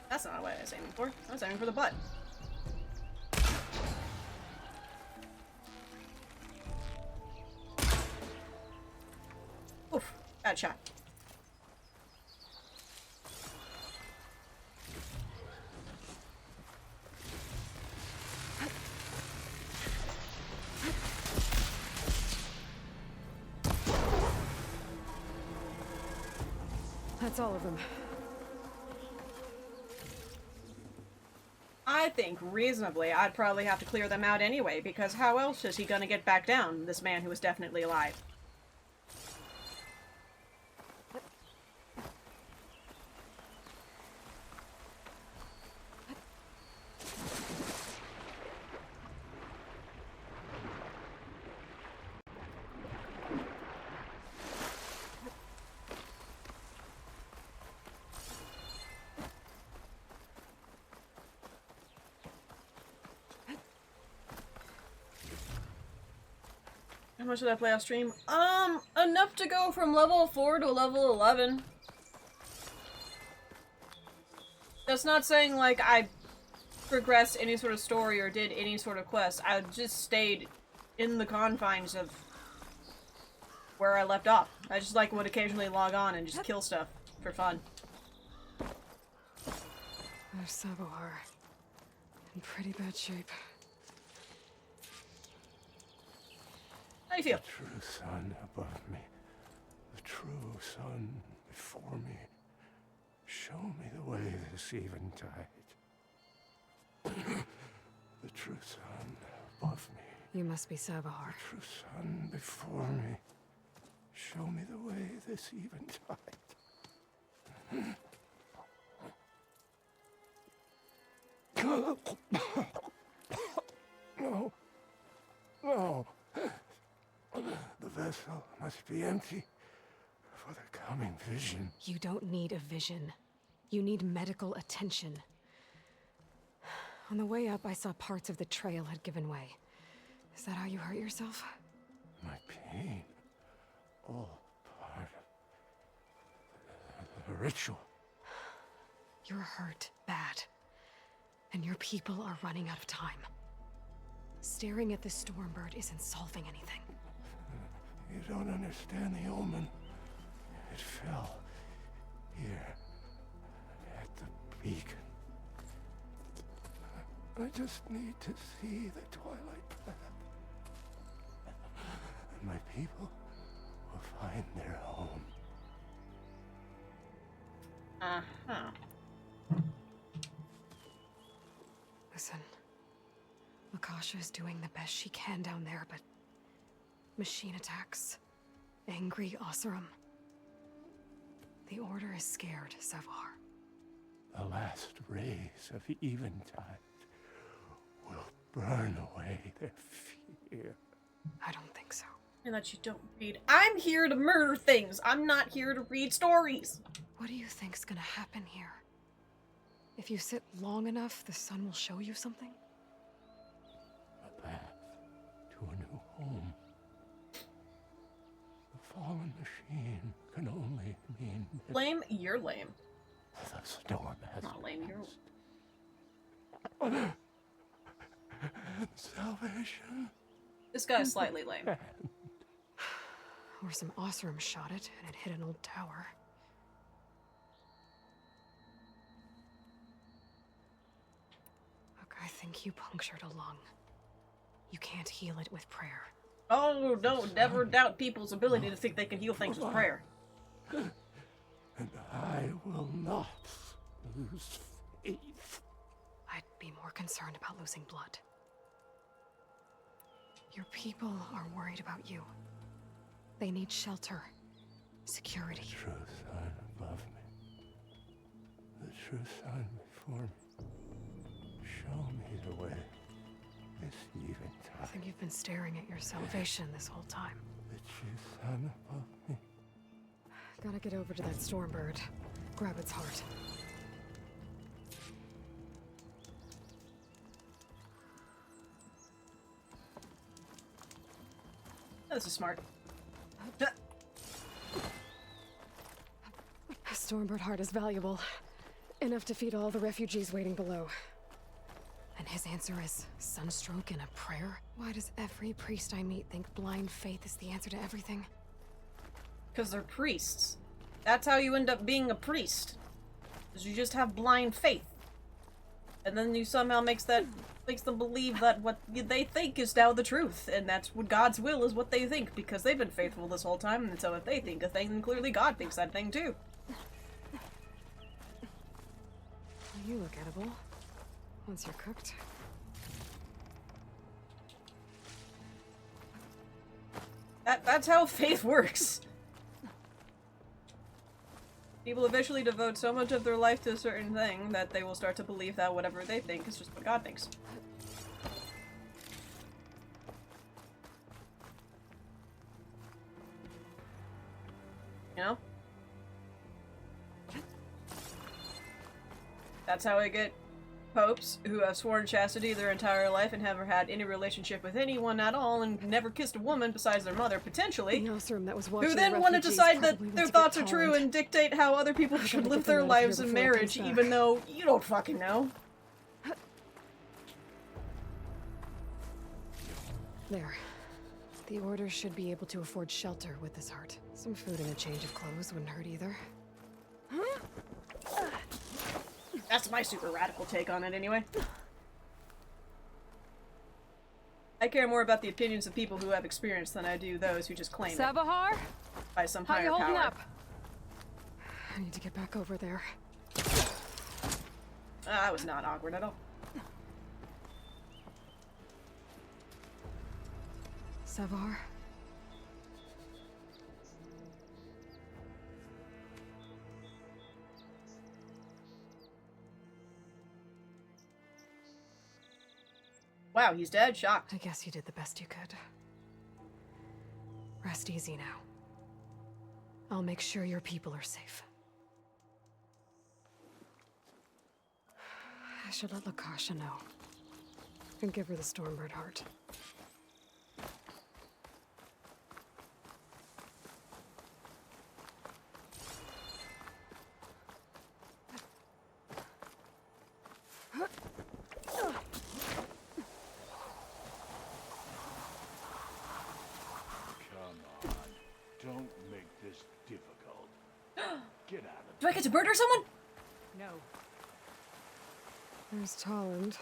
Speaker 1: That's not what I was aiming for. I was aiming for the butt. Oof, bad shot.
Speaker 2: That's all of them.
Speaker 1: I think, reasonably, I'd probably have to clear them out anyway, because how else is he gonna get back down, this man who is definitely alive? How much did I play off stream? Enough to go from level 4 to level 11. That's not saying, like, I progressed any sort of story or did any sort of quest. I just stayed in the confines of where I left off. I just, like, would occasionally log on and just kill stuff for fun.
Speaker 2: There's Sabohar. In pretty bad shape.
Speaker 1: How do you feel?
Speaker 12: The true sun above me, the true sun before me. Show me the way this eventide. The true sun above me.
Speaker 2: You must be Sabohar.
Speaker 12: The true sun before me. Show me the way this eventide. No. No. The vessel must be empty for the coming vision.
Speaker 2: You don't need a vision. You need medical attention. On the way up, I saw parts of the trail had given way. Is that how you hurt yourself?
Speaker 12: My pain, all part of the ritual.
Speaker 2: You're hurt bad. And your people are running out of time. Staring at the Stormbird isn't solving anything.
Speaker 12: You don't understand the omen. It fell here at the beacon. I just need to see the twilight path. And my people will find their home.
Speaker 1: Uh-huh.
Speaker 2: Listen. Akasha is doing the best she can down there, but machine attacks, angry Oseram. The Order is scared, Savar.
Speaker 12: The last rays of eventide will burn away their fear.
Speaker 2: I don't think so.
Speaker 1: And that you don't read. I'm here to murder things. I'm not here to read stories.
Speaker 2: What do you think's gonna happen here? If you sit long enough, the sun will show you something?
Speaker 12: A path to a new home. The fallen machine can only mean...
Speaker 1: Lame? You're lame.
Speaker 12: The storm has
Speaker 1: Not lame,
Speaker 12: passed. Salvation.
Speaker 1: This guy's slightly lame.
Speaker 2: Or some Oseram shot it, and it hit an old tower. Look, I think you punctured a lung. You can't heal it with prayer.
Speaker 1: Oh, don't never doubt people's ability to think they can heal things with prayer.
Speaker 12: And I will not lose faith.
Speaker 2: I'd be more concerned about losing blood. Your people are worried about you. They need shelter, security.
Speaker 12: The true sun above me. The true sun before me. Show me the way. This eventide.
Speaker 2: I think you've been staring at your salvation this whole time.
Speaker 12: The true sun above me.
Speaker 2: Gotta get over to that Stormbird. Grab its heart.
Speaker 1: This is smart.
Speaker 2: A Stormbird heart is valuable. Enough to feed all the refugees waiting below. And his answer is sunstroke and a prayer? Why does every priest I meet think blind faith is the answer to everything?
Speaker 1: Because they're priests. That's how you end up being a priest. Is you just have blind faith. And then you somehow makes them believe that what they think is now the truth. And that's what God's will is what they think. Because they've been faithful this whole time. And so if they think a thing, then clearly God thinks that thing too.
Speaker 2: You look edible. Once you're cooked.
Speaker 1: That's how faith works. People eventually devote so much of their life to a certain thing that they will start to believe that whatever they think is just what God thinks. You know? That's how I get popes who have sworn chastity their entire life and never had any relationship with anyone at all and never kissed a woman besides their mother, potentially.
Speaker 2: The Osram that was
Speaker 1: Who
Speaker 2: watching
Speaker 1: then
Speaker 2: the
Speaker 1: want to
Speaker 2: refugees
Speaker 1: decide
Speaker 2: probably
Speaker 1: that their
Speaker 2: wants to
Speaker 1: thoughts
Speaker 2: get
Speaker 1: are true
Speaker 2: Talent.
Speaker 1: and dictate how other people should
Speaker 2: gotta
Speaker 1: live
Speaker 2: get them
Speaker 1: their
Speaker 2: out of here
Speaker 1: lives in
Speaker 2: before it comes
Speaker 1: marriage,
Speaker 2: back.
Speaker 1: even though you don't fucking know.
Speaker 2: There. The Order should be able to afford shelter with this heart. Some food and a change of clothes wouldn't hurt either.
Speaker 1: That's my super radical take on it, anyway. I care more about the opinions of people who have experience than I do those who just claim it
Speaker 2: Sabahar?
Speaker 1: by some
Speaker 2: How
Speaker 1: higher
Speaker 2: you holding
Speaker 1: power.
Speaker 2: up? I need to get back over there.
Speaker 1: That was not awkward at all.
Speaker 2: Savar?
Speaker 1: Wow, he's dead? Shocked.
Speaker 2: I guess you did the best you could. Rest easy now. I'll make sure your people are safe. I should let Lakasha know. And give her the Stormbird heart.
Speaker 15: Come on. Don't make this difficult. Get out of
Speaker 1: Do I get to murder someone?
Speaker 17: No.
Speaker 2: There's Tolland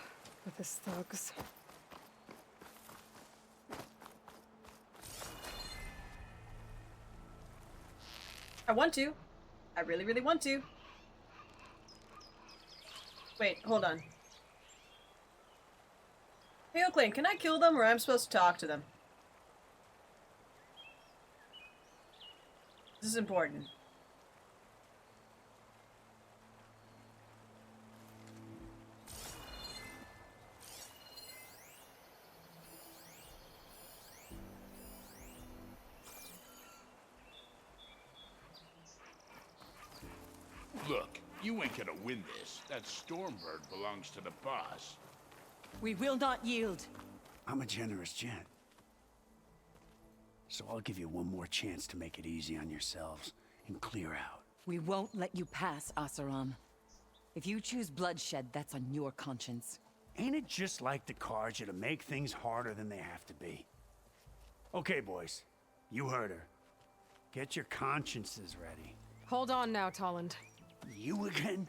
Speaker 2: with his thugs.
Speaker 1: I want to. I really, really want to. Wait, hold on. Hey, Oaklane, can I kill them or I'm supposed to talk to them? This is important.
Speaker 15: Look, you ain't gonna win this. That Stormbird belongs to the boss.
Speaker 3: We will not yield.
Speaker 19: I'm a generous gent. So I'll give you one more chance to make it easy on yourselves and clear out.
Speaker 8: We won't let you pass, Asaram. If you choose bloodshed, that's on your conscience.
Speaker 19: Ain't it just like the Carja to make things harder than they have to be? Okay, boys. You heard her. Get your consciences ready.
Speaker 2: Hold on now, Tolland.
Speaker 19: You again?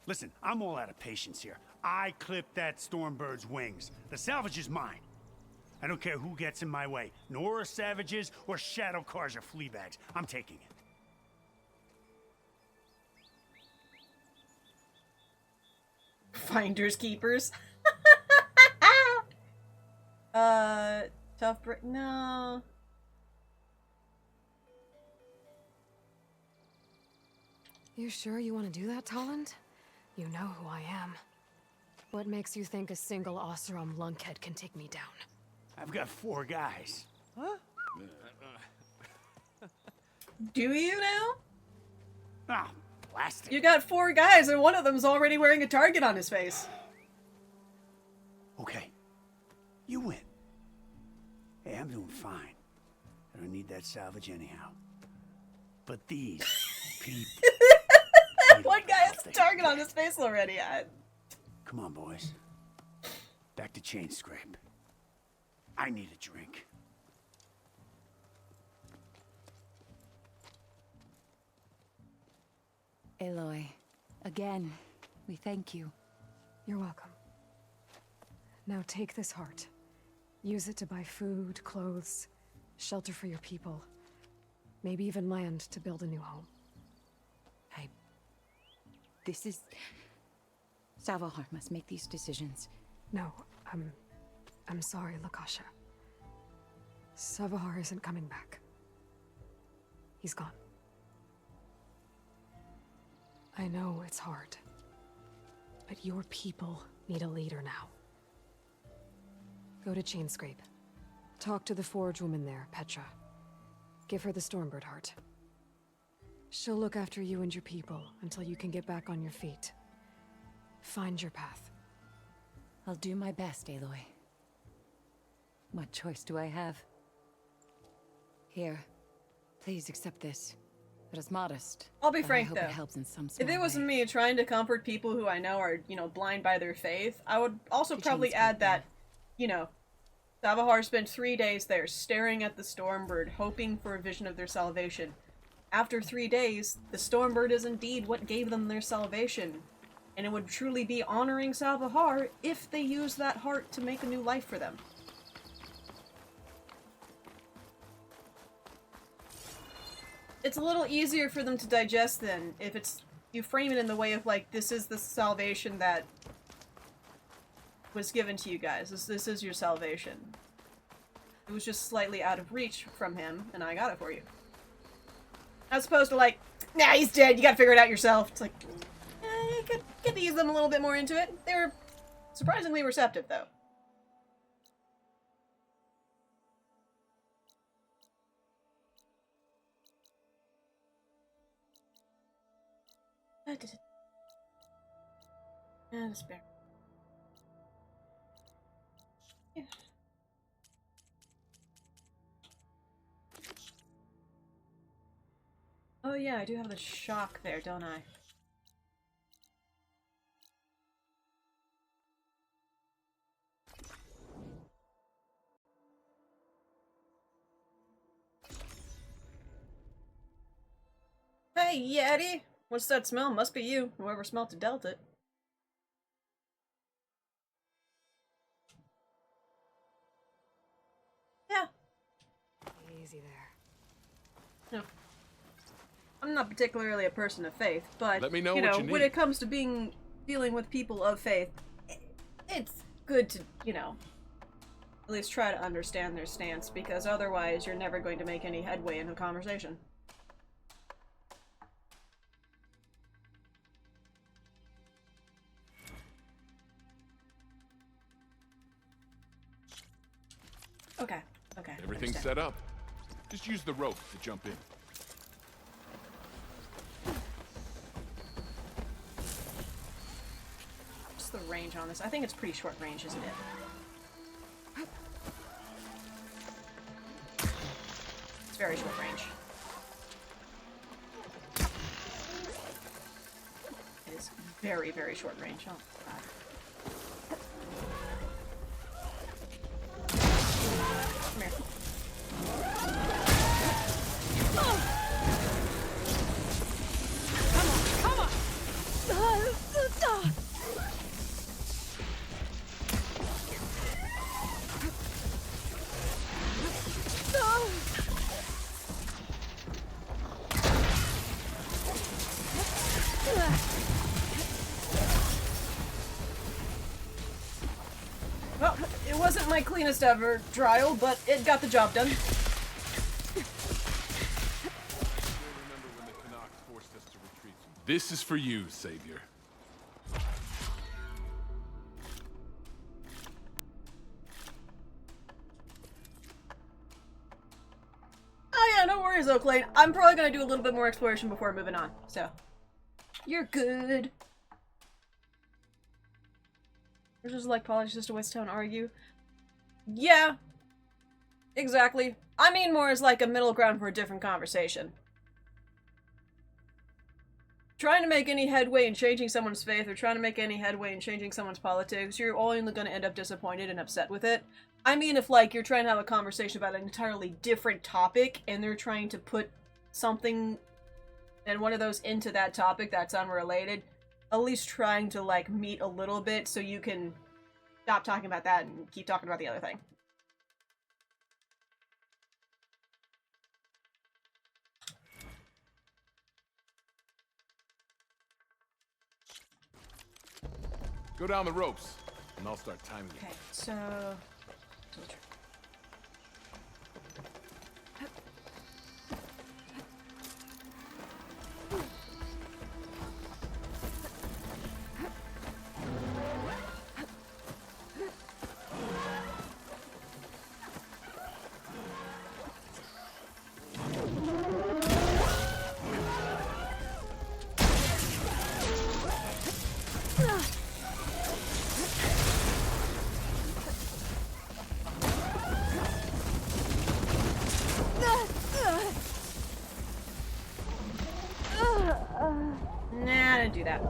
Speaker 19: Listen, I'm all out of patience here. I clipped that Stormbird's wings. The salvage is mine. I don't care who gets in my way. Nora savages or Shadow Carja fleabags. I'm taking it.
Speaker 1: Finders keepers. Tough break. No.
Speaker 2: You sure you want to do that, Tolland? You know who I am. What makes you think a single Oseram lunkhead can take me down?
Speaker 19: I've got 4 guys.
Speaker 17: Huh?
Speaker 1: Do you now?
Speaker 19: Ah, plastic.
Speaker 1: You got 4 guys and one of them's already wearing a target on his face.
Speaker 19: Okay. You win. Hey, I'm doing fine. I don't need that salvage anyhow. But these people...
Speaker 1: One guy has a target on his face already.
Speaker 19: Come on, boys. Back to Chain Scrape. I need a drink.
Speaker 8: Aloy, again, we thank you.
Speaker 2: You're welcome. Now take this heart. Use it to buy food, clothes, shelter for your people. Maybe even land to build a new home.
Speaker 18: This is... Salvahar must make these decisions.
Speaker 2: No, I'm sorry, Lakasha. Savahar isn't coming back. He's gone. I know it's hard, but your people need a leader now. Go to Chainscrape. Talk to the forge woman there, Petra. Give her the Stormbird heart. She'll look after you and your people until you can get back on your feet. Find your path.
Speaker 8: I'll do my best, Aloy. What choice do I have? Here, please accept this. It is modest.
Speaker 1: I'll be
Speaker 8: but
Speaker 1: frank
Speaker 8: I hope
Speaker 1: though.
Speaker 8: It helps in some small
Speaker 1: If it wasn't me trying to comfort people who I know are, you know, blind by their faith, I would also probably add that, you know, Savahar spent 3 days there staring at the Stormbird, hoping for a vision of their salvation. After 3 days, the Stormbird is indeed what gave them their salvation. And it would truly be honoring Savahar if they use that heart to make a new life for them. It's a little easier for them to digest then, if it's you frame it in the way of like, this is the salvation that was given to you guys. This is your salvation. It was just slightly out of reach from him, and I got it for you. As opposed to like, nah, he's dead, you gotta figure it out yourself. It's like, you could ease them a little bit more into it. They were surprisingly receptive, though. And despair. Yeah. Oh yeah, I do have the shock there, don't I? Hey, Yeti! What's that smell? Must be you. Whoever smelt it dealt it. Yeah.
Speaker 2: Easy there.
Speaker 1: No. I'm not particularly a person of faith, but
Speaker 6: Let me know
Speaker 1: you
Speaker 6: what
Speaker 1: know,
Speaker 6: you need.
Speaker 1: when it comes to dealing with people of faith, it's good to, you know, at least try to understand their stance, because otherwise you're never going to make any headway in a conversation. Okay, okay.
Speaker 6: Everything's
Speaker 1: understand.
Speaker 6: set up. Just use the rope to jump in.
Speaker 1: What's the range on this? I think it's pretty short range, isn't it? It's very short range. It is very, very short range. Oh, God. Come here.
Speaker 13: Come on!
Speaker 1: Well, it wasn't my cleanest ever trial, but it got the job done.
Speaker 6: This is for you, Savior.
Speaker 1: Oh yeah, no worries, Oaklane. I'm probably gonna do a little bit more exploration before moving on, so. You're good. We're just like politicians to West Town argue. Yeah. Exactly. I mean more as like a middle ground for a different conversation. Trying to make any headway in changing someone's faith or trying to make any headway in changing someone's politics, you're only going to end up disappointed and upset with it. I mean if like you're trying to have a conversation about an entirely different topic and they're trying to put something and one of those into that topic that's unrelated, at least trying to like meet a little bit so you can stop talking about that and keep talking about the other thing.
Speaker 6: Go down the ropes, and I'll start timing you.
Speaker 1: Okay, so... Nah, I didn't do that.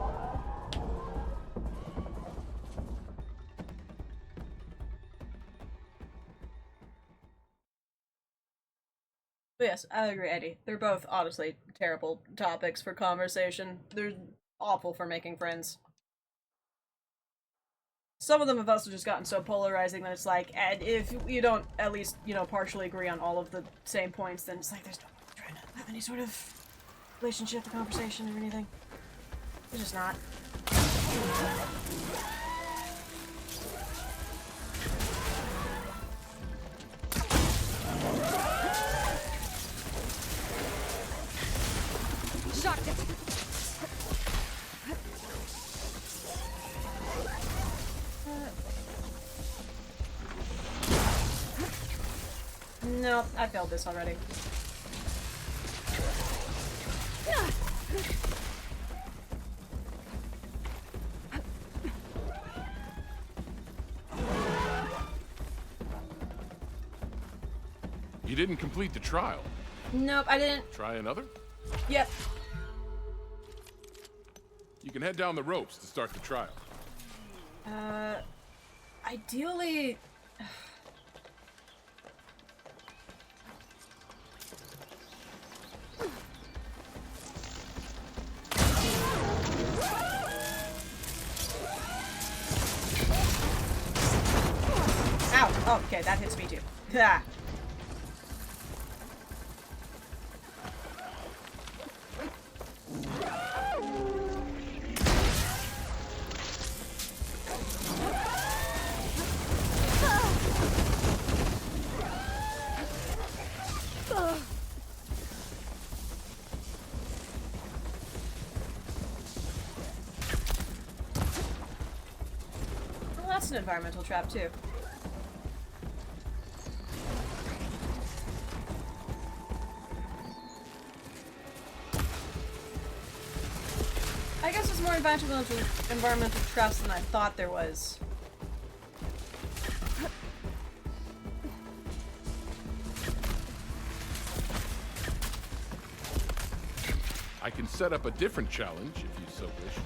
Speaker 1: But yes, I agree, Eddie. They're both honestly terrible topics for conversation. They're awful for making friends. Some of them have also just gotten so polarizing that it's like, and if you don't at least, you know, partially agree on all of the same points, then it's like there's no point trying to have any sort of relationship or conversation or anything. It's just not.
Speaker 2: Shocked it.
Speaker 1: No, I failed this already.
Speaker 6: You didn't complete the trial.
Speaker 1: Nope, I didn't.
Speaker 6: Try another?
Speaker 1: Yep.
Speaker 6: You can head down the ropes to start the trial.
Speaker 1: Ideally... Ow! Oh, okay, that hits me too. Ah. Well, that's an environmental trap too. I guess there's more environmental traps than I thought there was.
Speaker 6: I can set up a different challenge if you so wish.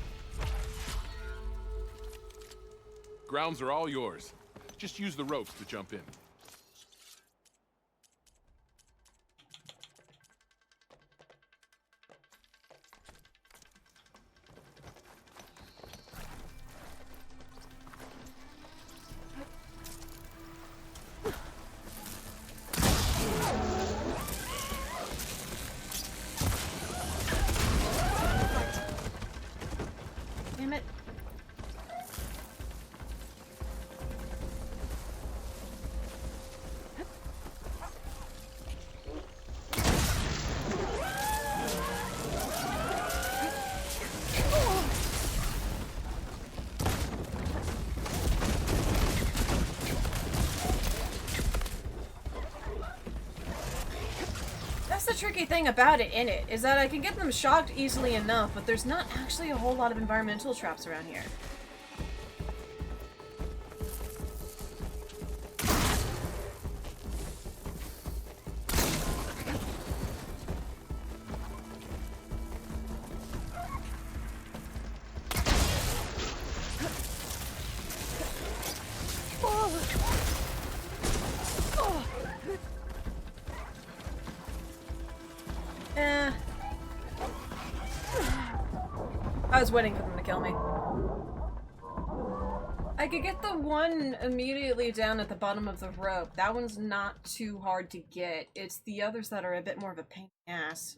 Speaker 6: Grounds are all yours. Just use the ropes to jump in.
Speaker 1: Damn it. That's the tricky thing about it, is that I can get them shocked easily enough, but there's not actually a whole lot of environmental traps around here. I was waiting for them to kill me. I could get the one immediately down at the bottom of the rope. That one's not too hard to get. It's the others that are a bit more of a pain in the ass.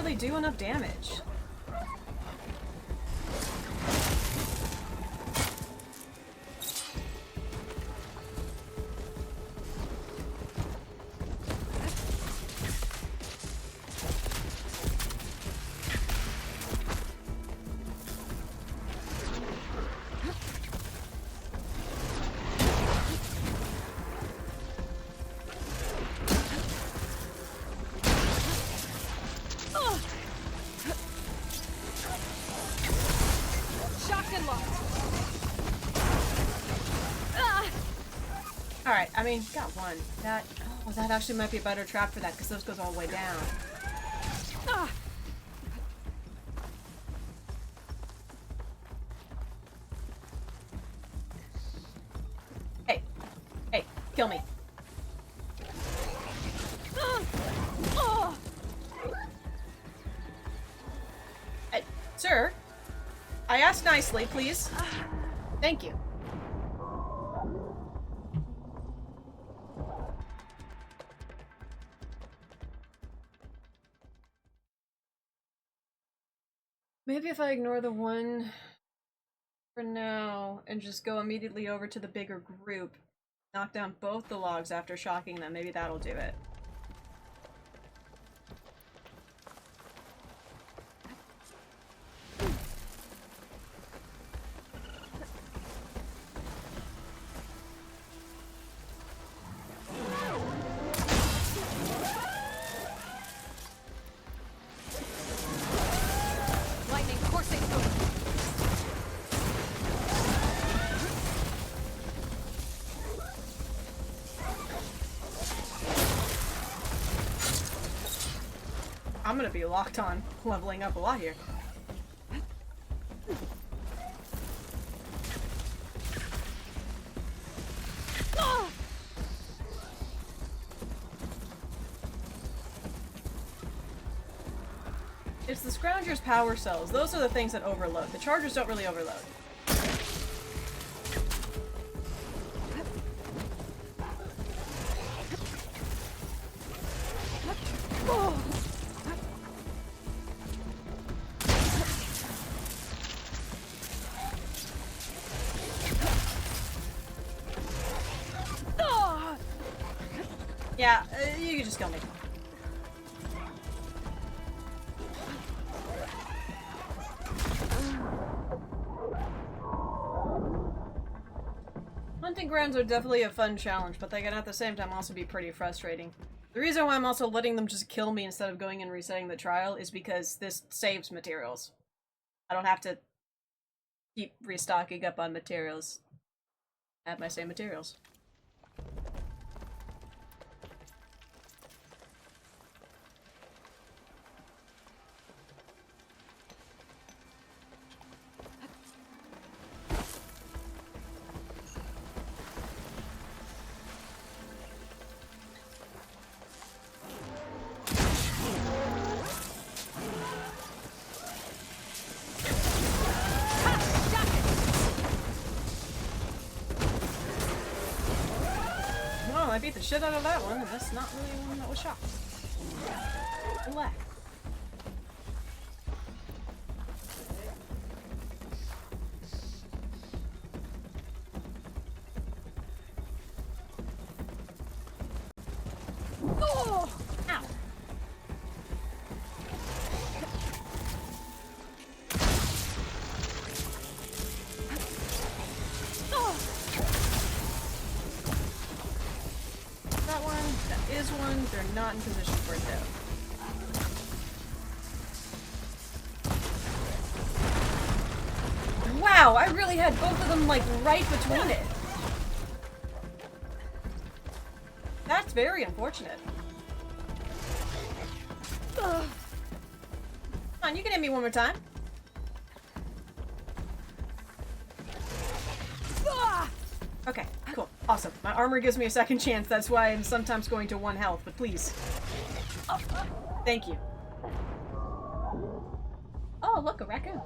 Speaker 1: really do enough damage. Alright, I mean, got one. That actually might be a better trap for that, because those goes all the way down. Hey. Hey, kill me. Sir, I asked nicely, please. Thank you. Maybe if I ignore the one for now and just go immediately over to the bigger group, knock down both the logs after shocking them, maybe that'll do it. I'm gonna be locked on leveling up a lot here. It's the Scrounger's power cells. Those are the things that overload. The Chargers don't really overload. Yeah, you can just kill me. Hunting grounds are definitely a fun challenge, but they can at the same time also be pretty frustrating. The reason why I'm also letting them just kill me instead of going and resetting the trial is because this saves materials. I don't have to keep restocking up on materials. I have my same materials. I beat the shit out of that one, and that's not really one that was shot. Relax. Oh! Ow! They're not in position for it though. Wow, I really had both of them like right between it. That's very unfortunate. Come on, you can hit me one more time. Okay, cool. Awesome. My armor gives me a second chance. That's why I'm sometimes going to 1 health, but please. Thank you. Oh, look, a raccoon.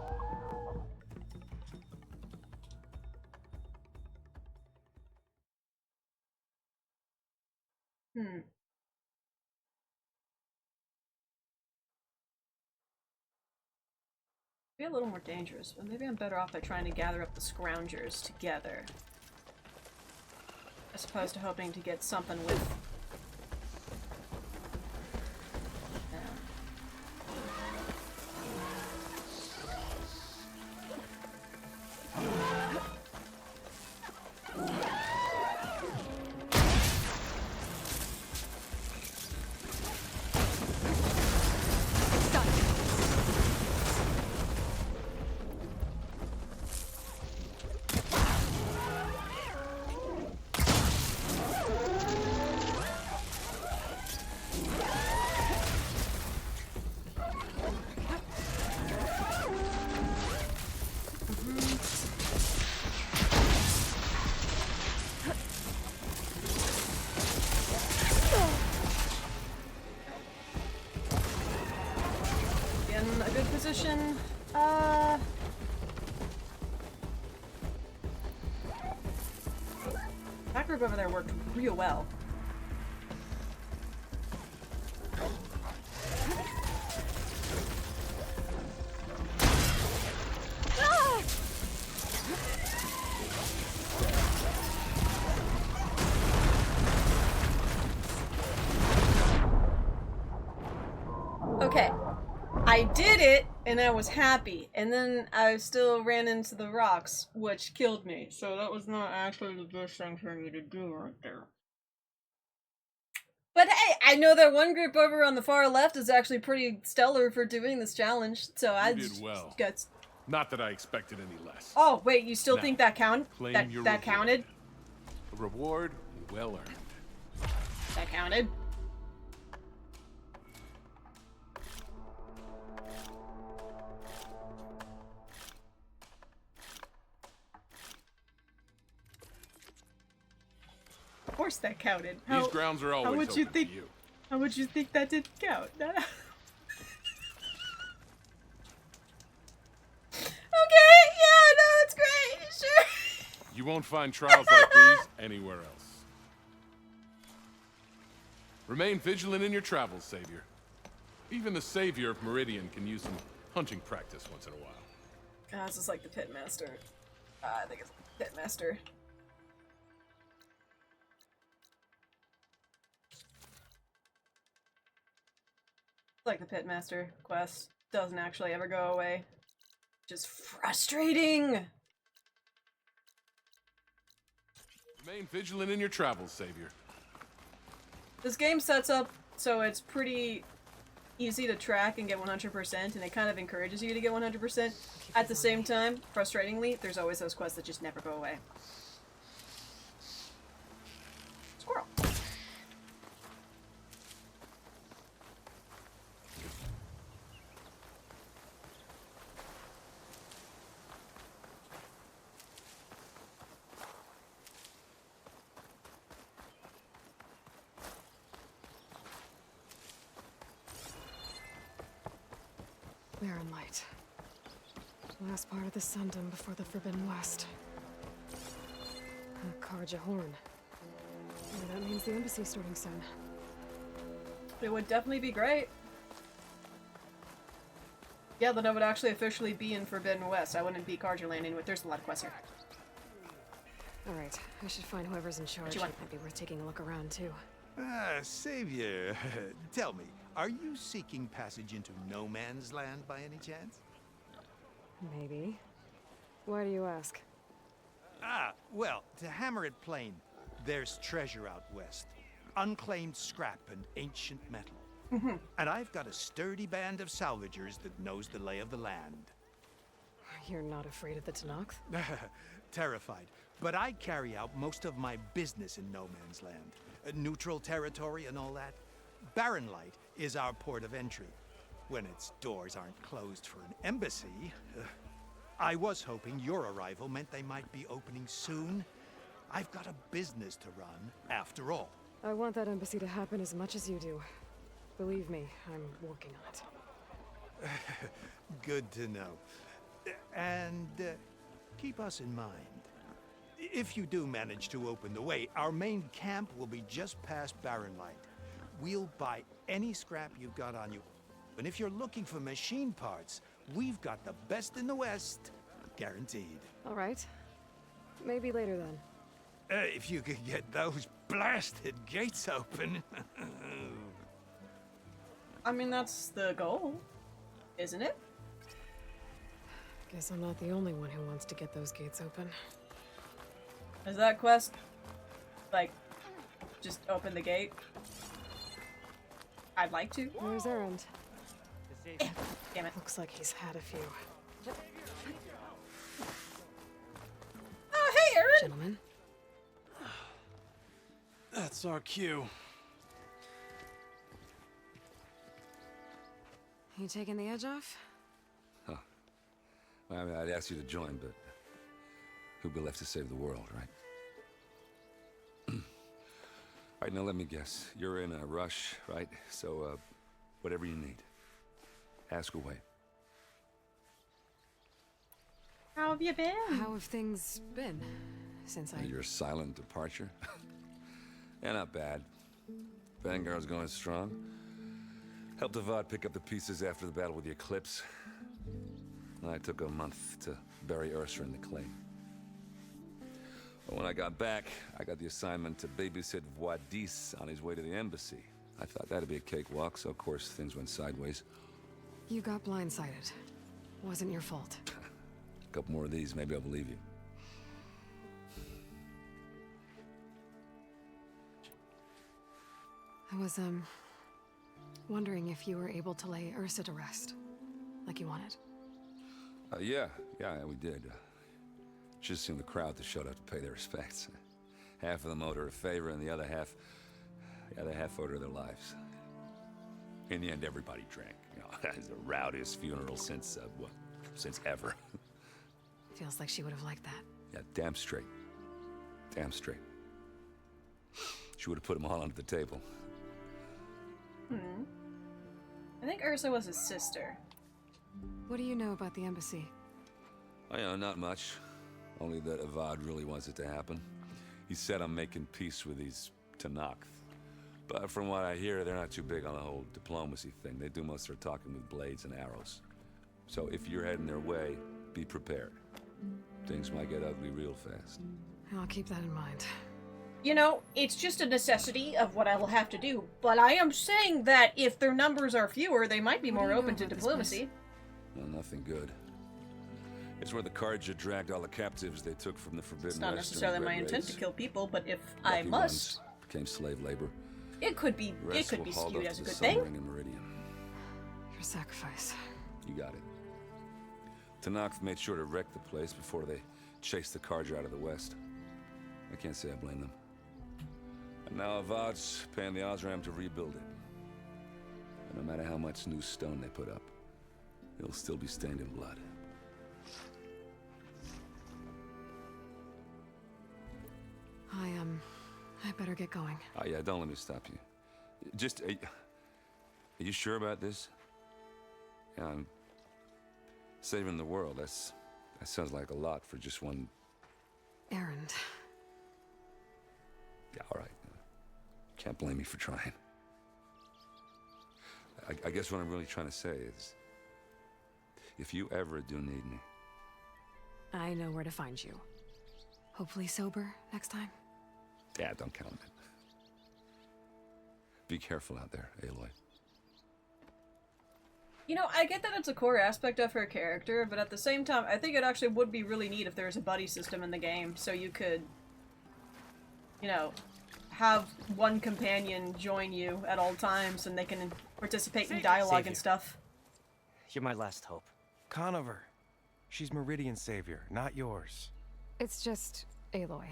Speaker 1: Be a little more dangerous, but maybe I'm better off by trying to gather up the scroungers together. As opposed to hoping to get something with... Position. That group over there worked real well. Okay. I did it, and I was happy, and then I still ran into the rocks, which killed me, so that was not actually the best thing for me to do right there. But hey, I know that one group over on the far left is actually pretty stellar for doing this challenge, so I
Speaker 6: did well.
Speaker 1: got...
Speaker 6: Not that I expected any less.
Speaker 1: Oh, wait, you still
Speaker 6: Now,
Speaker 1: think that counted?
Speaker 6: claim
Speaker 1: That
Speaker 6: your
Speaker 1: reward. Counted?
Speaker 6: A reward well earned.
Speaker 1: That counted? Of course that counted.
Speaker 6: These grounds are always
Speaker 1: would you
Speaker 6: open
Speaker 1: think,
Speaker 6: to you.
Speaker 1: How would you think that didn't count? Okay, yeah, no, it's great, sure.
Speaker 6: You won't find trials like these anywhere else. Remain vigilant in your travels, Savior. Even the Savior of Meridian can use some hunting practice once in a while.
Speaker 1: This is like the Pitmaster. I think it's the Pitmaster. Like the Pitmaster quest doesn't actually ever go away. Just frustrating!
Speaker 6: Remain vigilant in your travels, Savior.
Speaker 1: This game sets up so it's pretty easy to track and get 100%, and it kind of encourages you to get 100%. At the same time, frustratingly, there's always those quests that just never go away. Squirrel.
Speaker 2: Barren Light. Last part of the Sundom before the Forbidden West. Karja Horn. Maybe that means the embassy's starting soon.
Speaker 1: It would definitely be great. Yeah, then I would actually officially be in Forbidden West. I wouldn't be Karja landing with. There's a lot of quests here.
Speaker 2: Alright, I should find whoever's in charge. It might be worth taking a look around, too.
Speaker 15: Savior, tell me, are you seeking passage into no man's land by any chance?
Speaker 2: Maybe. Why do you ask?
Speaker 15: Well, to hammer it plain, there's treasure out west. Unclaimed scrap and ancient metal. And I've got a sturdy band of salvagers that knows the lay of the land.
Speaker 2: You're not afraid of the Tenakth?
Speaker 15: Terrified. But I carry out most of my business in no man's land. Neutral territory and all that. Barren Light is our port of entry. When its doors aren't closed for an embassy. I was hoping your arrival meant they might be opening soon. I've got a business to run, after all.
Speaker 2: I want that embassy to happen as much as you do. Believe me, I'm working on it.
Speaker 15: Good to know. And keep us in mind. If you do manage to open the way, our main camp will be just past Barren Light. We'll buy any scrap you've got on you. And if you're looking for machine parts, we've got the best in the West. Guaranteed.
Speaker 2: All right. Maybe later then.
Speaker 15: If you could get those blasted gates open.
Speaker 1: I mean, that's the goal, isn't it?
Speaker 2: Guess I'm not the only one who wants to get those gates open.
Speaker 1: Is that quest, like, just open the gate? I'd like to.
Speaker 2: Where's Erend?
Speaker 1: Damn it.
Speaker 2: Looks like he's had a few.
Speaker 1: Oh, hey, Erend!
Speaker 2: Gentlemen.
Speaker 21: That's our cue.
Speaker 2: You taking the edge off?
Speaker 4: Huh. Well, I mean, I'd ask you to join, but who'd be left to save the world, right? All right, now let me guess. You're in a rush, right? So, whatever you need, ask away.
Speaker 1: How have you been?
Speaker 2: How have things been since
Speaker 4: Your silent departure? Yeah, not bad. Vanguard's going strong. Helped Avad pick up the pieces after the battle with the Eclipse. I took a month to bury Ursa in the clay. But when I got back, I got the assignment to babysit Wadis on his way to the embassy. I thought that'd be a cakewalk, so of course things went sideways.
Speaker 2: You got blindsided. Wasn't your fault.
Speaker 4: A couple more of these, maybe I'll believe you.
Speaker 2: I was, wondering if you were able to lay Ursa to rest, like you wanted.
Speaker 4: Yeah, we did. Just seemed the crowd that showed up to pay their respects. Half of them owed her a favor, and the other half owed her their lives. In the end, everybody drank. You know, it's the rowdiest funeral since ever.
Speaker 2: Feels like she would have liked that.
Speaker 4: Yeah, damn straight. Damn straight. She would have put them all under the table.
Speaker 1: I think Ursa was his sister.
Speaker 2: What do you know about the embassy?
Speaker 4: I know, not much. Only that Avad really wants it to happen. He said I'm making peace with these Tenakth. But from what I hear, they're not too big on the whole diplomacy thing. They do most of their talking with blades and arrows. So if you're heading their way, be prepared. Things might get ugly real fast.
Speaker 2: I'll keep that in mind.
Speaker 1: You know, it's just a necessity of what I will have to do, but I am saying that if their numbers are fewer, they might be more open to diplomacy.
Speaker 4: Well, nothing good. It's where the Carja dragged all the captives they took from the Forbidden
Speaker 1: It's not
Speaker 4: West
Speaker 1: necessarily
Speaker 4: during
Speaker 1: my
Speaker 4: the Red
Speaker 1: intent
Speaker 4: Raids.
Speaker 1: to kill people, but if I
Speaker 4: Lucky
Speaker 1: must,
Speaker 4: ones became slave labor.
Speaker 1: it could be
Speaker 4: The rest were hauled
Speaker 1: skewed
Speaker 4: up
Speaker 1: as
Speaker 4: to
Speaker 1: a
Speaker 4: the
Speaker 1: good
Speaker 4: Sun
Speaker 1: thing.
Speaker 4: Ring in Meridian.
Speaker 2: Your sacrifice.
Speaker 4: You got it. Tenakth made sure to wreck the place before they chased the Carja out of the west. I can't say I blame them. And now Avad's paying the Osram to rebuild it. And no matter how much new stone they put up, it'll still be stained in blood.
Speaker 2: I better get going.
Speaker 4: Oh yeah, don't let me stop you. Just, are you sure about this? Yeah, I'm saving the world. That sounds like a lot for just one.
Speaker 2: Erend.
Speaker 4: Yeah, all right. Can't blame me for trying. I guess what I'm really trying to say is, if you ever do need me,
Speaker 2: I know where to find you. Hopefully sober next time.
Speaker 4: yeah, don't count on it. Be careful out there, Aloy.
Speaker 1: You know, I get that it's a core aspect of her character, but at the same time, I think it actually would be really neat if there's a buddy system in the game, so you could, you know, have one companion join you at all times, and they can participate in dialogue and stuff.
Speaker 10: You're my last hope.
Speaker 22: Conover. She's Meridian's savior, not yours.
Speaker 2: It's just Aloy.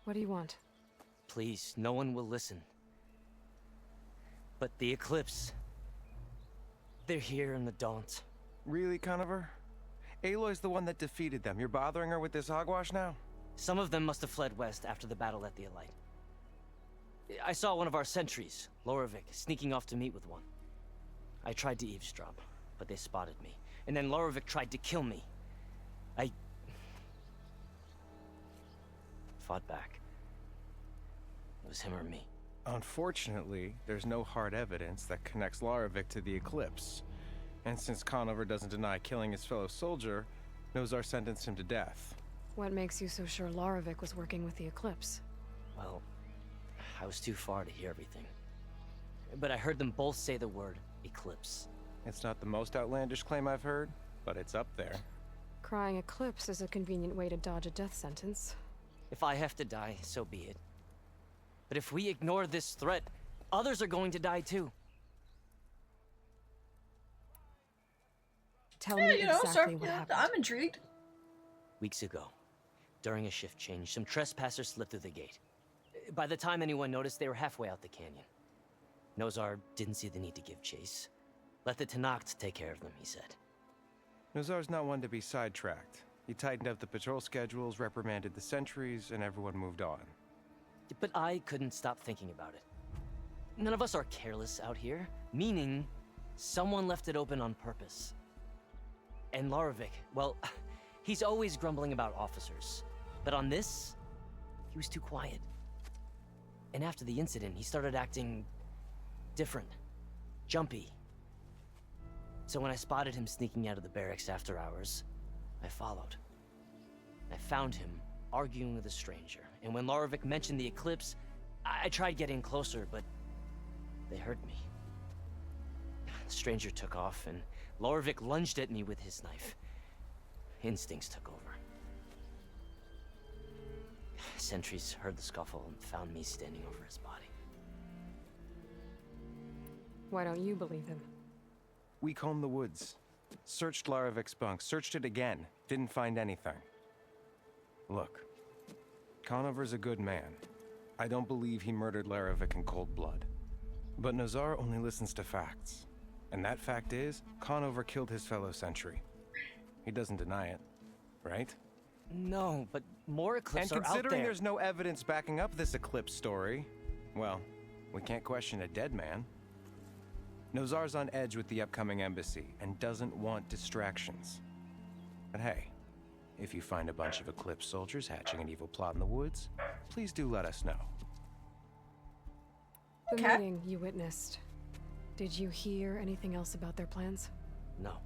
Speaker 2: What do you want?
Speaker 10: Please, no one will listen. But the Eclipse... they're here in the Daunt.
Speaker 22: Really, Conover? Aloy's the one that defeated them. You're bothering her with this hogwash now?
Speaker 10: Some of them must have fled west after the battle at the Elite. I saw one of our sentries, Loravik, sneaking off to meet with one. I tried to eavesdrop, but they spotted me. And then Loravik tried to kill me. I... fought back. It was him or me.
Speaker 22: Unfortunately, there's no hard evidence that connects Laravik to the Eclipse. And since Conover doesn't deny killing his fellow soldier, Nozar sentenced him to death.
Speaker 2: What makes you so sure Laravik was working with the Eclipse?
Speaker 10: Well, I was too far to hear everything. But I heard them both say the word Eclipse.
Speaker 22: It's not the most outlandish claim I've heard, but it's up there.
Speaker 2: Crying Eclipse is a convenient way to dodge a death sentence.
Speaker 10: If I have to die, so be it. But if we ignore this threat, others are going to die too.
Speaker 2: Tell me exactly what happened.
Speaker 1: I'm intrigued.
Speaker 10: Weeks ago, during a shift change, some trespassers slipped through the gate. By the time anyone noticed, they were halfway out the canyon. Nozar didn't see the need to give chase. Let the Tenakth take care of them, he said.
Speaker 22: Nozar's not one to be sidetracked. He tightened up the patrol schedules, reprimanded the sentries, and everyone moved on.
Speaker 10: But I couldn't stop thinking about it. None of us are careless out here, meaning someone left it open on purpose. And Laravik, well, he's always grumbling about officers. But on this, he was too quiet. And after the incident, he started acting different, jumpy. So when I spotted him sneaking out of the barracks after hours, I followed. I found him arguing with a stranger, and when Laravik mentioned the Eclipse, I tried getting closer, but they heard me. The stranger took off, and Laravik lunged at me with his knife. Instincts took over. Sentries heard the scuffle and found me standing over his body.
Speaker 2: Why don't you believe him?
Speaker 22: We combed the woods, searched Laravik's bunk, searched it again, didn't find anything. Look, Conover's a good man. I don't believe he murdered Laravik in cold blood. But Nozar only listens to facts. And that fact is, Conover killed his fellow sentry. He doesn't deny it, right?
Speaker 10: No, but more Eclipse
Speaker 22: And
Speaker 10: are out
Speaker 22: considering
Speaker 10: there.
Speaker 22: there's no evidence backing up this Eclipse story, well, we can't question a dead man. Nozar's on edge with the upcoming embassy and doesn't want distractions. But hey, if you find a bunch of Eclipse soldiers hatching an evil plot in the woods, please do let us know.
Speaker 2: The meeting you witnessed. Did you hear anything else about their plans?
Speaker 10: No.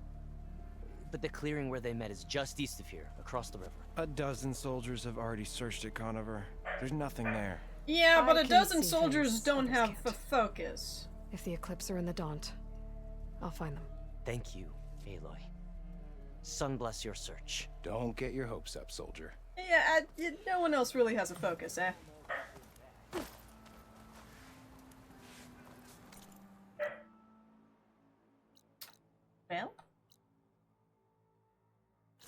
Speaker 10: But the clearing where they met is just east of here, across the river.
Speaker 22: A dozen soldiers have already searched it, Conover. There's nothing there.
Speaker 1: Yeah, but
Speaker 2: I
Speaker 1: a
Speaker 2: can
Speaker 1: dozen
Speaker 2: see
Speaker 1: soldiers
Speaker 2: things
Speaker 1: don't
Speaker 2: others
Speaker 1: have
Speaker 2: can't.
Speaker 1: the focus.
Speaker 2: If the Eclipse are in the Daunt, I'll find them.
Speaker 10: Thank you, Aloy. Sun bless your search.
Speaker 22: Don't get your hopes up, soldier.
Speaker 1: Yeah, no one else really has a focus, eh? Well?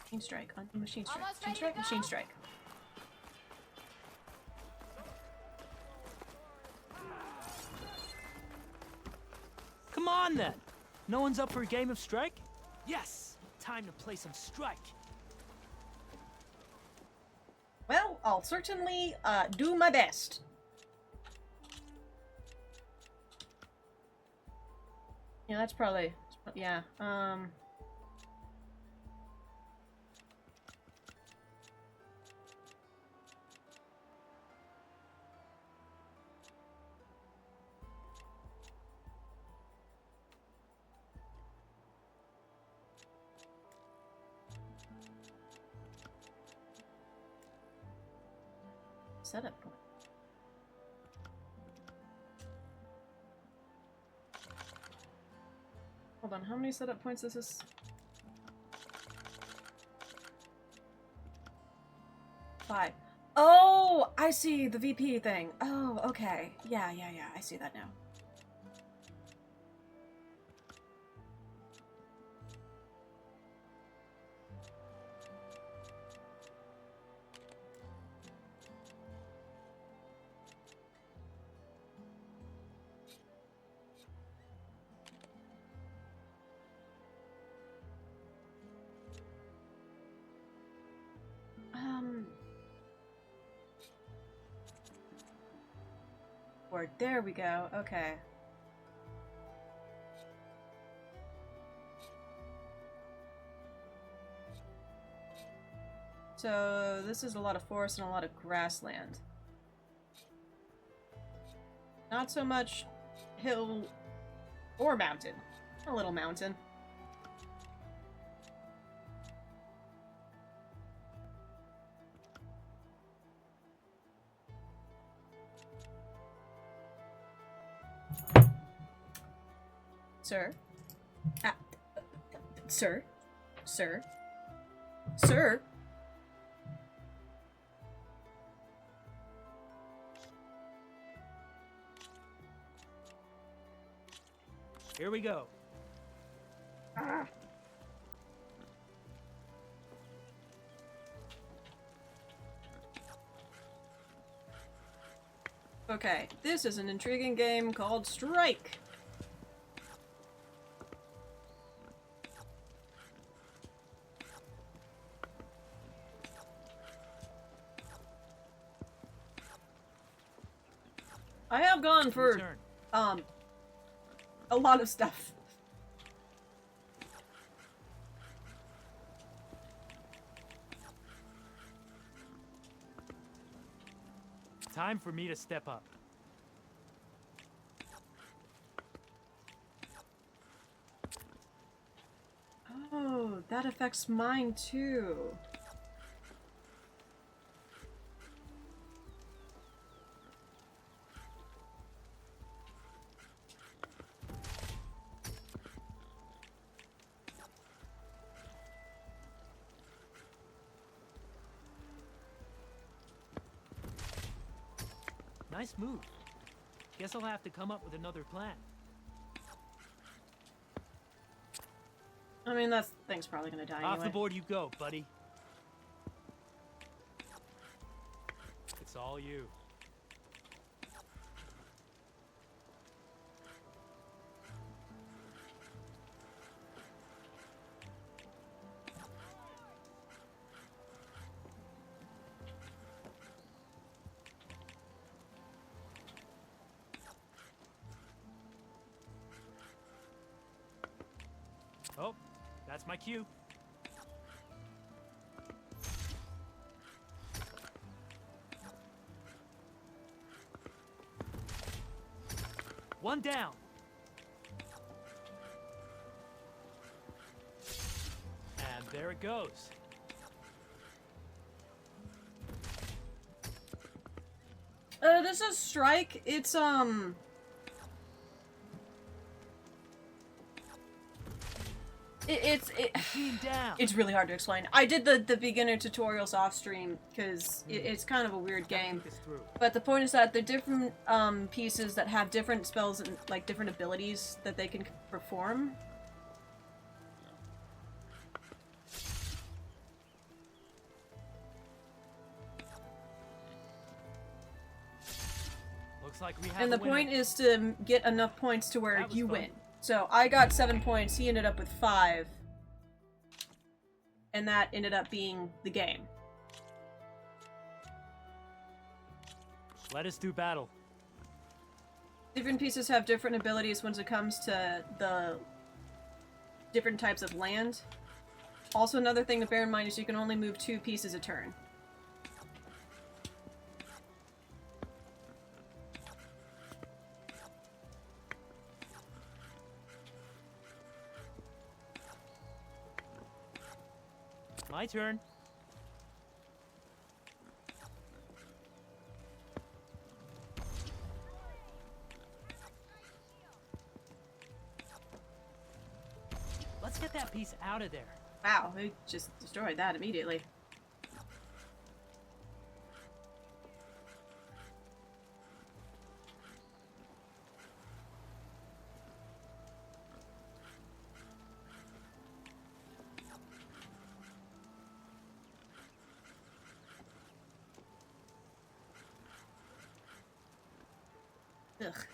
Speaker 1: Machine strike, on machine strike, machine strike, machine strike.
Speaker 11: Come on then! No one's up for a game of strike? Yes! Time to play some strike!
Speaker 1: Well, I'll certainly do my best. Yeah, that's probably... yeah, setup point. Hold on, how many setup points is this? 5. Oh, I see the VP thing. Oh, okay. Yeah, I see that now. Word. There we go. Okay. So this is a lot of forest and a lot of grassland. Not so much hill or mountain. A little mountain. Sir? Sir? Sir? Sir?
Speaker 11: Here we go.
Speaker 1: Okay, this is an intriguing game called Strike. I have gone for, a lot of stuff.
Speaker 11: Time for me to step up.
Speaker 1: Oh, that affects mine too.
Speaker 11: Nice move. Guess I'll have to come up with another plan.
Speaker 1: I mean, that thing's probably gonna die
Speaker 11: Off
Speaker 1: anyway.
Speaker 11: the board you go, buddy. It's all you. Oh, that's my cue. One down. And there it goes.
Speaker 1: This is Strike. It's it's really hard to explain. I did the beginner tutorials off stream because it's kind of a weird game. But the point is that the different pieces that have different spells and like different abilities that they can perform.
Speaker 11: Looks like we have
Speaker 1: And
Speaker 11: a
Speaker 1: the
Speaker 11: winner.
Speaker 1: point is to get enough points to where you win. So I got 7 points, he ended up with 5. And that ended up being the game.
Speaker 11: Let us do battle.
Speaker 1: Different pieces have different abilities when it comes to the different types of land. Also, another thing to bear in mind is you can only move 2 pieces a turn.
Speaker 11: My turn. Let's get that piece out of there.
Speaker 1: Wow, they just destroyed that immediately. Ugh.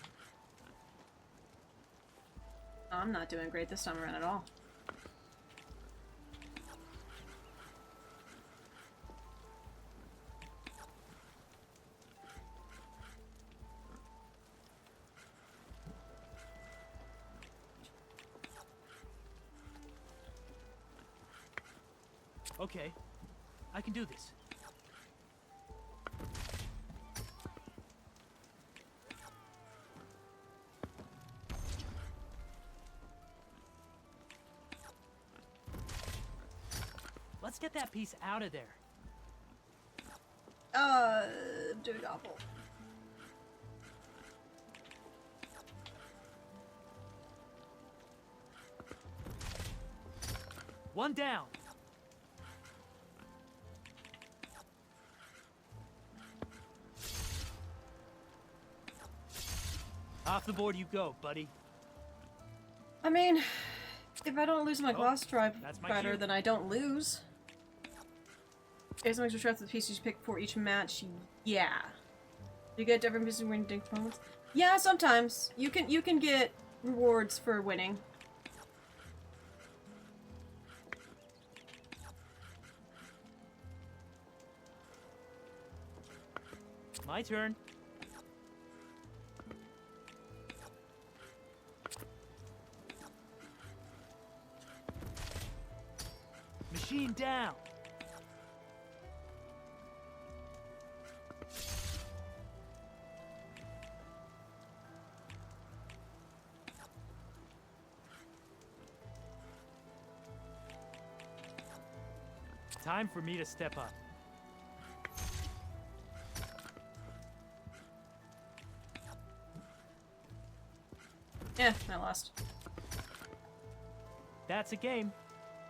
Speaker 1: I'm not doing great this time around at all.
Speaker 11: Okay, I can do this. Let's get that piece out of there.
Speaker 1: Doing awful.
Speaker 11: One down. Off the board you go, buddy.
Speaker 1: I mean, if I don't lose my Gloss
Speaker 11: that's my
Speaker 1: Strider,
Speaker 11: cue.
Speaker 1: then I don't lose. There's some extra shots of the pieces you pick for each match. Yeah. You get different pieces when you moments. Yeah, sometimes. You can get rewards for winning.
Speaker 11: My turn. Machine down. Time for me to step up.
Speaker 1: Yeah, I lost.
Speaker 11: That's a game.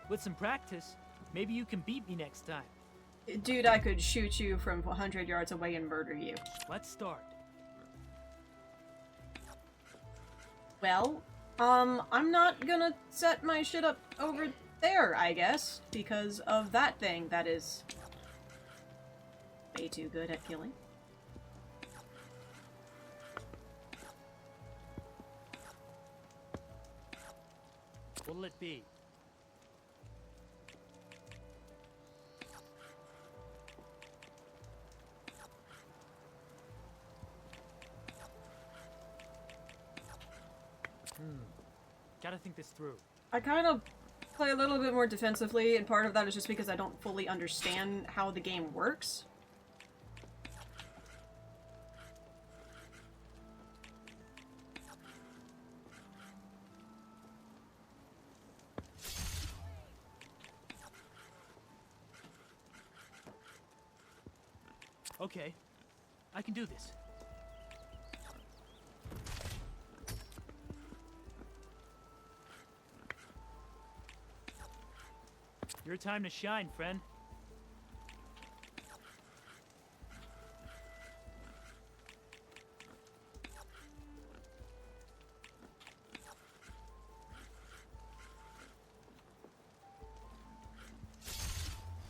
Speaker 11: With some practice, maybe you can beat me next time.
Speaker 1: Dude, I could shoot you from 100 yards away and murder you.
Speaker 11: Let's start.
Speaker 1: Well, I'm not gonna set my shit up over there, I guess, because of that thing that is way too good at killing.
Speaker 11: What'll it be? Gotta think this through.
Speaker 1: I kind of play a little bit more defensively, and part of that is just because I don't fully understand how the game works.
Speaker 11: Okay, I can do this. Your time to shine, friend.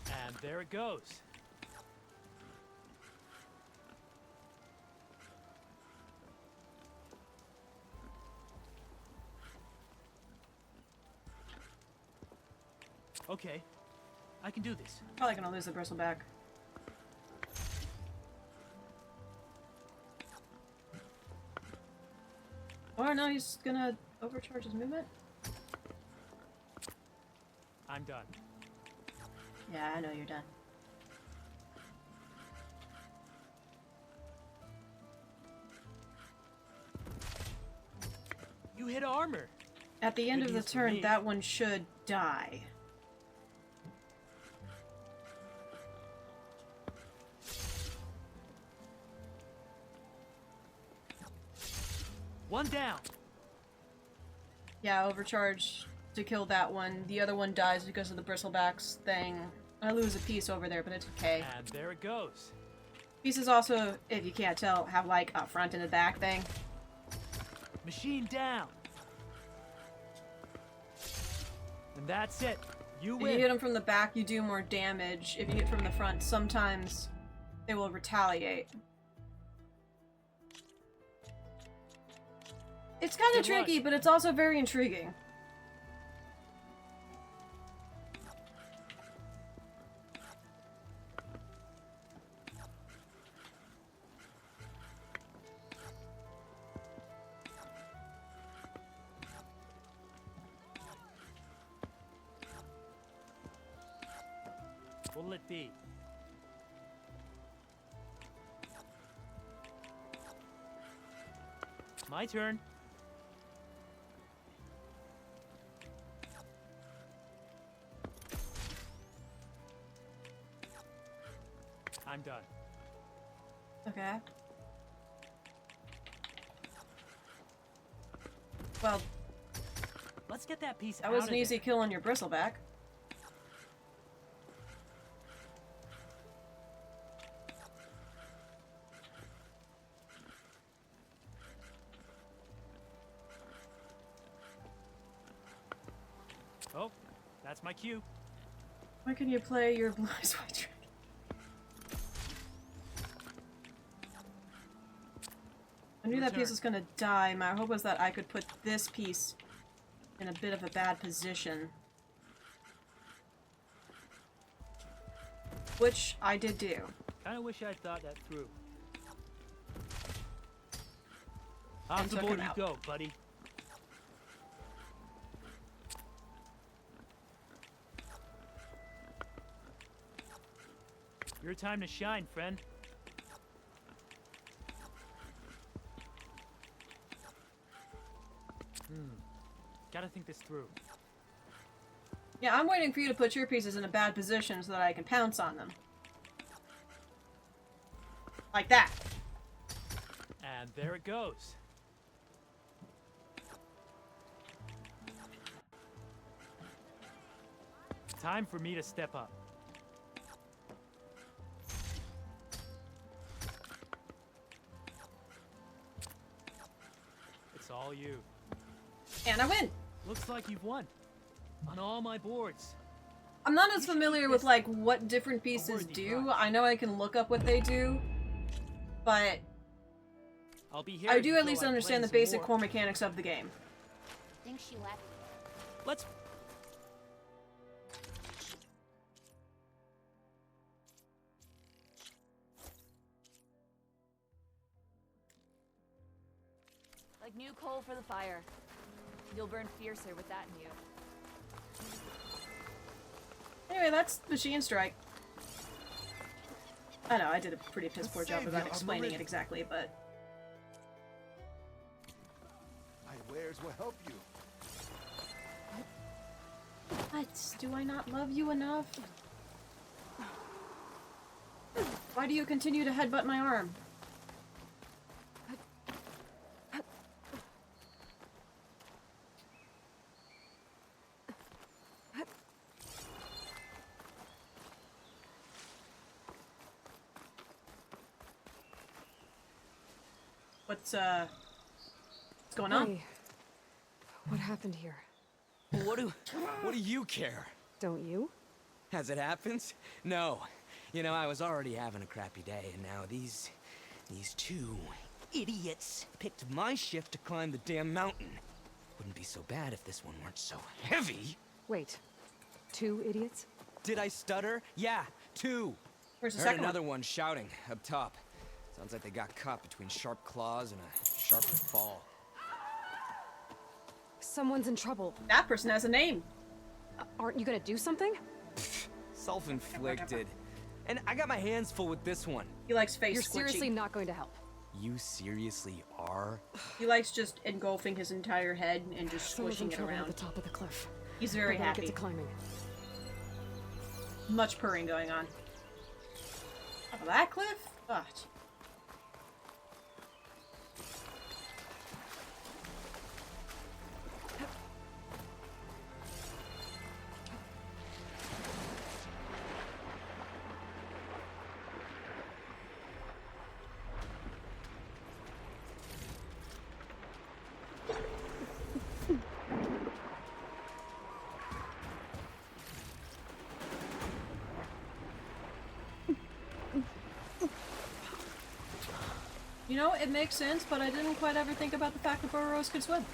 Speaker 11: And there it goes. Okay, I can do this.
Speaker 1: Probably gonna lose the bristleback. Or no, he's gonna overcharge his movement?
Speaker 11: I'm done.
Speaker 1: Yeah, I know you're done.
Speaker 11: You hit armor.
Speaker 1: At the end
Speaker 11: Good
Speaker 1: of the
Speaker 11: news for
Speaker 1: turn,
Speaker 11: me.
Speaker 1: that one should die.
Speaker 11: One down.
Speaker 1: Yeah, overcharge to kill that one. The other one dies because of the bristlebacks thing. I lose a piece over there, but it's okay.
Speaker 11: And there it goes.
Speaker 1: Pieces also, if you can't tell, have like a front and a back thing.
Speaker 11: Machine down. And that's it. You
Speaker 1: If
Speaker 11: win.
Speaker 1: you hit them from the back, you do more damage. If you hit from the front, sometimes they will retaliate. It's kind of
Speaker 11: Good luck.
Speaker 1: tricky, but it's also very intriguing.
Speaker 11: What'll it be? My turn. I'm done.
Speaker 1: Okay. Well,
Speaker 11: Let's get that piece
Speaker 1: that
Speaker 11: out
Speaker 1: was
Speaker 11: of
Speaker 1: an easy
Speaker 11: there.
Speaker 1: kill on your bristleback.
Speaker 11: Oh, that's my cue.
Speaker 1: When can you play your Blue Eyes White Dragon? I knew that piece was gonna die. My hope was that I could put this piece in a bit of a bad position. Which I did do.
Speaker 11: Kinda wish I'd thought that through. Off
Speaker 1: And
Speaker 11: the
Speaker 1: took
Speaker 11: board
Speaker 1: him
Speaker 11: you
Speaker 1: out.
Speaker 11: go, buddy. Your time to shine, friend. Gotta think this through.
Speaker 1: Yeah, I'm waiting for you to put your pieces in a bad position so that I can pounce on them. Like that.
Speaker 11: And there it goes. Time for me to step up. It's all you.
Speaker 1: And I win!
Speaker 11: Looks like you've won. On all my boards.
Speaker 1: I'm not as familiar with, like, what different pieces do. I know I can look up what they do, but
Speaker 11: I'll be here
Speaker 1: I
Speaker 11: if
Speaker 1: do
Speaker 11: you
Speaker 1: at
Speaker 11: feel
Speaker 1: least
Speaker 11: like
Speaker 1: understand the
Speaker 11: playing
Speaker 1: basic
Speaker 11: some
Speaker 1: core
Speaker 11: more.
Speaker 1: mechanics of the game.
Speaker 20: Think she left.
Speaker 11: Let's.
Speaker 20: Like new coal for the fire. You'll burn fiercer with that in you.
Speaker 1: Anyway, that's Machine Strike. I know, I did a pretty piss poor job without explaining it exactly, but...
Speaker 7: My wares will help you.
Speaker 1: What? Do I not love you enough? Why do you continue to headbutt my arm? What's going on?
Speaker 2: Hey, what happened here?
Speaker 10: What do you care?
Speaker 2: Don't you?
Speaker 10: As it happens? No. You know, I was already having a crappy day, and now these two idiots picked my shift to climb the damn mountain. Wouldn't be so bad if this one weren't so heavy.
Speaker 2: Wait, 2 idiots?
Speaker 10: Did I stutter? Yeah, 2.
Speaker 1: Where's the
Speaker 10: Heard
Speaker 1: second
Speaker 10: another one shouting up top. Sounds like they got caught between sharp claws and a sharper fall.
Speaker 2: Someone's in trouble.
Speaker 1: That person has a name.
Speaker 2: Aren't you gonna do something?
Speaker 10: Self-inflicted. And I got my hands full with this one.
Speaker 1: He likes face
Speaker 2: You're
Speaker 1: squishy.
Speaker 2: seriously not going to help.
Speaker 10: You seriously are?
Speaker 1: He likes just engulfing his entire head and just
Speaker 2: Someone's in
Speaker 1: squishing it
Speaker 2: trouble
Speaker 1: around.
Speaker 2: at the top of the cliff.
Speaker 1: He's very
Speaker 2: They're gonna
Speaker 1: happy.
Speaker 2: Get to climbing.
Speaker 1: Much purring going on. Top of that cliff? God. You know, it makes sense, but I didn't quite ever think about the fact that burros could swim.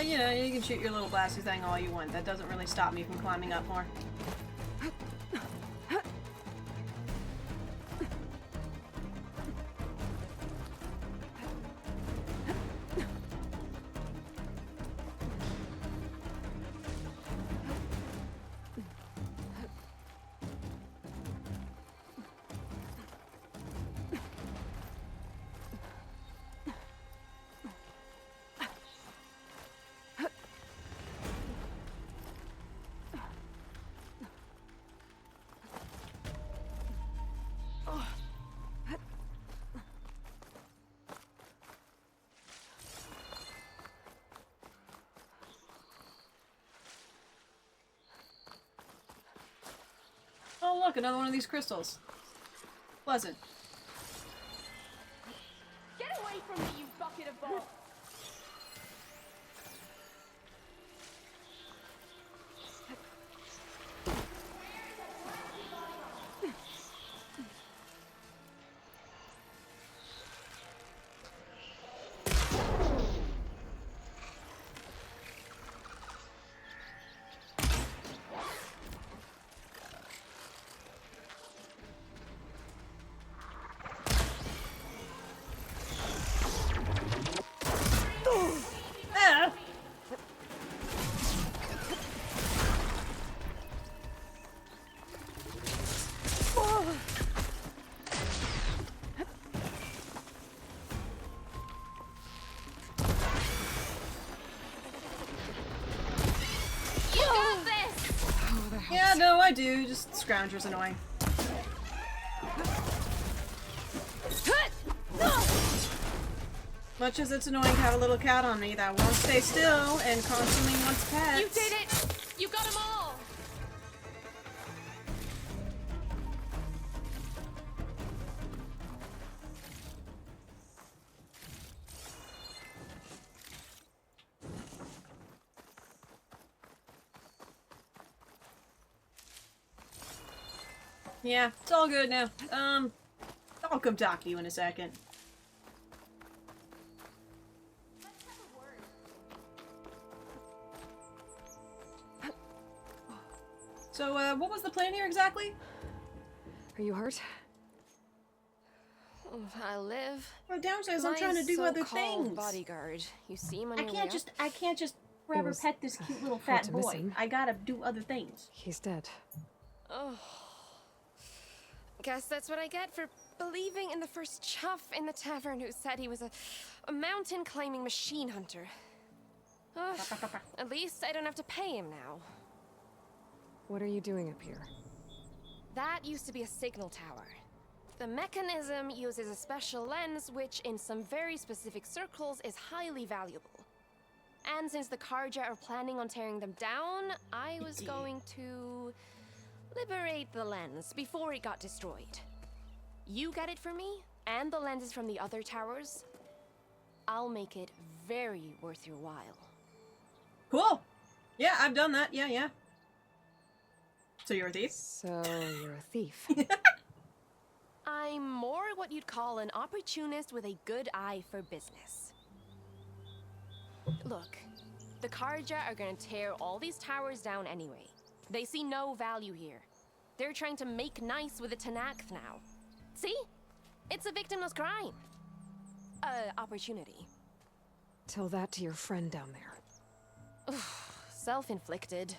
Speaker 1: you know, you can shoot your little blasty thing all you want. That doesn't really stop me from climbing up more. Oh look, another one of these crystals. Pleasant.
Speaker 20: Get away from me, you bucket of balls!
Speaker 1: Yeah, no, I do. Just Scrounger's annoying. Much as it's annoying to have a little cat on me that won't stay still and constantly wants pets.
Speaker 20: You did it! You got them all!
Speaker 1: Yeah, it's all good now. I'll come talk to you in a second. So, what was the plan here exactly?
Speaker 2: Are you hurt?
Speaker 14: I live.
Speaker 1: Well, downstairs, I'm trying to do other things.
Speaker 14: Bodyguard, you seem on
Speaker 1: I
Speaker 14: your
Speaker 1: can't just forever
Speaker 2: was
Speaker 1: pet this cute little
Speaker 2: hard
Speaker 1: fat
Speaker 2: to
Speaker 1: boy.
Speaker 2: miss him.
Speaker 1: I gotta do other things.
Speaker 2: He's dead.
Speaker 14: Oh. Guess that's what I get for believing in the first chuff in the tavern who said he was a mountain climbing machine hunter. Ugh, at least I don't have to pay him now.
Speaker 2: What are you doing up here?
Speaker 14: That used to be a signal tower. The mechanism uses a special lens which, in some very specific circles, is highly valuable. And since the Karja are planning on tearing them down, I was going to liberate the lens before it got destroyed. You get it for me, and the lenses from the other towers. I'll make it very worth your while.
Speaker 1: Cool. Yeah, I've done that. Yeah. So you're a thief?
Speaker 2: So you're a thief.
Speaker 14: I'm more what you'd call an opportunist with a good eye for business. Look, the Karja are gonna tear all these towers down anyway. They see no value here. They're trying to make nice with the Tenakth now. See? It's a victimless crime. Opportunity.
Speaker 2: Tell that to your friend down there.
Speaker 14: Self-inflicted.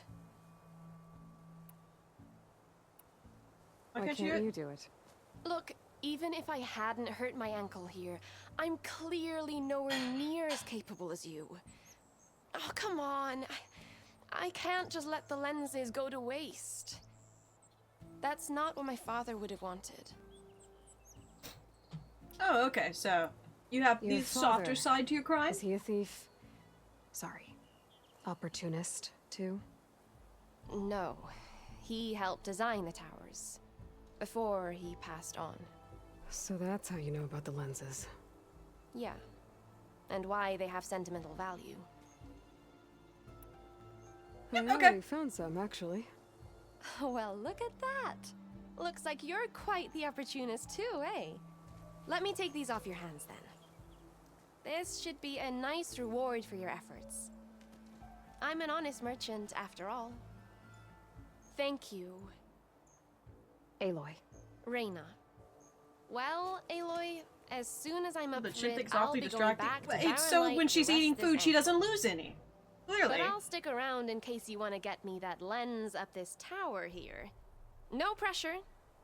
Speaker 2: Why can't you do it?
Speaker 14: Look, even if I hadn't hurt my ankle here, I'm clearly nowhere near as capable as you. Oh, come on. I can't just let the lenses go to waste. That's not what my father would have wanted.
Speaker 1: Oh, okay. So you have
Speaker 2: Your
Speaker 1: the
Speaker 2: father,
Speaker 1: softer side to your crime?
Speaker 2: Is he a thief? Sorry. Opportunist, too?
Speaker 14: No. He helped design the towers. Before he passed on.
Speaker 2: So that's how you know about the lenses.
Speaker 14: Yeah. And why they have sentimental value.
Speaker 2: I found some, actually.
Speaker 14: Well, look at that. Looks like you're quite the opportunist too, eh? Let me take these off your hands then. This should be a nice reward for your efforts. I'm an honest merchant after all. Thank you.
Speaker 2: Aloy.
Speaker 14: Reyna. Well, Aloy, as soon as I'm up
Speaker 1: But
Speaker 14: for it,
Speaker 1: Shinthic's
Speaker 14: I'll
Speaker 1: awfully
Speaker 14: be going
Speaker 1: distracting.
Speaker 14: back to
Speaker 1: Well, it's
Speaker 14: Barren
Speaker 1: so
Speaker 14: Light
Speaker 1: when she's
Speaker 14: the rest
Speaker 1: eating
Speaker 14: this
Speaker 1: food, she
Speaker 14: end.
Speaker 1: doesn't lose any. Clearly.
Speaker 14: But I'll stick around in case you want to get me that lens up this tower here. No pressure.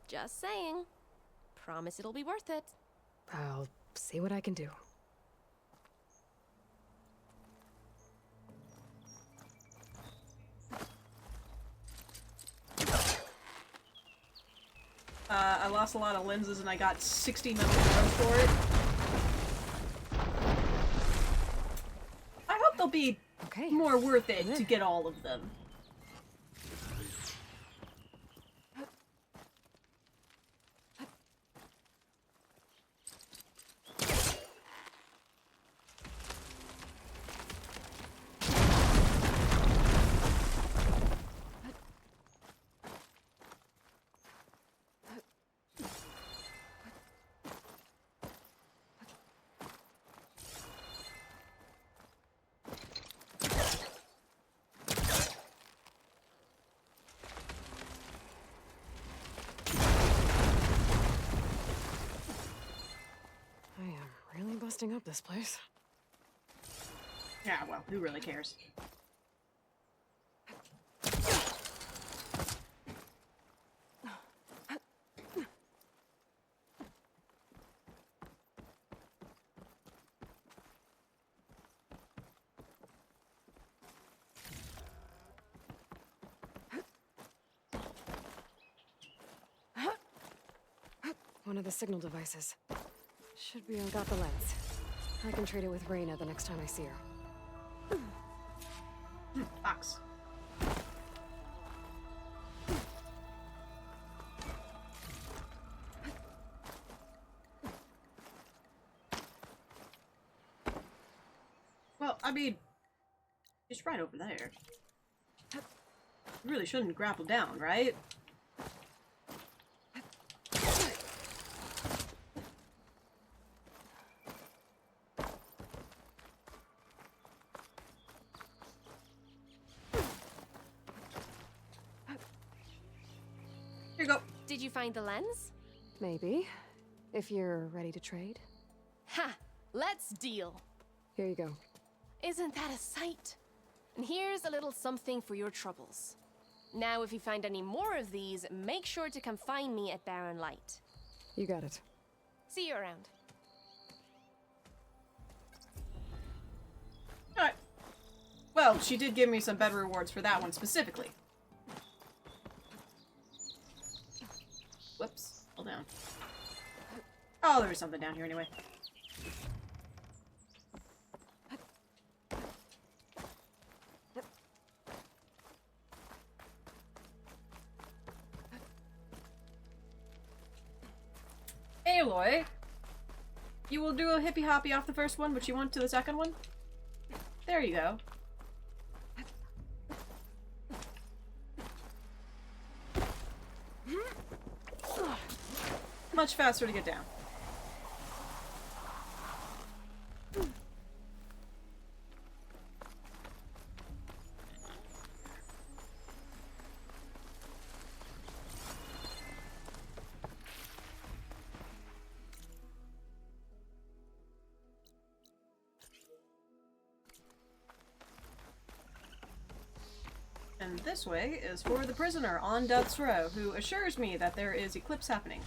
Speaker 14: Just saying. Promise it'll be worth it.
Speaker 2: I'll see what I can do.
Speaker 1: I lost a lot of lenses and I got 60 metal arrows for it. I hope they'll be more worth it to get all of them.
Speaker 2: I am really busting up this place.
Speaker 1: Yeah, well, who really cares?
Speaker 2: One of the signal devices. Should be got the lens. I can trade it with Reyna the next time I see her.
Speaker 1: Fox. Well, I mean, it's right over there. You really shouldn't grapple down, right? Here you go.
Speaker 14: Did you find the lens?
Speaker 2: Maybe. If you're ready to trade.
Speaker 14: Ha! Let's deal.
Speaker 2: Here you go.
Speaker 14: Isn't that a sight? And here's a little something for your troubles. Now, if you find any more of these, make sure to come find me at Barren Light.
Speaker 2: You got it.
Speaker 14: See you around.
Speaker 1: Alright. Well, she did give me some better rewards for that one specifically. Whoops. Hold down. Oh, there was something down here anyway. Aloy, you will do a hippy hoppy off the first one, but you want to the second one? There you go. Much faster to get down. And this way is for the prisoner on Death's Row, who assures me that there is eclipse happening.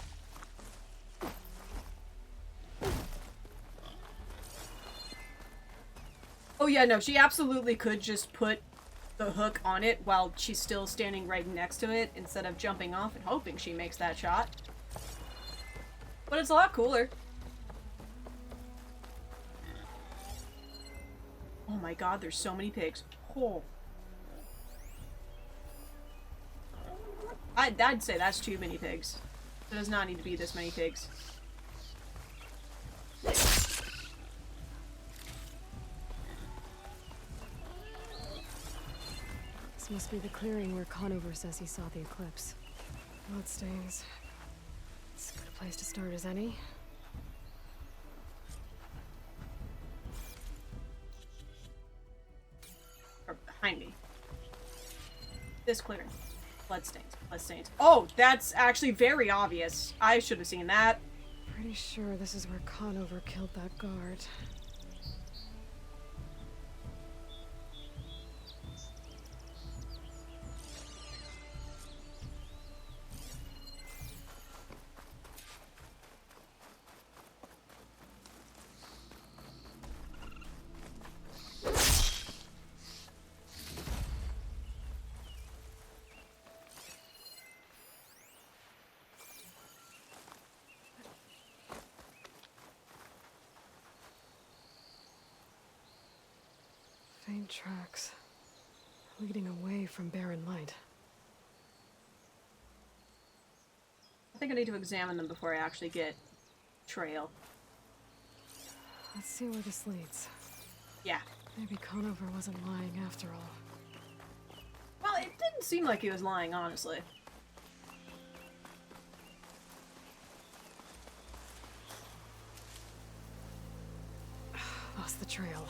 Speaker 1: Oh yeah, no, she absolutely could just put the hook on it while she's still standing right next to it, instead of jumping off and hoping she makes that shot. But it's a lot cooler. Oh my god, there's so many pigs. Oh. I'd say that's too many pigs. There does not need to be this many pigs.
Speaker 2: This must be the clearing where Conover says he saw the eclipse. Bloodstains. It's as good a place to start as any.
Speaker 1: Behind me. This clearing. Bloodstains. Bloodstains. Oh, that's actually very obvious. I should have seen that.
Speaker 2: Pretty sure this is where Conover killed that guard. Faint tracks leading away from barren light.
Speaker 1: I think I need to examine them before I actually get trail.
Speaker 2: Let's see where this leads.
Speaker 1: Yeah.
Speaker 2: Maybe Conover wasn't lying after all.
Speaker 1: Well, it didn't seem like he was lying, honestly.
Speaker 2: Lost the trail.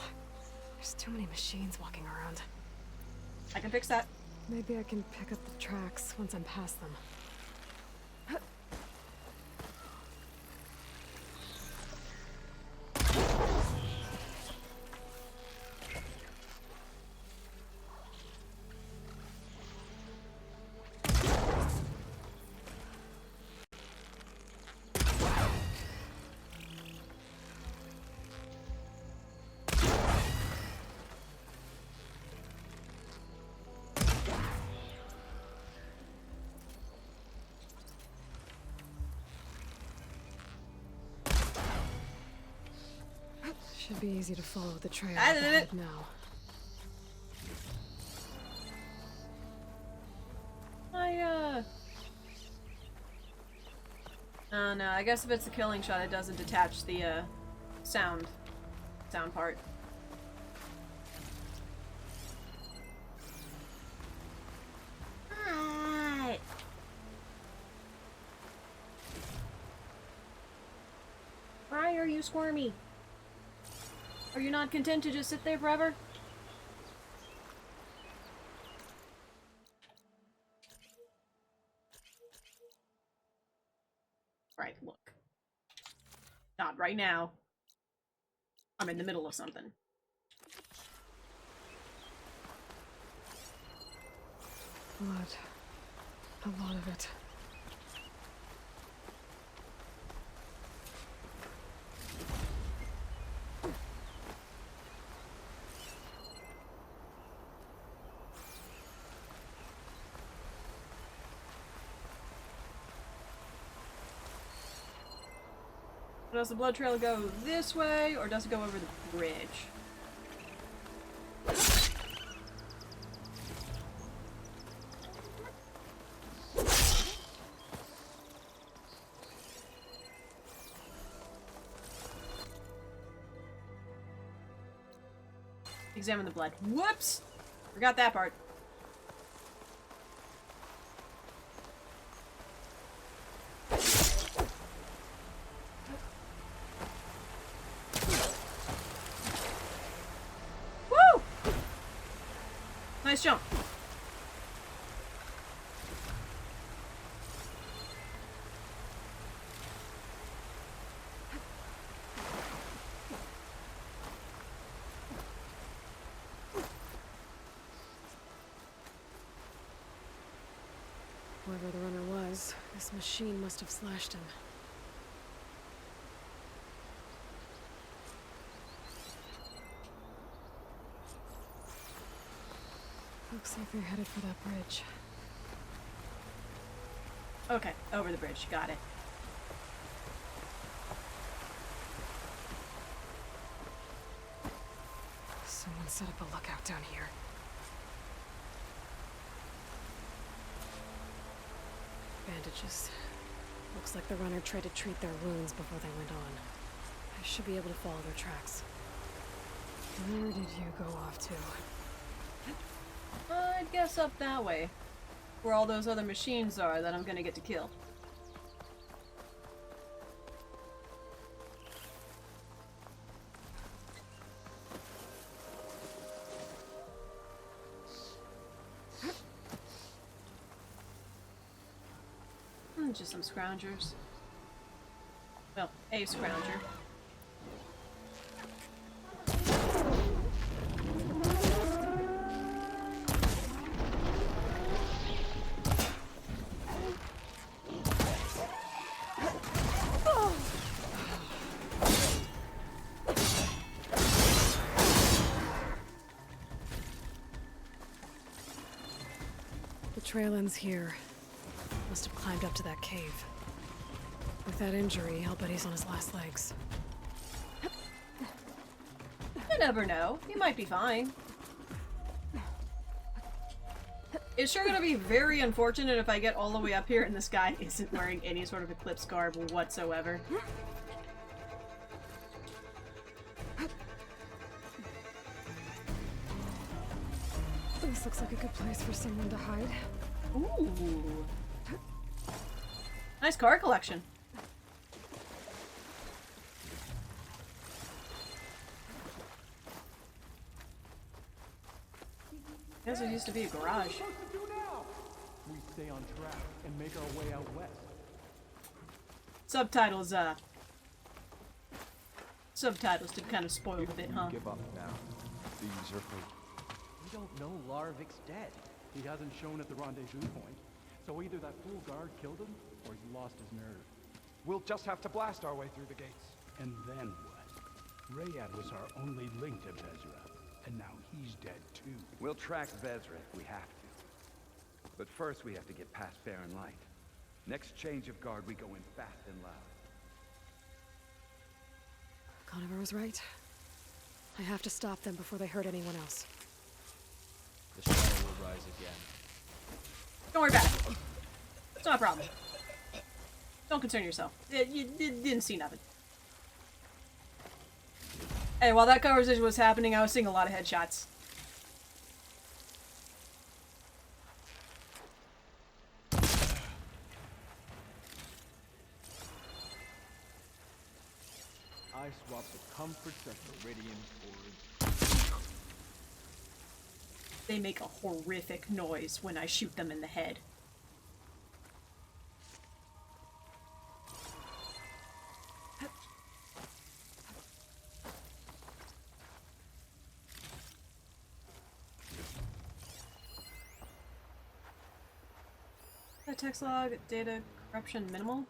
Speaker 2: There's too many machines walking around.
Speaker 1: I can fix that.
Speaker 2: Maybe I can pick up the tracks once I'm past them. Should be easy to follow the trail
Speaker 1: I did
Speaker 2: ahead
Speaker 1: it.
Speaker 2: now.
Speaker 1: Oh no, I guess if it's a killing shot, it doesn't detach the, sound part. Alright. Why are you squirmy? Are you not content to just sit there forever? Right, look. Not right now. I'm in the middle of something.
Speaker 2: Blood. A lot of it.
Speaker 1: Does the blood trail go this way, or does it go over the bridge? Examine the blood. Whoops! Forgot that part. Nice jump.
Speaker 2: Whoever the runner was, this machine must have slashed him. Looks like they're headed for that bridge.
Speaker 1: Okay, over the bridge. Got it.
Speaker 2: Someone set up a lookout down here. Bandages. Looks like the runner tried to treat their wounds before they went on. I should be able to follow their tracks. Where did you go off to?
Speaker 1: I'd guess up that way. Where all those other machines are that I'm gonna get to kill. Just some scroungers. Well, a scrounger.
Speaker 2: The trail ends here. Must have climbed up to that cave. With that injury, I'll bet he's on his last legs.
Speaker 1: You never know. He might be fine. It's sure gonna be very unfortunate if I get all the way up here and this guy isn't wearing any sort of Eclipse garb whatsoever.
Speaker 2: This looks like a good place for someone to hide.
Speaker 1: Ooh. Nice car collection. Guess it used to be a garage.
Speaker 5: We stay on track and make our way out west.
Speaker 1: Subtitles did kind of spoil a bit, huh?
Speaker 5: Give up now. The usurper. We don't know Larovic's dead. He hasn't shown at the rendezvous point. So either that fool guard killed him, or he's lost his nerve.
Speaker 12: We'll just have to blast our way through the gates.
Speaker 9: And then what? Rayad was our only link to Vezra, and now he's dead too.
Speaker 16: We'll track Vezra if we have to. But first we have to get past Barren Light. Next change of guard, we go in fast and loud.
Speaker 2: Conover was right. I have to stop them before they hurt anyone else.
Speaker 11: The shadow will rise again.
Speaker 1: Don't worry about it. It's not a problem. Don't concern yourself. You didn't see nothing. Hey, while that conversation was happening, I was seeing a lot of headshots.
Speaker 5: I swap the comforts of Meridian for...
Speaker 1: They make a horrific noise when I shoot them in the head. The text log, data corruption minimal.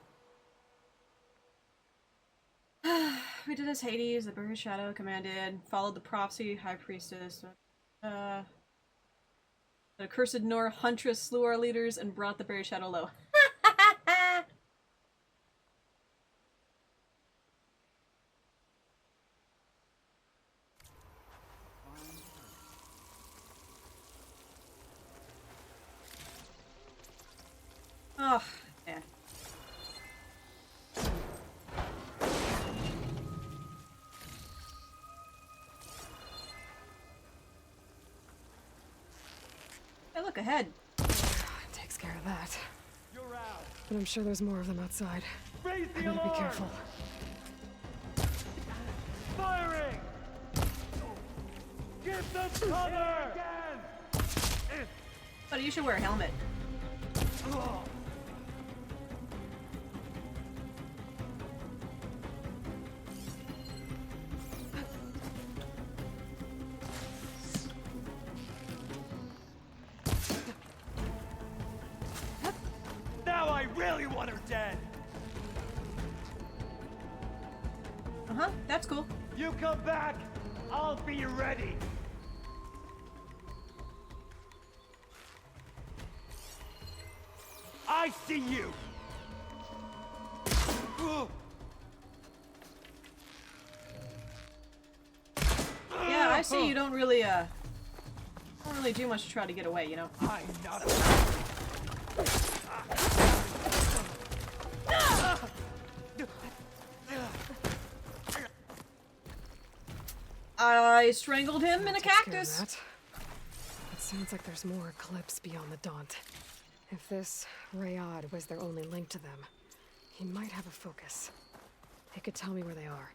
Speaker 1: We did as Hades, the Bird Shadow commanded, followed the prophecy, High Priestess. The accursed Nor Huntress slew our leaders and brought the Buried Shadow low. Oh, man. Hey, look ahead.
Speaker 2: Takes care of that.
Speaker 5: You're out.
Speaker 2: But I'm sure there's more of them outside.
Speaker 5: Raise the
Speaker 2: I gotta
Speaker 5: alarm!
Speaker 2: be careful.
Speaker 5: Firing! Give them cover! Again!
Speaker 1: Buddy, you should wear a helmet.
Speaker 5: Now I really want her dead!
Speaker 1: Uh-huh, that's cool.
Speaker 5: You come back, I'll be ready! I see you!
Speaker 1: Yeah, I see you don't really do much to try to get away, you know?
Speaker 5: I'm not
Speaker 1: I strangled him in a
Speaker 2: Takes care of
Speaker 1: cactus.
Speaker 2: that. It sounds like there's more Eclipse beyond the Daunt. If this Rayad was their only link to them, he might have a focus. He could tell me where they are.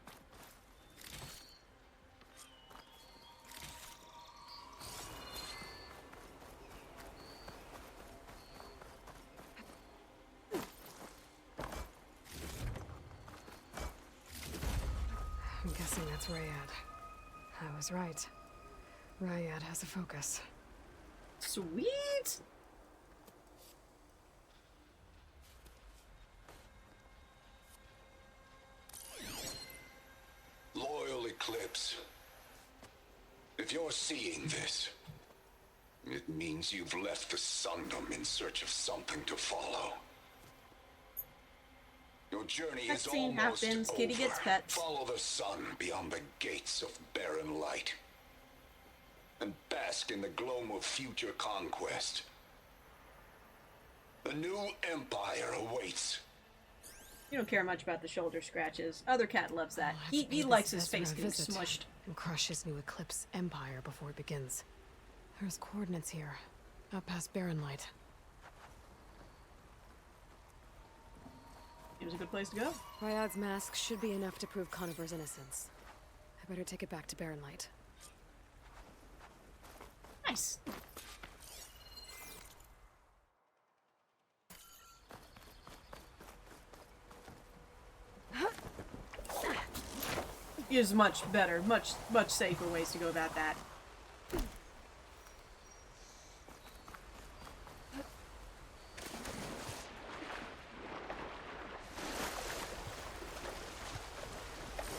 Speaker 2: guessing that's Rayad. I was right. Rayad has a focus.
Speaker 1: Sweet!
Speaker 3: Loyal Eclipse. If you're seeing this, it means you've left the Sundom in search of something to follow. Your journey is
Speaker 1: Cutscene
Speaker 3: almost
Speaker 1: happens,
Speaker 3: over.
Speaker 1: Kitty gets pets.
Speaker 3: Follow the sun beyond the gates of barren light, and bask in the gloam of future conquest. The new empire awaits.
Speaker 1: You don't care much about the shoulder scratches. Other cat loves that.
Speaker 2: Let's
Speaker 1: He
Speaker 2: pay
Speaker 1: likes
Speaker 2: this
Speaker 1: his face
Speaker 2: Ezra a
Speaker 1: getting
Speaker 2: visit
Speaker 1: smushed.
Speaker 2: and crush his new Eclipse empire before it begins. There's coordinates here, up past Barren Light.
Speaker 1: It was a good place to go.
Speaker 2: Ryad's mask should be enough to prove Conover's innocence. I better take it back to Barren Light.
Speaker 1: Nice. Is much better, much safer ways to go about that.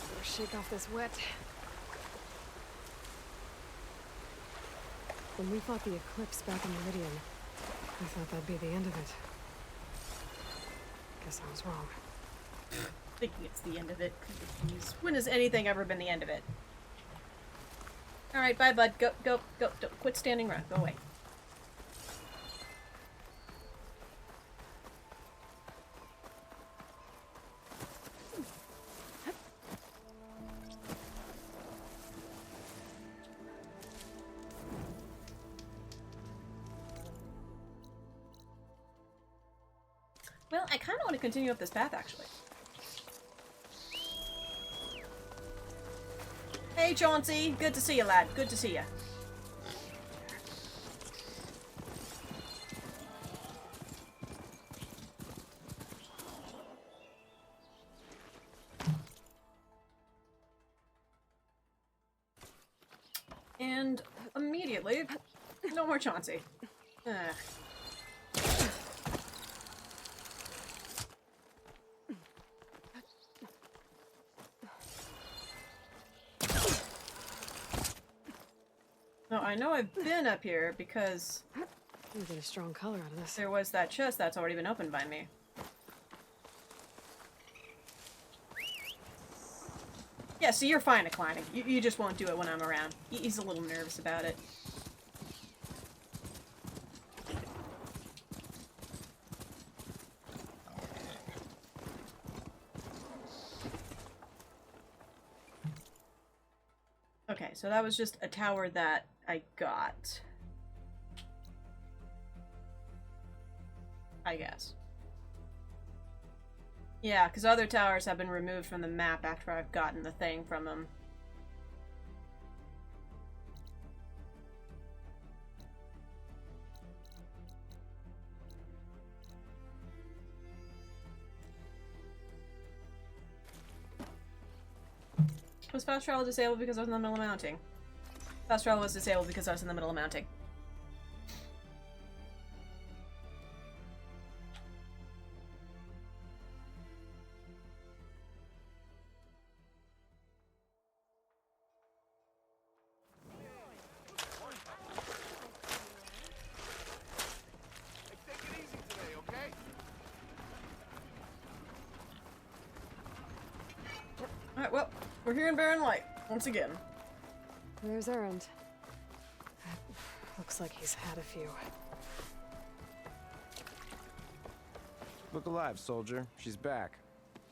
Speaker 2: Better shake off this wet. When we fought the Eclipse back in Meridian, I thought that'd be the end of it. Guess I was wrong.
Speaker 1: Thinking it's the end of it. Jeez. When has anything ever been the end of it? Alright, bye bud. Go, go, go. Don't quit standing around. Go away. Well, I kind of want to continue up this path, actually. Hey, Chauncey. Good to see you, lad. Good to see you. And immediately, no more Chauncey. Ugh. No, I know I've been up here because
Speaker 2: You get a strong color out of this.
Speaker 1: there was that chest that's already been opened by me. Yeah, so you're fine at climbing. You just won't do it when I'm around. He's a little nervous about it. Okay, so that was just a tower that I got. I guess. Yeah, because other towers have been removed from the map after I've gotten the thing from them. Was fast travel disabled because I was in the middle of mounting? Fast travel was disabled because I was in the middle of mounting. Alright, well, we're here in Barren Light, once again.
Speaker 2: There's Erend. Looks like he's had a few.
Speaker 22: Look alive, soldier. She's back.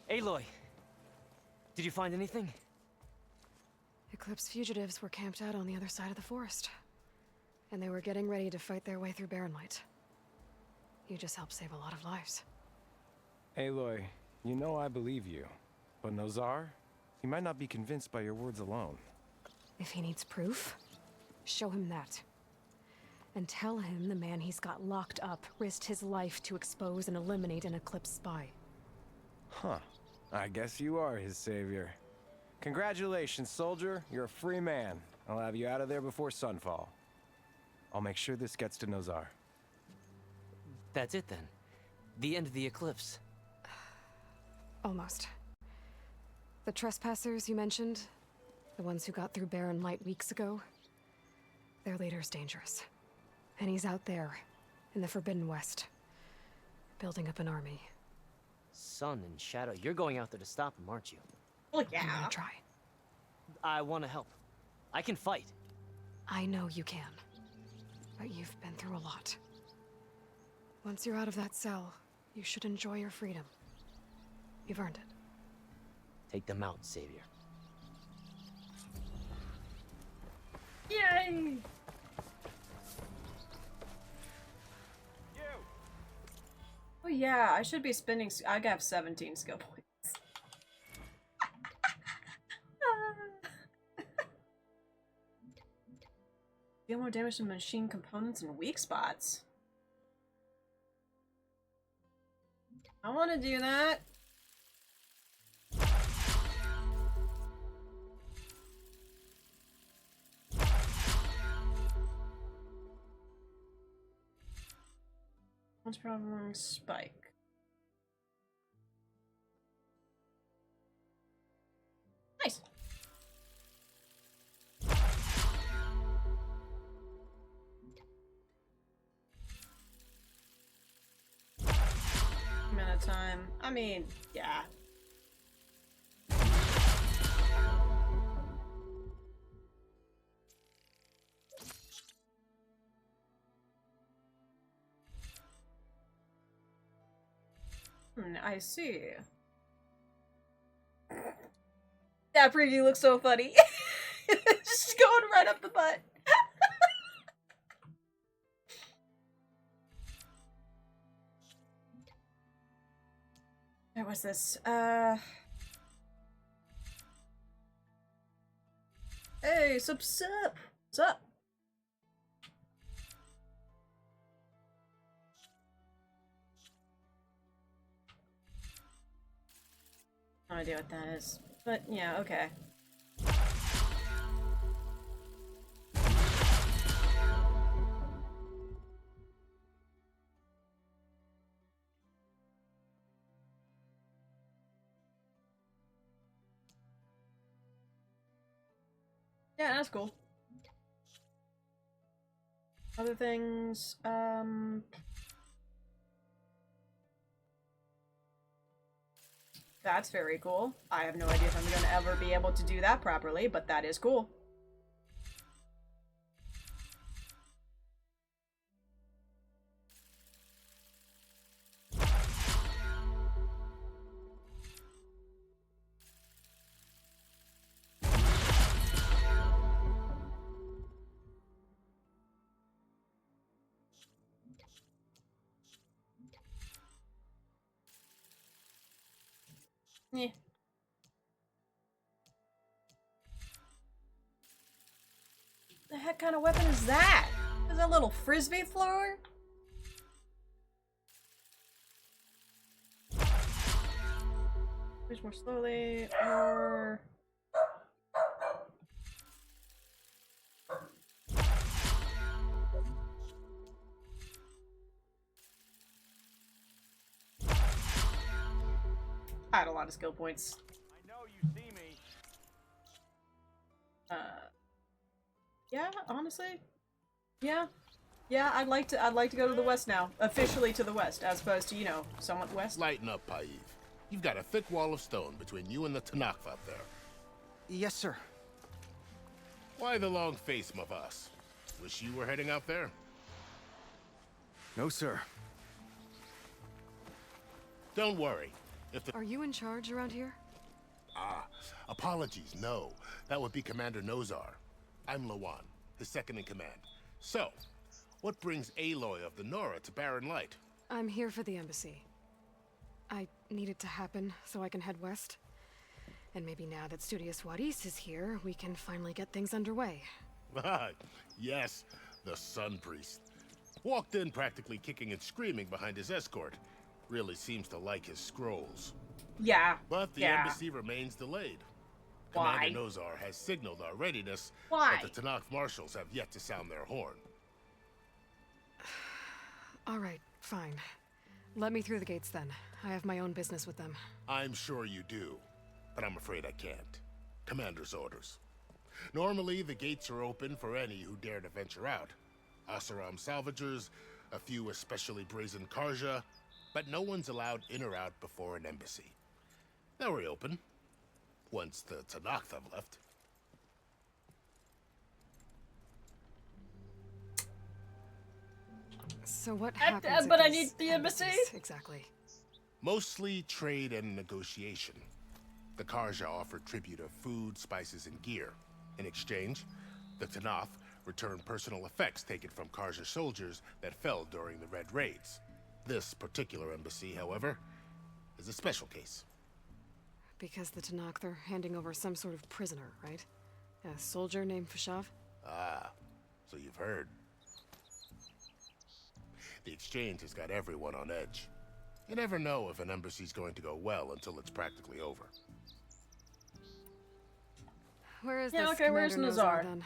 Speaker 10: Aloy! Did you find anything?
Speaker 2: Eclipse fugitives were camped out on the other side of the forest. And they were getting ready to fight their way through Barren Light. You just helped save a lot of lives.
Speaker 22: Aloy, you know I believe you. But Nozar? He might not be convinced by your words alone.
Speaker 2: If he needs proof, show him that. And tell him the man he's got locked up risked his life to expose and eliminate an Eclipse spy.
Speaker 22: Huh. I guess you are his savior. Congratulations, soldier. You're a free man. I'll have you out of there before sunfall. I'll make sure this gets to Nozar.
Speaker 10: That's it then. The end of the eclipse.
Speaker 2: Almost. The trespassers you mentioned, the ones who got through Barren Light weeks ago, their leader's dangerous. And he's out there, in the Forbidden West, building up an army.
Speaker 10: Sun and Shadow, you're going out there to stop him, aren't you?
Speaker 1: Well, yeah.
Speaker 2: I'm gonna try.
Speaker 10: I want to help. I can fight.
Speaker 2: I know you can. But you've been through a lot. Once you're out of that cell, you should enjoy your freedom. You've earned it.
Speaker 10: Take them out, Savior.
Speaker 1: Yay! Oh yeah, I should be spending. I have 17 skill points. Deal more damage to machine components and weak spots. I want to do that. What's problem? Spike. Nice. Amount of time. I mean, yeah. I see. That preview looks so funny. Just going right up the butt. What's this? Hey, what's up? What's up? No idea what that is. But yeah, okay. Yeah, that's cool. Other things, that's very cool. I have no idea if I'm gonna ever be able to do that properly, but that is cool. Yeah. The heck kind of weapon is that? Is that a little frisbee thrower? Push more slowly, or... I had a lot of skill points.
Speaker 9: I know you see me.
Speaker 1: Yeah, honestly. Yeah. Yeah, I'd like to go to the west now. Officially to the west, as opposed to, you know, somewhat west.
Speaker 17: Lighten up, Paiv. You've got a thick wall of stone between you and the Tanakh up there.
Speaker 15: Yes, sir.
Speaker 17: Why the long face, Mavas? Wish you were heading out there?
Speaker 15: No, sir.
Speaker 17: Don't worry. If the...
Speaker 2: Are you in charge around here?
Speaker 17: Ah, apologies, no. That would be Commander Nozar. I'm Lawan, his second in command. So, what brings Aloy of the Nora to Barren Light?
Speaker 2: I'm here for the embassy. I need it to happen so I can head west. And maybe now that Studious Wadis is here, we can finally get things underway.
Speaker 17: Yes, the Sun Priest. Walked in practically kicking and screaming behind his escort. Really seems to like his scrolls.
Speaker 1: Yeah.
Speaker 17: But the embassy remains delayed.
Speaker 1: Why?
Speaker 17: Commander Nozar has signaled our readiness,
Speaker 1: Why?
Speaker 17: but the Tanakh marshals have yet to sound their horn.
Speaker 2: All right, fine. Let me through the gates then. I have my own business with them.
Speaker 17: I'm sure you do, but I'm afraid I can't. Commander's orders. Normally, the gates are open for any who dare to venture out. Asaram salvagers, a few especially brazen Karja, but no one's allowed in or out before an embassy. They'll reopen, once the Tanakh have left.
Speaker 2: So what happens
Speaker 1: but
Speaker 2: at
Speaker 1: I
Speaker 2: these
Speaker 1: need the embassy?
Speaker 2: embassies, exactly.
Speaker 17: Mostly trade and negotiation. The Karja offer tribute of food, spices, and gear. In exchange, the Tanakh return personal effects taken from Karja soldiers that fell during the Red Raids. This particular embassy, however, is a special case.
Speaker 2: Because the Tanakh, they're handing over some sort of prisoner, right? A soldier named Fashav?
Speaker 17: Ah, so you've heard. The exchange has got everyone on edge. You never know if an embassy's going to go well until it's practically over.
Speaker 2: Where is
Speaker 1: Yeah,
Speaker 2: this
Speaker 1: okay, where's
Speaker 2: Commander
Speaker 1: Nazar?
Speaker 2: then?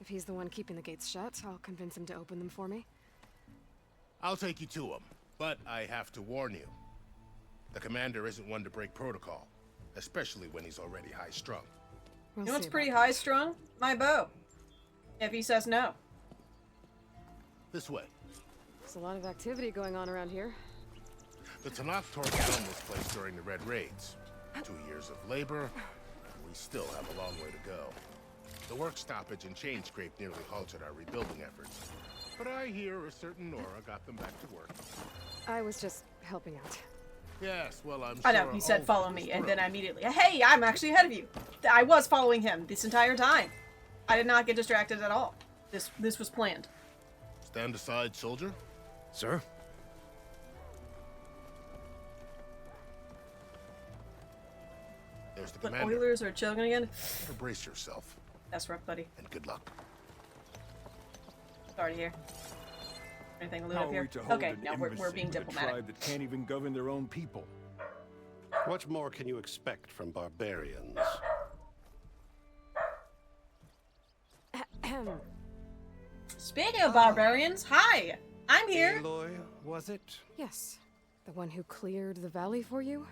Speaker 2: If he's the one keeping the gates shut, I'll convince him to open them for me.
Speaker 17: I'll take you to him, but I have to warn you. The commander isn't one to break protocol, especially when he's already high-strung.
Speaker 1: You know what's pretty high strung? My bow. If he says no.
Speaker 17: This way.
Speaker 2: There's a lot of activity going on around here.
Speaker 17: The Tanakh tore down this place during the Red Raids. 2 years of labor, and we still have a long way to go. The work stoppage and chain scrape nearly halted our rebuilding efforts. But I hear a certain Nora got them back to work.
Speaker 2: I was just helping out.
Speaker 17: Yes, well, I'm
Speaker 1: I
Speaker 17: sure
Speaker 1: know, he said
Speaker 17: all
Speaker 1: follow
Speaker 17: was
Speaker 1: me, and
Speaker 17: thrilled.
Speaker 1: then I immediately, hey, I'm actually ahead of you. I was following him this entire time. I did not get distracted at all. This was planned.
Speaker 17: Stand aside, soldier.
Speaker 22: Sir?
Speaker 17: There's the
Speaker 1: But
Speaker 17: commander.
Speaker 1: Oilers are chilling again.
Speaker 17: Better brace yourself,
Speaker 1: That's rough, buddy.
Speaker 17: and good luck.
Speaker 1: Sorry to hear. Anything to loot
Speaker 18: How
Speaker 1: up
Speaker 18: are
Speaker 1: here?
Speaker 18: we to hold
Speaker 1: Okay,
Speaker 18: an
Speaker 1: now we're
Speaker 18: embassy
Speaker 1: being
Speaker 18: with a
Speaker 1: diplomatic.
Speaker 18: tribe that can't even govern their own people?
Speaker 19: What more can you expect from barbarians?
Speaker 1: Speaking of barbarians, hi! I'm here!
Speaker 22: Aloy, was it?
Speaker 2: Yes. The one who cleared the valley for you?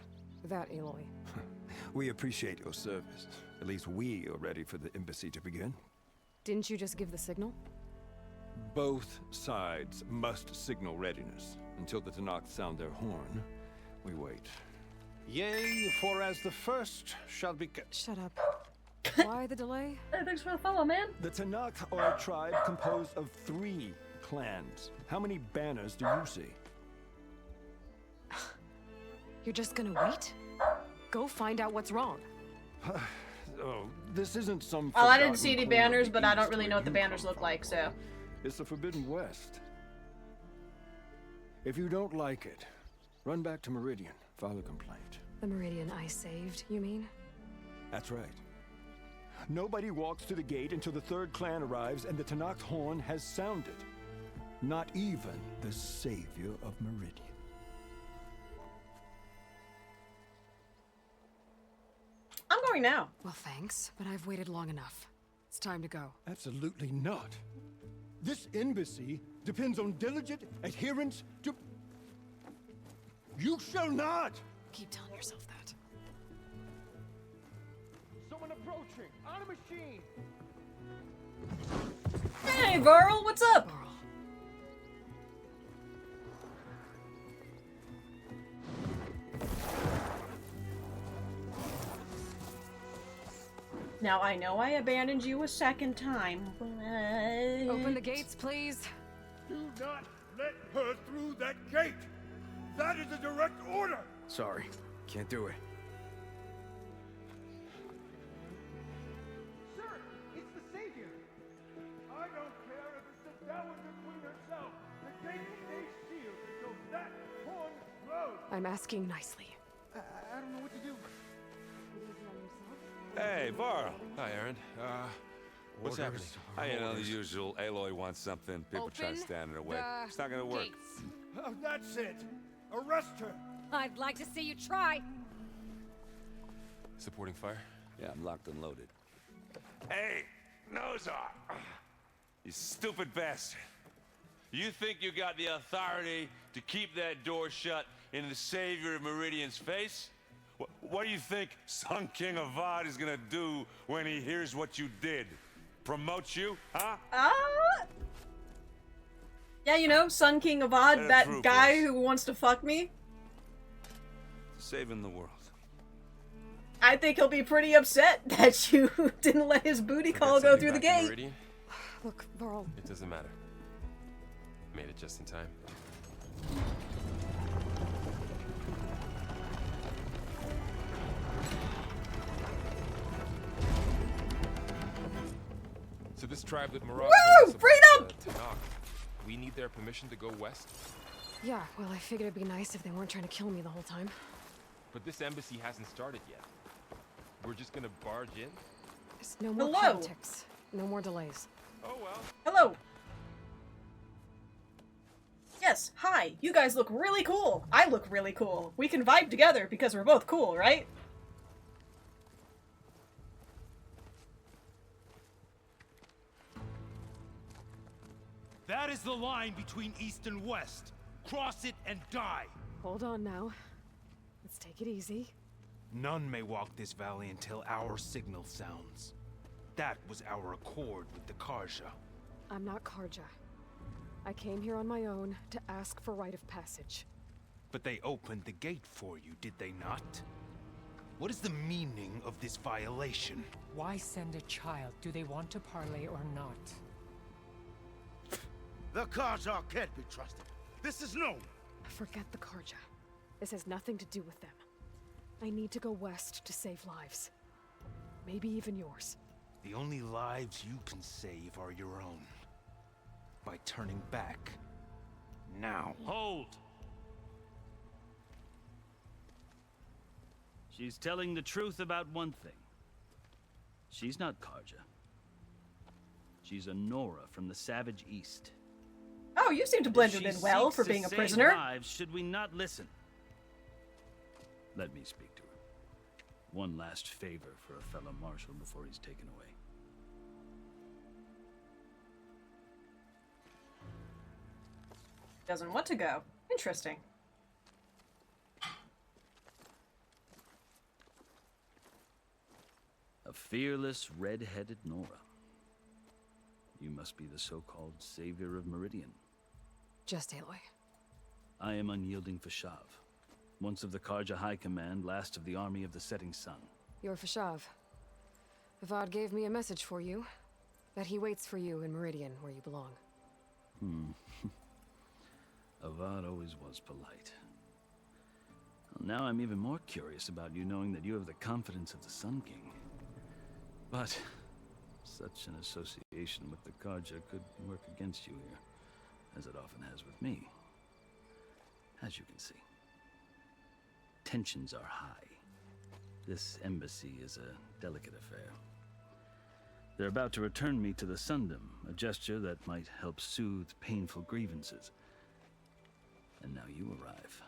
Speaker 2: That Aloy.
Speaker 18: We appreciate your service. At least we are ready for the embassy to begin.
Speaker 2: Didn't you just give the signal?
Speaker 18: Both sides must signal readiness. Until the Tanakh sound their horn, we wait.
Speaker 19: Yea, for as the first shall be...
Speaker 2: Shut up. Why the delay?
Speaker 1: Hey, thanks for the follow, man.
Speaker 18: The Tanakh are a tribe composed of 3 clans. How many banners do you see?
Speaker 2: You're just gonna wait? Go find out what's wrong.
Speaker 18: Oh, this isn't some.
Speaker 1: Well, I
Speaker 18: forgotten
Speaker 1: didn't see any
Speaker 18: corner of
Speaker 1: banners,
Speaker 18: the
Speaker 1: but I don't
Speaker 18: East
Speaker 1: really
Speaker 18: where
Speaker 1: know what the
Speaker 18: you
Speaker 1: banners
Speaker 18: come
Speaker 1: look
Speaker 18: from.
Speaker 1: like, so.
Speaker 18: It's the Forbidden West. If you don't like it, run back to Meridian, file a complaint.
Speaker 2: The Meridian I saved, you mean?
Speaker 18: That's right. Nobody walks to the gate until the 3rd clan arrives and the Tanakh horn has sounded. Not even the savior of Meridian.
Speaker 1: I'm going now.
Speaker 2: Well, thanks, but I've waited long enough. It's time to go.
Speaker 18: Absolutely not. This embassy depends on diligent adherence to... You shall not!
Speaker 2: Keep telling yourself that.
Speaker 5: Someone approaching! On a machine!
Speaker 1: Hey, Varl, what's up? Now, I know I abandoned you a second time, but...
Speaker 2: Open the gates, please.
Speaker 9: Do not let her through that gate! That is a direct order!
Speaker 22: Sorry, can't do it.
Speaker 9: Sir, it's the Savior! I don't care if it's the Dowager Queen herself! The gate stays sealed until that horn blows!
Speaker 2: I'm asking nicely.
Speaker 9: I don't know what to do.
Speaker 4: Hey, Varl.
Speaker 22: Hi, Aaron. What's happening?
Speaker 4: You know, the usual. Aloy wants something. People try to stand in her way. It's not gonna work.
Speaker 9: Oh, that's it! Arrest her!
Speaker 23: I'd like to see you try.
Speaker 22: Supporting fire?
Speaker 4: Yeah, I'm locked and loaded. Hey, Nozar! You stupid bastard. You think you got the authority to keep that door shut in the Savior of Meridian's face? What do you think Sun King Avad is gonna do when he hears what you did? Promote you, huh?
Speaker 1: Yeah, you know, Sun King Avad, that guy who wants to fuck me.
Speaker 4: Saving the world.
Speaker 1: I think he'll be pretty upset that you didn't let his booty call go through the gate.
Speaker 8: Meridian?
Speaker 2: Look, Varl.
Speaker 8: It doesn't matter. Made it just in time. So this tribe that Marad
Speaker 1: Woo! Freedom!
Speaker 8: Tanakh, we need their permission to go west?
Speaker 2: Yeah, well, I figured it'd be nice if they weren't trying to kill me the whole time.
Speaker 8: But this embassy hasn't started yet. We're just gonna barge in?
Speaker 2: There's no more
Speaker 1: Hello.
Speaker 2: politics. No more delays.
Speaker 8: Oh well.
Speaker 1: Hello. Yes, hi. You guys look really cool. I look really cool. We can vibe together because we're both cool, right?
Speaker 9: That is the line between East and West. Cross it and die.
Speaker 2: Hold on now. Let's take it easy.
Speaker 9: None may walk this valley until our signal sounds. That was our accord with the Karja.
Speaker 2: I'm not Karja. I came here on my own to ask for rite of passage.
Speaker 9: But they opened the gate for you, did they not? What is the meaning of this violation?
Speaker 13: Why send a child? Do they want to parley or not?
Speaker 9: The Karja can't be trusted. This is known.
Speaker 2: Forget the Karja. This has nothing to do with them. I need to go west to save lives. Maybe even yours.
Speaker 9: The only lives you can save are your own. By turning back. Now.
Speaker 11: Hold! She's telling the truth about one thing. She's not Karja. She's a Nora from the Savage East.
Speaker 1: Oh, you seem to blend it in well for being a prisoner.
Speaker 11: Lives, should we not listen? Let me speak to her. One last favor for a fellow marshal before he's taken away.
Speaker 1: Doesn't want to go. Interesting.
Speaker 11: A fearless, red-headed Nora. You must be the so-called savior of Meridian.
Speaker 2: Just Aloy.
Speaker 11: I am Unyielding Fashav. Once of the Karja High Command, last of the army of the Setting Sun.
Speaker 2: You're Fashav. Avad gave me a message for you. That he waits for you in Meridian, where you belong.
Speaker 11: Avad always was polite. Well, now I'm even more curious about you knowing that you have the confidence of the Sun King. But such an association with the Karja could work against you here, as it often has with me. As you can see, tensions are high. This embassy is a delicate affair. They're about to return me to the Sundom, a gesture that might help soothe painful grievances. And now you arrive,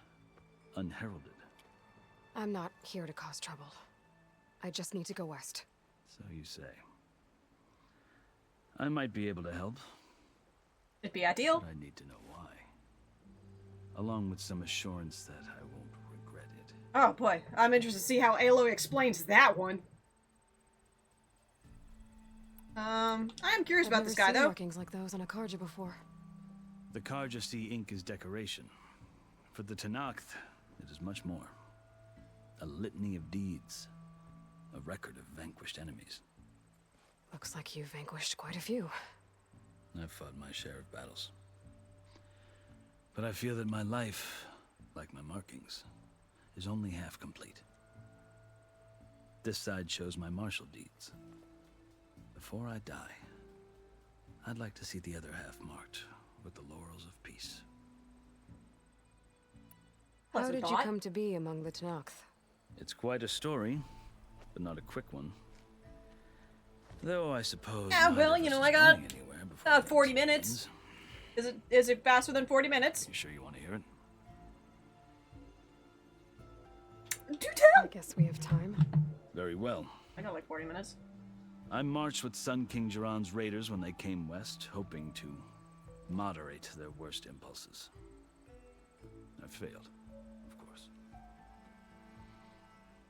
Speaker 11: unheralded.
Speaker 2: I'm not here to cause trouble. I just need to go west.
Speaker 11: So you say. I might be able to help.
Speaker 1: It'd be ideal.
Speaker 11: But I need to know why. Along with some assurance that I won't regret it.
Speaker 1: Oh boy, I'm interested to see how Aloy explains that one. I'm curious about this guy, though.
Speaker 2: Markings like those on a Karja before.
Speaker 11: The Karja see ink as decoration. For the Tanakh, it is much more. A litany of deeds. A record of vanquished enemies.
Speaker 2: Looks like you vanquished quite a few.
Speaker 11: I've fought my share of battles. But I feel that my life, like my markings, is only half complete. This side shows my martial deeds. Before I die, I'd like to see the other half marked with the laurels of peace.
Speaker 2: How did you come to be among the Tanakh?
Speaker 11: It's quite a story, but not a quick one. Though I suppose.
Speaker 1: Yeah, well, you know, I got about 40 minutes. Is it faster than 40 minutes?
Speaker 11: You sure you want to hear it?
Speaker 1: Do tell!
Speaker 2: I guess we have time.
Speaker 11: Very well.
Speaker 1: I got like 40 minutes.
Speaker 11: I marched with Sun King Jiran's raiders when they came west, hoping to moderate their worst impulses. I failed, of course.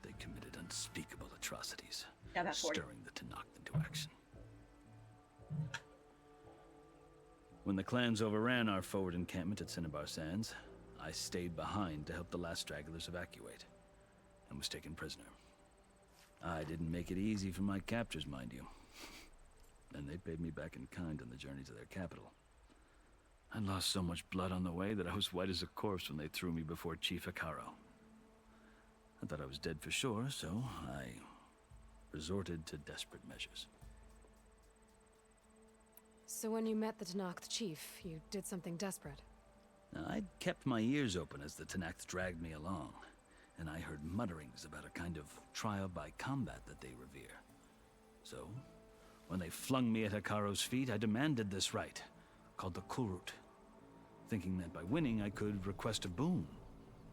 Speaker 11: They committed unspeakable atrocities,
Speaker 1: Yeah, that's 40.
Speaker 11: stirring the Tenakth into action. When the clans overran our forward encampment at Cinnabar Sands, I stayed behind to help the last stragglers evacuate, and was taken prisoner. I didn't make it easy for my captors, mind you. And they paid me back in kind on the journey to their capital. I lost so much blood on the way that I was white as a corpse when they threw me before Chief Hekarro. I thought I was dead for sure, so I resorted to desperate measures.
Speaker 2: So when you met the Tenakth chief, you did something desperate.
Speaker 11: I'd kept my ears open as the Tenakth dragged me along, and I heard mutterings about a kind of trial by combat that they revere. So, when they flung me at Hekarro's feet, I demanded this right, called the Kulrut, thinking that by winning I could request a boon,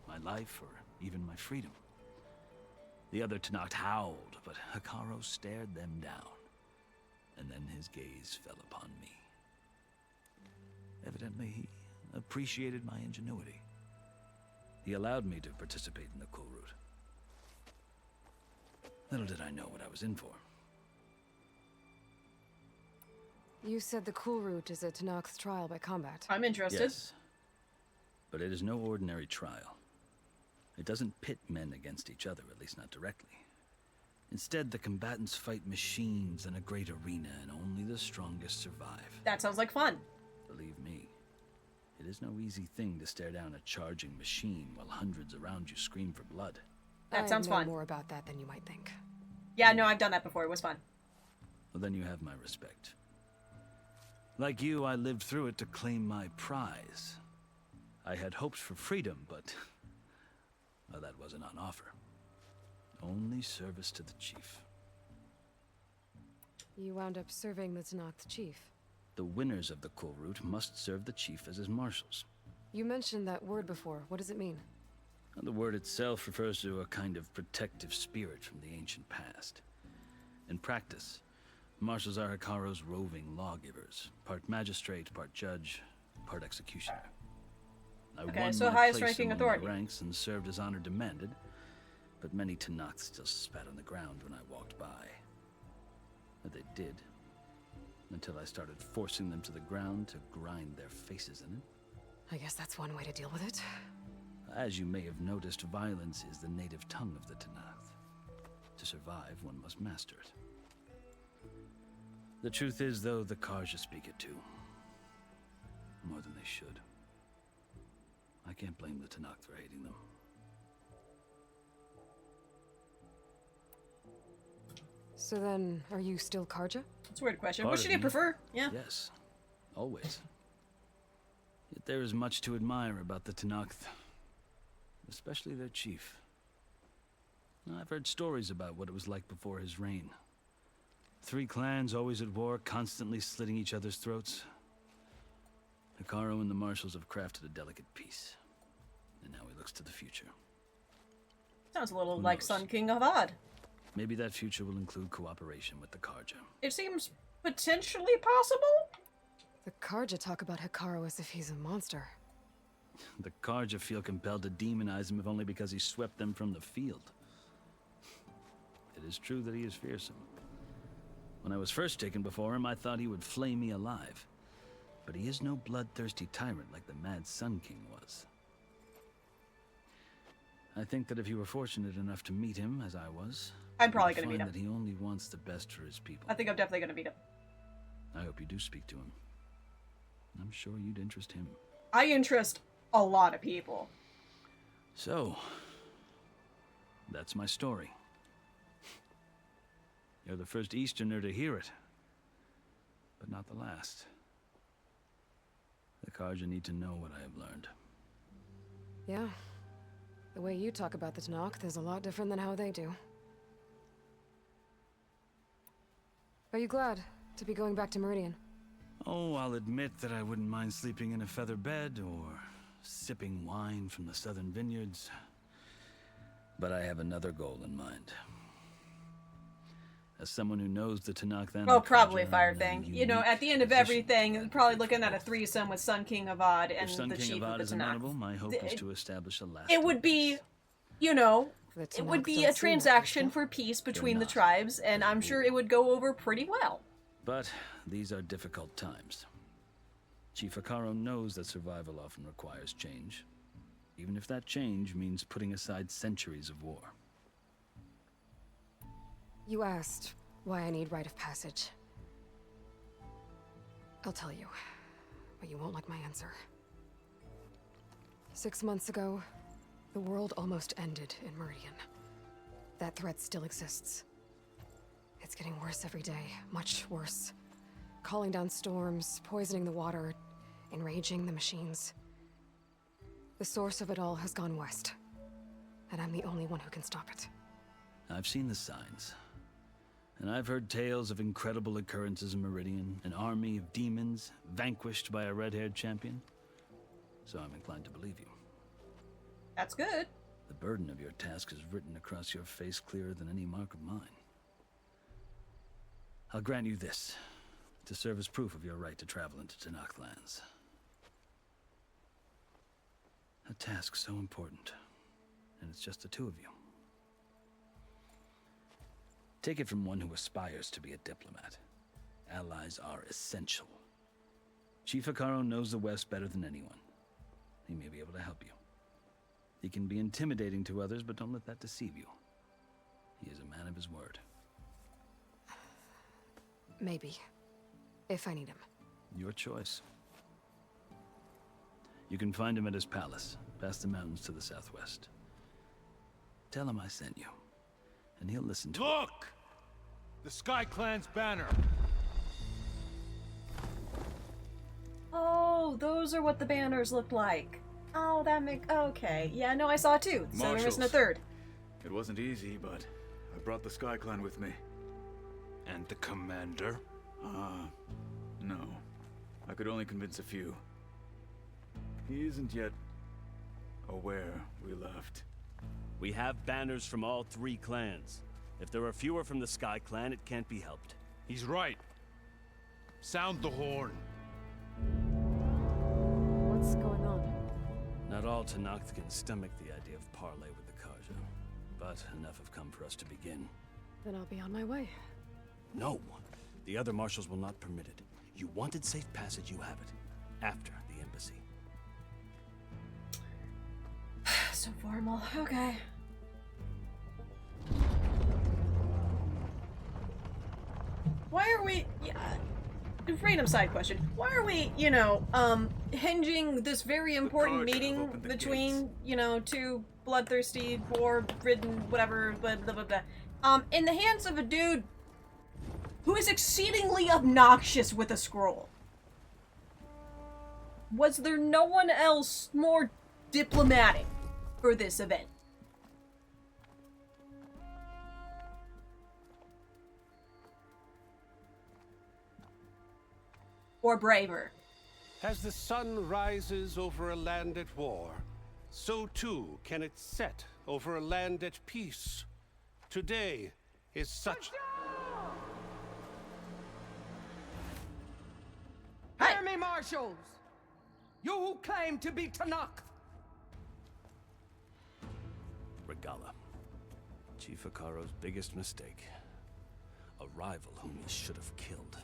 Speaker 11: my life or even my freedom. The other Tenakth howled, but Hekarro stared them down, and then his gaze fell upon me. Evidently, he appreciated my ingenuity. He allowed me to participate in the Kulrut. Little did I know what I was in for.
Speaker 2: You said the Kulrut is a Tenakth trial by combat.
Speaker 1: I'm interested.
Speaker 11: Yes, but it is no ordinary trial. It doesn't pit men against each other, at least not directly. Instead, the combatants fight machines in a great arena, and only the strongest survive.
Speaker 1: That sounds like fun.
Speaker 11: Believe me, it is no easy thing to stare down a charging machine while hundreds around you scream for blood.
Speaker 1: That sounds
Speaker 2: I know
Speaker 1: fun.
Speaker 2: more about that than you might think.
Speaker 1: Yeah, no, I've done that before. It was fun.
Speaker 11: Well, then you have my respect. Like you, I lived through it to claim my prize. I had hoped for freedom, but well, that wasn't on offer. Only service to the chief.
Speaker 2: You wound up serving the Tenakth chief.
Speaker 11: The winners of the Kulrut must serve the chief as his marshals.
Speaker 2: You mentioned that word before. What does it mean?
Speaker 11: The word itself refers to a kind of protective spirit from the ancient past. In practice, marshals are Hekarro's roving lawgivers, part magistrate, part judge, part executioner. I won
Speaker 1: so
Speaker 11: my
Speaker 1: highest
Speaker 11: place
Speaker 1: ranking
Speaker 11: among the
Speaker 1: authority.
Speaker 11: ranks and served as honor demanded, but many Tenakth still spat on the ground when I walked by. But they did, until I started forcing them to the ground to grind their faces in it.
Speaker 2: I guess that's one way to deal with it.
Speaker 11: As you may have noticed, violence is the native tongue of the Tenakth. To survive, one must master it. The truth is, though, the Karja speak it too. More than they should. I can't blame the Tenakth for hating them.
Speaker 2: So then, are you still Karja?
Speaker 1: That's a weird question.
Speaker 11: Part
Speaker 1: Which
Speaker 11: of
Speaker 1: do you
Speaker 11: me.
Speaker 1: prefer? Yeah.
Speaker 11: Yes. Always. Yet there is much to admire about the Tenakth. Especially their chief. I've heard stories about what it was like before his reign. 3 clans always at war, constantly slitting each other's throats. Hekarro and the marshals have crafted a delicate peace. And now he looks to the future.
Speaker 1: Sounds a little
Speaker 11: Who
Speaker 1: like
Speaker 11: knows?
Speaker 1: Sun King Avad.
Speaker 11: Maybe that future will include cooperation with the Karja.
Speaker 1: It seems potentially possible.
Speaker 2: The Karja talk about Hekarro as if he's a monster.
Speaker 11: The Karja feel compelled to demonize him if only because he swept them from the field. It is true that he is fearsome. When I was first taken before him, I thought he would flay me alive. But he is no bloodthirsty tyrant like the Mad Sun King was. I think that if you were fortunate enough to meet him, as I was,
Speaker 1: I'm probably
Speaker 11: you'll
Speaker 1: gonna meet
Speaker 11: find
Speaker 1: him.
Speaker 11: that he only wants the best for his people.
Speaker 1: I think I'm definitely gonna beat him.
Speaker 11: I hope you do speak to him. I'm sure you'd interest him.
Speaker 1: I interest a lot of people.
Speaker 11: So, that's my story. You're the first Easterner to hear it, but not the last. The Karja need to know what I have learned.
Speaker 2: Yeah. The way you talk about the Tenakth is a lot different than how they do. Are you glad to be going back to Meridian?
Speaker 11: Oh, I'll admit that I wouldn't mind sleeping in a feather bed or sipping wine from the southern vineyards. But I have another goal in mind. As someone who knows the Tanakh and
Speaker 1: Oh,
Speaker 11: the
Speaker 1: probably a
Speaker 11: Carja
Speaker 1: fire
Speaker 11: in
Speaker 1: thing.
Speaker 11: a
Speaker 1: You know,
Speaker 11: unique
Speaker 1: at the end of
Speaker 11: position.
Speaker 1: everything, probably looking at a threesome with Sun King Avad and
Speaker 11: If Sun
Speaker 1: the
Speaker 11: King
Speaker 1: chief
Speaker 11: Avad
Speaker 1: of
Speaker 11: is
Speaker 1: the Tanakh.
Speaker 11: amenable, my hope is to establish a lasting
Speaker 1: It would be, you know,
Speaker 2: The
Speaker 1: it would
Speaker 2: Tanakh
Speaker 1: be
Speaker 2: don't
Speaker 1: a
Speaker 2: seem that
Speaker 1: transaction
Speaker 2: peaceful.
Speaker 1: for peace between the tribes, and I'm sure it would go over pretty well.
Speaker 11: But these are difficult times. Chief Akaro knows that survival often requires change, even if that change means putting aside centuries of war.
Speaker 2: You asked why I need rite of passage. I'll tell you, but you won't like my answer. 6 months ago, the world almost ended in Meridian. That threat still exists. It's getting worse every day, much worse. Calling down storms, poisoning the water, enraging the machines. The source of it all has gone west, and I'm the only one who can stop it.
Speaker 11: I've seen the signs. And I've heard tales of incredible occurrences in Meridian, an army of demons vanquished by a red-haired champion. So I'm inclined to believe you.
Speaker 1: That's good.
Speaker 11: The burden of your task is written across your face clearer than any mark of mine. I'll grant you this, to serve as proof of your right to travel into Tanakh lands. A task so important, and it's just the two of you. Take it from one who aspires to be a diplomat. Allies are essential. Chief Akaro knows the West better than anyone. He may be able to help you. He can be intimidating to others, but don't let that deceive you. He is a man of his word.
Speaker 2: Maybe. If I need him.
Speaker 11: Your choice. You can find him at his palace, past the mountains to the southwest. Tell him I sent you, and he'll listen to
Speaker 9: Look! The Sky Clan's banner.
Speaker 1: Oh, those are what the banners looked like. Oh, that make okay. Yeah, no, I saw two. So there isn't a third.
Speaker 6: It wasn't easy, but I brought the Sky Clan with me.
Speaker 9: And the commander?
Speaker 6: No. I could only convince a few. He isn't yet aware we left.
Speaker 21: We have banners from all 3 clans. If there are fewer from the Sky Clan, it can't be helped.
Speaker 9: He's right. Sound the horn.
Speaker 2: What's going on?
Speaker 11: Not all Tanakh can stomach the idea of parley with the Carja, but enough have come for us to begin.
Speaker 2: Then I'll be on my way.
Speaker 21: No! The other marshals will not permit it. You wanted safe passage, you have it. After the embassy.
Speaker 1: So formal. Okay. Why are we... Yeah, random side question. Why are we, you know, hinging this very important meeting between, you know, two bloodthirsty, war-ridden, whatever, blah, blah, blah, blah, in the hands of a dude who is exceedingly obnoxious with a scroll? Was there no one else more diplomatic for this event? Or braver?
Speaker 19: As the sun rises over a land at war, so too can it set over a land at peace. Today is such...
Speaker 23: Hear me, marshals! You who claim to be Tanakh!
Speaker 21: Regala. Chief Akaro's biggest mistake. A rival whom he should have killed.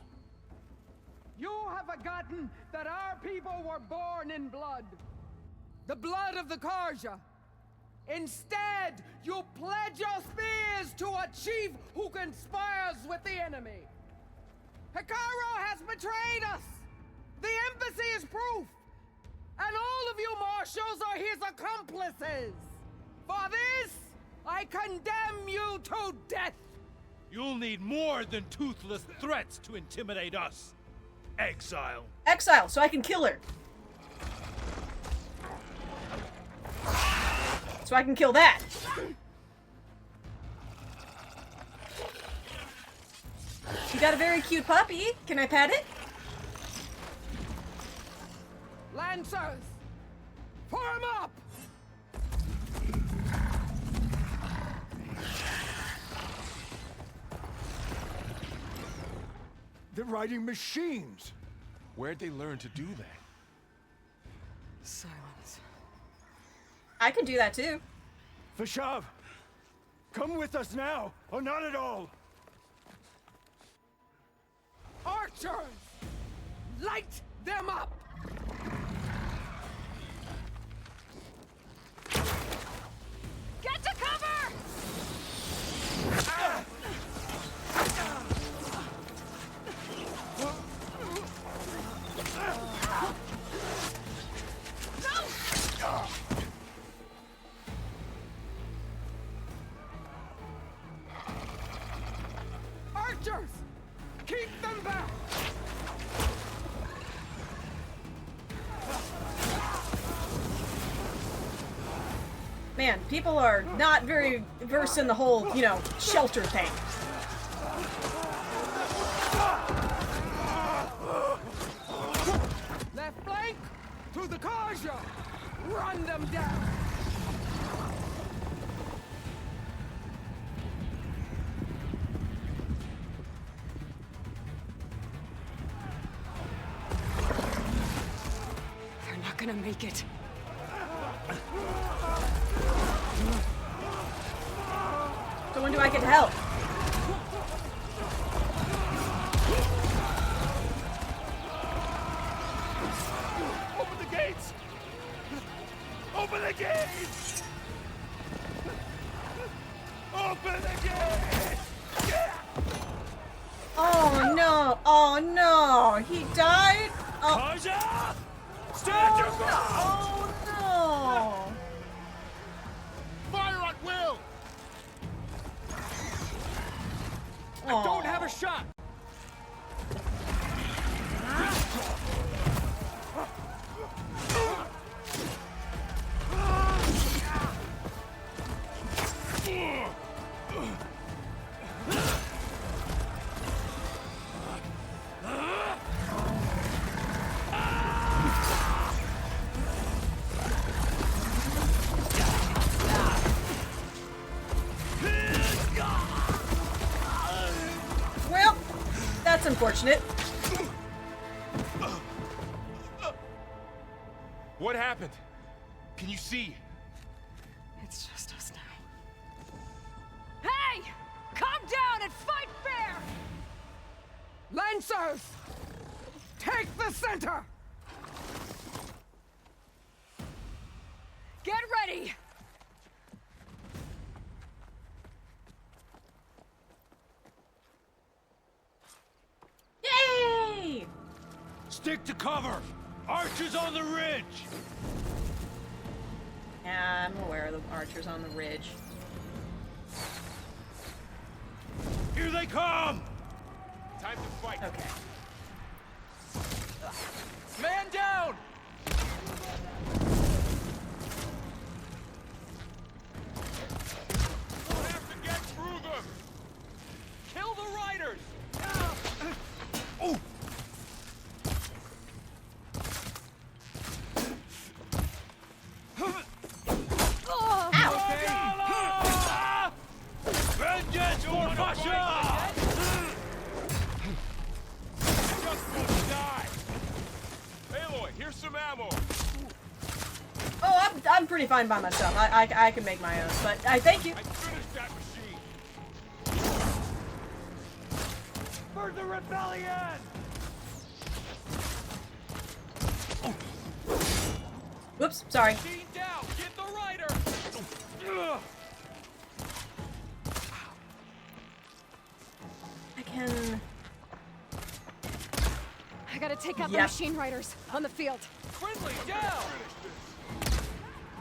Speaker 23: You have forgotten that our people were born in blood. The blood of the Carja. Instead, you pledge your spears to a chief who conspires with the enemy. Akaro has betrayed us. The embassy is proof. And all of you marshals are his accomplices. For this, I condemn you to death.
Speaker 9: You'll need more than toothless threats to intimidate us. Exile.
Speaker 1: Exile, so I can kill her. So I can kill that. You got a very cute puppy. Can I pet it?
Speaker 23: Lancers, form up!
Speaker 18: They're riding machines.
Speaker 9: Where'd they learn to do that?
Speaker 2: Silence.
Speaker 1: I could do that too.
Speaker 18: Vashav, come with us now, or not at all.
Speaker 23: Archers! Light them up!
Speaker 2: Get to cover!
Speaker 23: Archers! Keep them back!
Speaker 1: Man, people are not very versed in the whole, you know, shelter thing.
Speaker 23: Left flank! To the Karja! Run them down!
Speaker 2: They're not gonna make it.
Speaker 1: So when do I get to help?
Speaker 9: Open the gates! Open the gates! Open the gates!
Speaker 1: Oh no! Oh no! He died? Oh.
Speaker 9: Karja! Stand your ground!
Speaker 1: Oh no!
Speaker 17: Fire at will!
Speaker 9: I don't have a shot!
Speaker 1: Well, that's unfortunate.
Speaker 8: What happened? Can you see?
Speaker 2: It's just us now.
Speaker 23: Hey! Calm down and fight fair! Lancers! Take the center! Get ready!
Speaker 1: Yay!
Speaker 9: Stick to cover! Archers on the ridge!
Speaker 1: Yeah, I'm aware of the archers on the ridge.
Speaker 9: Here they come!
Speaker 8: Time to fight.
Speaker 1: Okay.
Speaker 9: Man down!
Speaker 8: We'll have to get through them!
Speaker 9: Kill the riders! Oh!
Speaker 1: Ow!
Speaker 9: Vengeance for Pasha!
Speaker 8: Just won't die! Aloy, here's some ammo!
Speaker 1: Oh, I'm pretty fine by myself. I can make my own, but I thank you.
Speaker 8: I finished that machine!
Speaker 9: For the rebellion!
Speaker 1: Whoops, sorry.
Speaker 9: Machine down! Get the rider!
Speaker 1: I can...
Speaker 2: I gotta take out the
Speaker 1: Yep.
Speaker 2: machine riders on the field.
Speaker 9: Quinley, down!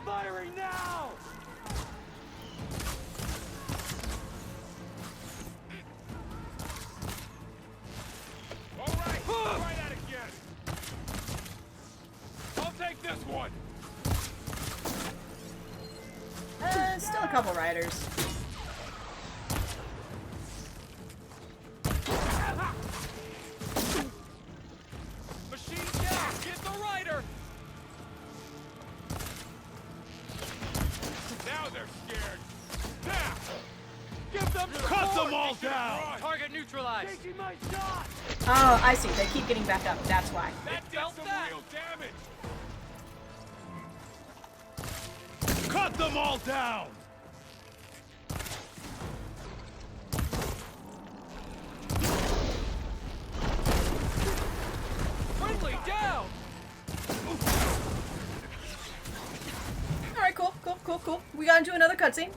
Speaker 9: Firing now!
Speaker 8: Alright, try that again! I'll take this one!
Speaker 1: Still a couple riders.
Speaker 9: Machine down! Get the rider!
Speaker 8: Now they're scared! Now!
Speaker 9: Give them
Speaker 19: Cut them all down!
Speaker 10: Target neutralized.
Speaker 19: Taking my shot!
Speaker 1: Oh, I see. They keep getting back up. That's why.
Speaker 19: That dealt some real damage! Cut them all down!
Speaker 10: Friendly down!
Speaker 1: Alright, cool. We got into another cutscene.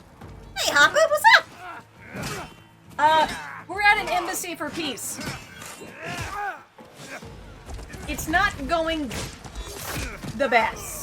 Speaker 1: Hey, Hopper, what's up? We're at an embassy for peace. It's not going the best.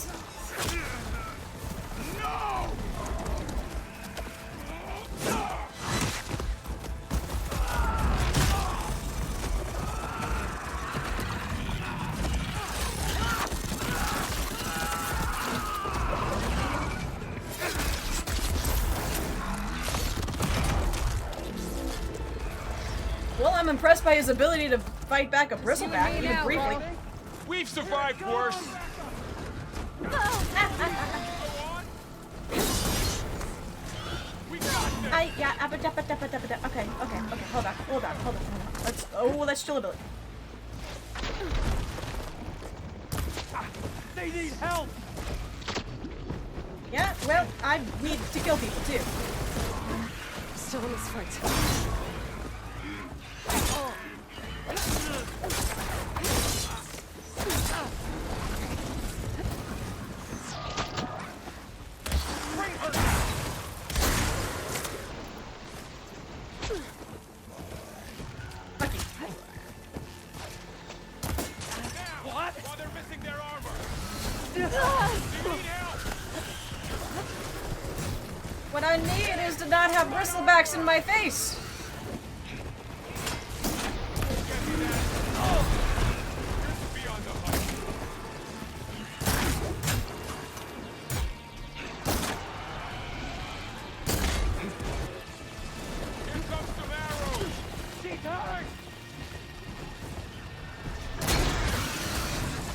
Speaker 1: Well, I'm impressed by his ability to fight back a bristleback, even briefly.
Speaker 8: We've survived worse.
Speaker 1: Okay, hold on. Let's chill a bit.
Speaker 19: They need help!
Speaker 1: Yeah, well, I need to kill people too.
Speaker 2: Still in this fight.
Speaker 19: What?
Speaker 8: While they're missing their armor.
Speaker 1: What I need is to not have bristlebacks in my face.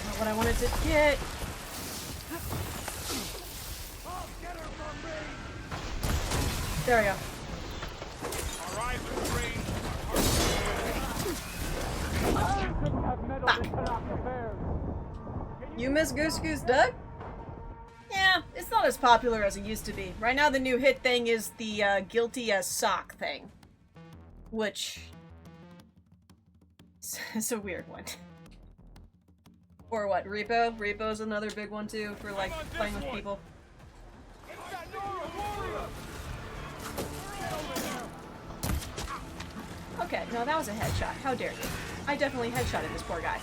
Speaker 1: Not what I wanted to get. There we go. You miss Goose Goose Duck? Yeah, it's not as popular as it used to be. Right now the new hit thing is the guilty as sock thing. Which is a weird one. Or what, Repo? Repo's another big one too for like playing with people. Okay, no, that was a headshot. How dare you? I definitely headshotted this poor guy.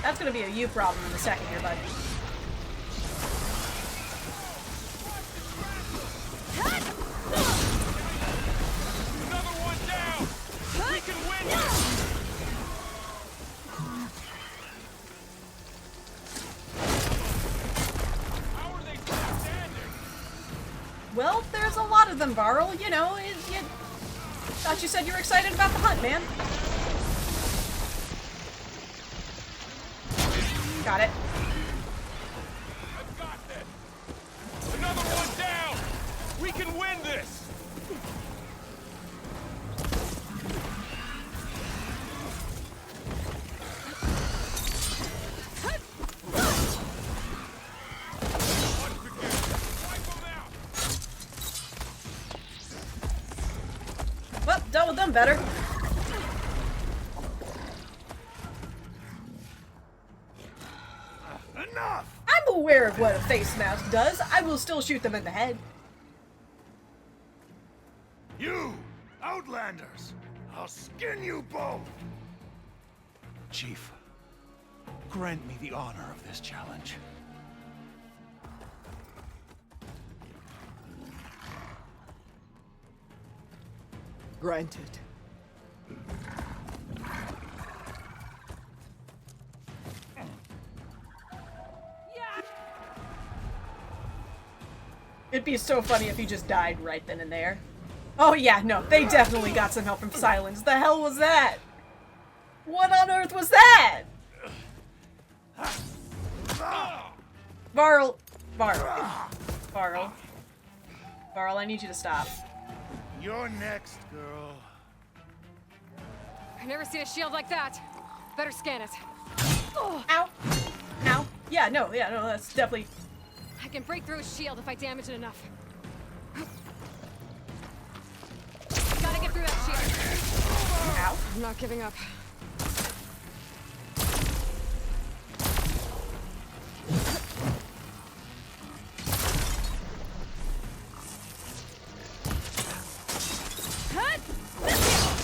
Speaker 1: That's gonna be a you problem in a second here, bud.
Speaker 8: Another one down. We can win this. How are they still standing?
Speaker 1: Well, there's a lot of them, Varl. You know, you thought you said you were excited about the hunt, man. Got it.
Speaker 8: I've got this. Another one down. We can win this.
Speaker 1: Well, dealt with them better.
Speaker 19: Enough!
Speaker 1: I'm aware of what a face mask does. I will still shoot them in the head.
Speaker 19: You! Outlanders! I'll skin you both! Chief, grant me the honor of this challenge.
Speaker 23: Granted.
Speaker 1: It'd be so funny if he just died right then and there. Oh yeah, no, they definitely got some help from Silence. The hell was that? What on earth was that? Varl, Varl, I need you to stop.
Speaker 9: You're next, girl.
Speaker 2: I've never seen a shield like that. Better scan it.
Speaker 1: Ow. Ow. Yeah, no, that's definitely...
Speaker 2: I can break through a shield if I damage it enough. Gotta get through that shield.
Speaker 1: Ow.
Speaker 2: I'm not giving up.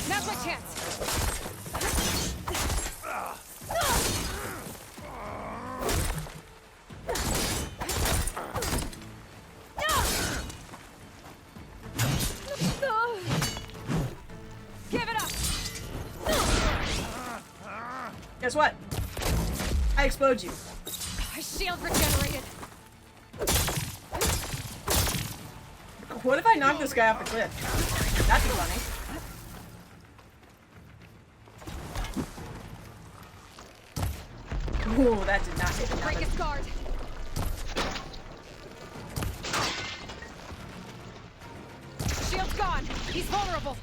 Speaker 2: Now's my chance. Give it up.
Speaker 1: Guess what? I explode you.
Speaker 2: My shield regenerated.
Speaker 1: What if I knock this guy off the cliff? That'd be funny. Ooh, that did not hit me.
Speaker 2: Break his guard. Shield's gone. He's vulnerable.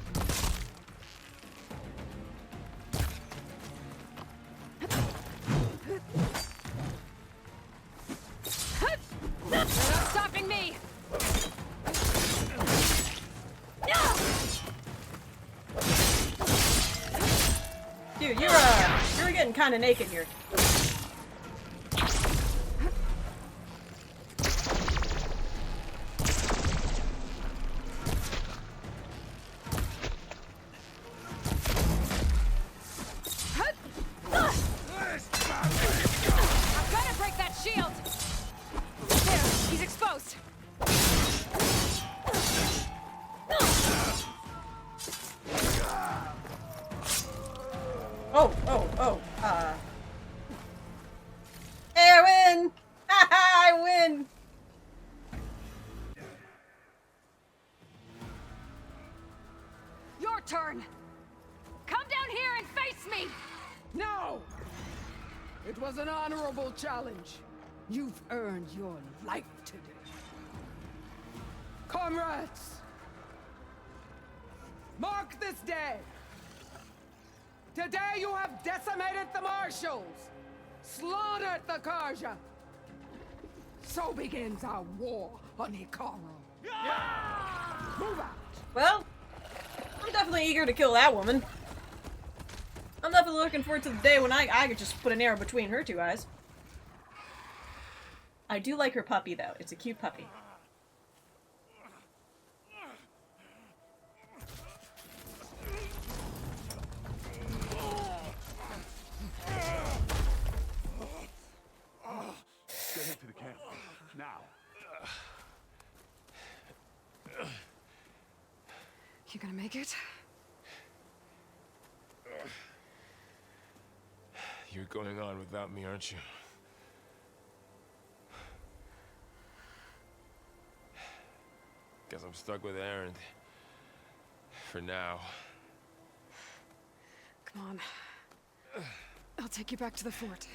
Speaker 2: They're not stopping me.
Speaker 1: Dude, you're getting kind of naked here.
Speaker 2: I'm gonna break that shield. There, he's exposed.
Speaker 1: Hey, I win! I win!
Speaker 2: Your turn. Come down here and face me.
Speaker 23: No! It was an honorable challenge. You've earned your life today. Comrades! Mark this day! Today you have decimated the Marshals! Slaughtered the Karja! So begins our war on Hikaru. Move out!
Speaker 1: Well, I'm definitely eager to kill that woman. I'm definitely looking forward to the day when I could just put an arrow between her two eyes. I do like her puppy, though. It's a cute puppy.
Speaker 16: Get into the camp. Now.
Speaker 2: You gonna make it?
Speaker 8: You're going on without me, aren't you? Guess I'm stuck with Aaron. For now.
Speaker 2: Come on. I'll take you back to the fort.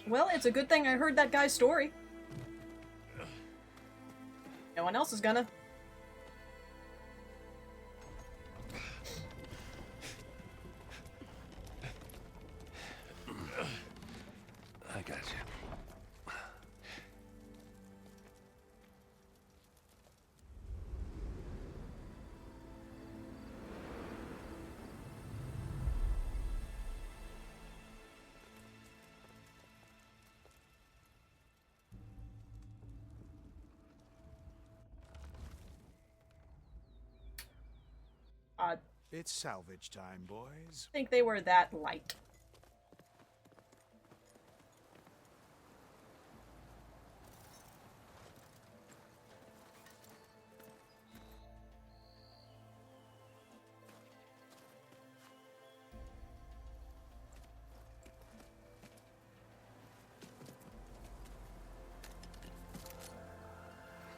Speaker 1: Well, it's a good thing I heard that guy's story. No one else is gonna.
Speaker 21: I got you.
Speaker 15: It's salvage time, boys.
Speaker 1: Think they were that light.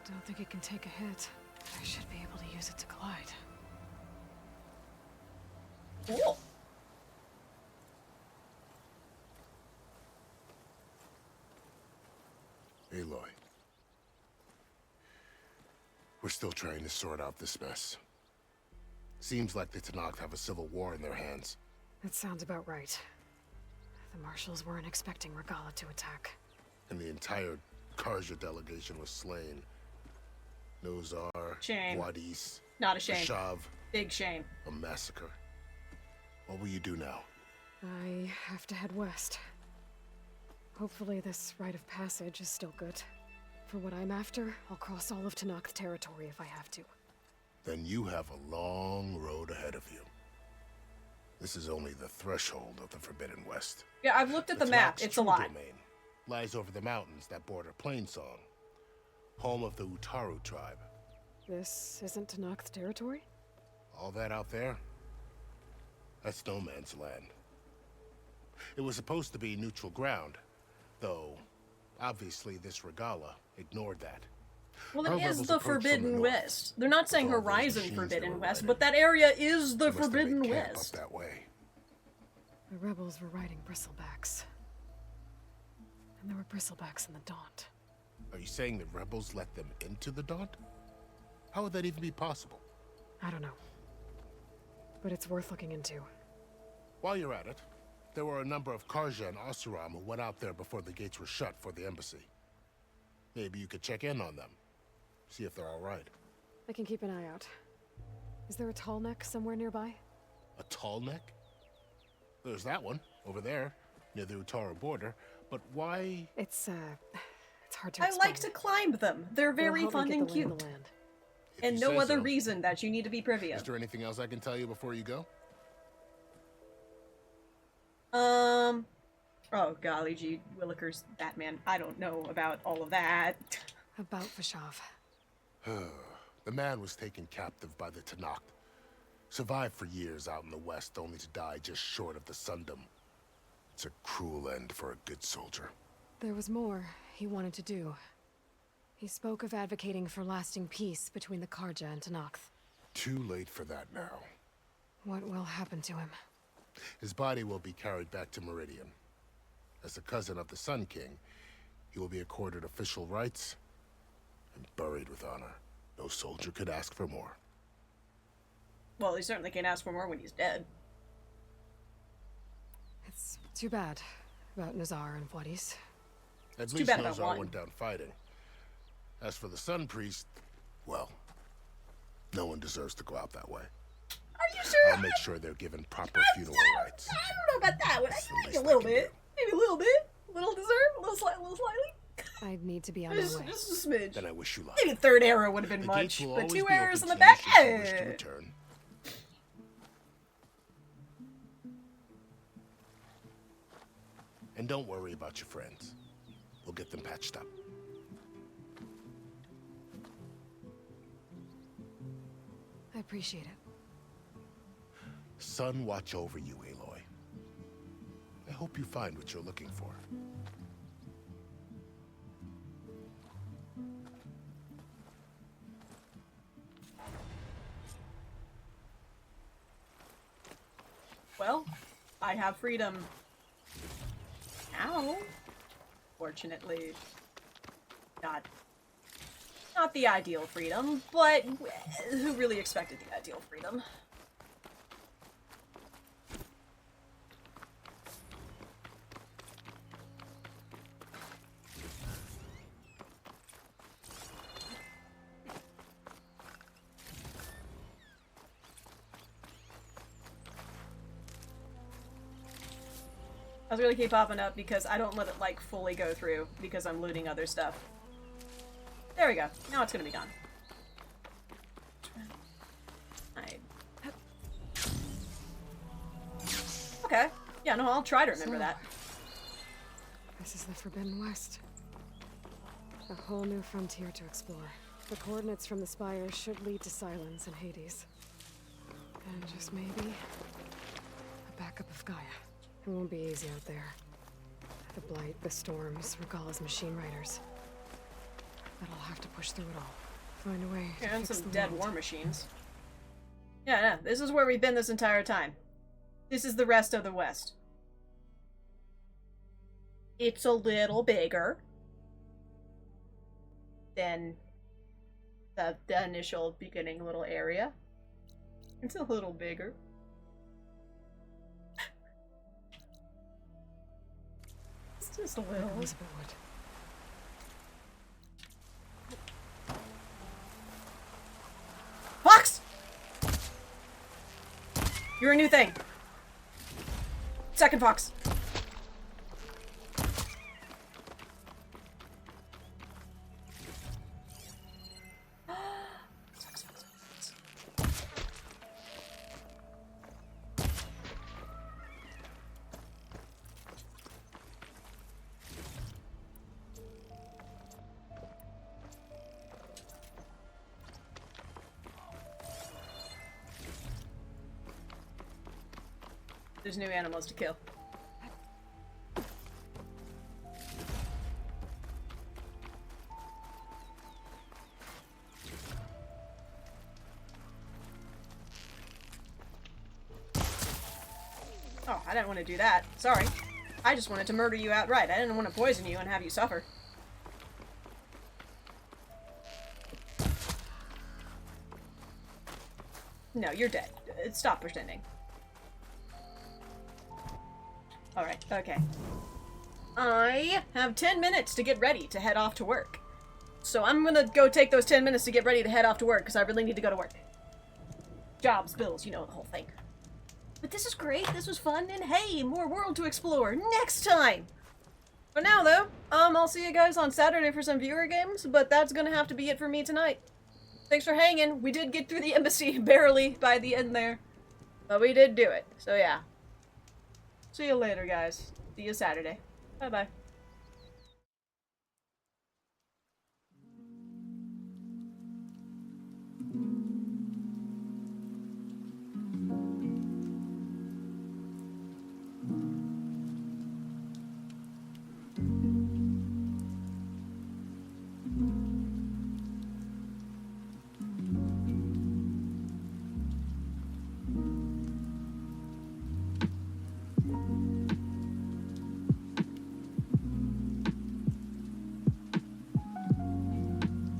Speaker 2: don't think it can take a hit, but I should be able to use it to glide.
Speaker 1: Cool.
Speaker 17: Aloy. We're still trying to sort out this mess. Seems like the Tenakth have a civil war in their hands.
Speaker 2: That sounds about right. The Marshals weren't expecting Regalla to attack.
Speaker 17: And the entire Karja delegation was slain. Nozar,
Speaker 1: Shame.
Speaker 17: Wadis,
Speaker 1: Not a shame.
Speaker 17: Shav.
Speaker 1: Big shame.
Speaker 17: A massacre. What will you do now?
Speaker 2: I have to head west. Hopefully this rite of passage is still good. For what I'm after, I'll cross all of Tenakth territory if I have to.
Speaker 17: Then you have a long road ahead of you. This is only the threshold of the Forbidden West.
Speaker 1: Yeah, I've looked at the map.
Speaker 17: Tenakth's
Speaker 1: It's a
Speaker 17: true
Speaker 1: lot.
Speaker 17: domain lies over the mountains that border Plainsong, home of the Utaru tribe.
Speaker 2: This isn't Tenakth territory?
Speaker 17: All that out there? That's no man's land. It was supposed to be neutral ground, though obviously this Regalla ignored that.
Speaker 1: Well,
Speaker 17: Our
Speaker 1: it is
Speaker 17: rebels
Speaker 1: the
Speaker 17: approached from the
Speaker 1: Forbidden
Speaker 17: north.
Speaker 1: West. They're not saying
Speaker 17: With all those
Speaker 1: Horizon
Speaker 17: machines they
Speaker 1: Forbidden
Speaker 17: were
Speaker 1: West,
Speaker 17: riding.
Speaker 1: but that area is the
Speaker 17: They must have
Speaker 1: Forbidden
Speaker 17: made camp
Speaker 1: West.
Speaker 17: up that way.
Speaker 2: The rebels were riding bristlebacks. And there were bristlebacks in the Daunt.
Speaker 17: Are you saying the rebels let them into the Daunt? How would that even be possible?
Speaker 2: I don't know. But it's worth looking into.
Speaker 17: While you're at it, there were a number of Karja and Oseram who went out there before the gates were shut for the embassy. Maybe you could check in on them. See if they're all right.
Speaker 2: I can keep an eye out. Is there a tall neck somewhere nearby?
Speaker 17: A tall neck? There's that one, over there, near the Utaru border. But why?
Speaker 2: It's hard to
Speaker 1: I
Speaker 2: explain.
Speaker 1: like to climb them. They're very
Speaker 2: It'll help
Speaker 1: fun
Speaker 2: me get
Speaker 1: and
Speaker 2: the lay of
Speaker 1: cute.
Speaker 2: the land.
Speaker 1: And
Speaker 17: you
Speaker 1: no
Speaker 17: say
Speaker 1: other
Speaker 17: so.
Speaker 1: reason that you need to be privy
Speaker 17: Is
Speaker 1: of.
Speaker 17: there anything else I can tell you before you go?
Speaker 1: Oh, golly gee, Willikers, Batman. I don't know about all of that.
Speaker 2: About Vashav.
Speaker 17: The man was taken captive by the Tenakth. Survived for years out in the west, only to die just short of the Sundom. It's a cruel end for a good soldier.
Speaker 2: There was more he wanted to do. He spoke of advocating for lasting peace between the Karja and Tenakth.
Speaker 17: Too late for that now.
Speaker 2: What will happen to him?
Speaker 17: His body will be carried back to Meridian. As a cousin of the Sun King, he will be accorded official rights and buried with honor. No soldier could ask for more.
Speaker 1: Well, he certainly can't ask for more when he's dead.
Speaker 2: It's too bad about Nazar and Wadis.
Speaker 17: At
Speaker 1: It's too
Speaker 17: least
Speaker 1: bad about
Speaker 17: Nozar
Speaker 1: one.
Speaker 17: went down fighting. As for the Sun Priest, well, no one deserves to go out that way.
Speaker 1: Are you sure?
Speaker 17: I'll make sure they're given proper funeral rights.
Speaker 1: I don't know about that one. I
Speaker 17: That's the
Speaker 1: think
Speaker 17: least
Speaker 1: a
Speaker 17: I
Speaker 1: little
Speaker 17: can
Speaker 1: bit. Maybe a little bit. A little deserve. A little slightly.
Speaker 2: I'd need to be on my
Speaker 1: Just,
Speaker 2: way.
Speaker 1: just a smidge.
Speaker 17: Then I wish you luck.
Speaker 1: Maybe a third arrow would have been
Speaker 17: The
Speaker 1: much,
Speaker 17: gates will
Speaker 1: but
Speaker 17: always
Speaker 1: 2
Speaker 17: be
Speaker 1: arrows in
Speaker 17: open
Speaker 1: the
Speaker 17: to you
Speaker 1: back.
Speaker 17: should you wish to return. And don't worry about your friends. We'll get them patched up.
Speaker 2: I appreciate it.
Speaker 17: Sun watch over you, Aloy. I hope you find what you're looking for.
Speaker 1: Well, I have freedom. Now, fortunately, not the ideal freedom, but who really expected the ideal freedom? I was gonna keep popping up because I don't let it like fully go through because I'm looting other stuff. There we go. Now it's gonna be gone. Okay. Yeah, no, I'll try to remember
Speaker 2: So,
Speaker 1: that.
Speaker 2: This is the Forbidden West. A whole new frontier to explore. The coordinates from the spire should lead to Silence and Hades. And just maybe a backup of Gaia. It won't be easy out there. The Blight, the Storms, Regalla's machine riders. But I'll have to push through it all. Find a way to
Speaker 1: Yeah, and
Speaker 2: fix
Speaker 1: some
Speaker 2: the
Speaker 1: dead
Speaker 2: world.
Speaker 1: war machines. Yeah, no, this is where we've been this entire time. This is the rest of the West. It's a little bigger than the initial beginning little area. It's a little bigger. It's just a little.
Speaker 2: Elizabeth Wood.
Speaker 1: Fox! You're a new thing. Second Fox. There's new animals to kill. Oh, I didn't want to do that. Sorry. I just wanted to murder you outright. I didn't want to poison you and have you suffer. No, you're dead. Stop pretending. Alright, okay. I have 10 minutes to get ready to head off to work. So I'm gonna go take those 10 minutes to get ready to head off to work, because I really need to go to work. Jobs, bills, you know the whole thing. But this is great, this was fun, and hey, more world to explore next time! For now, though, I'll see you guys on Saturday for some viewer games, but that's gonna have to be it for me tonight. Thanks for hanging. We did get through the embassy barely by the end there. But we did do it, so yeah. See you later, guys. See you Saturday. Bye-bye.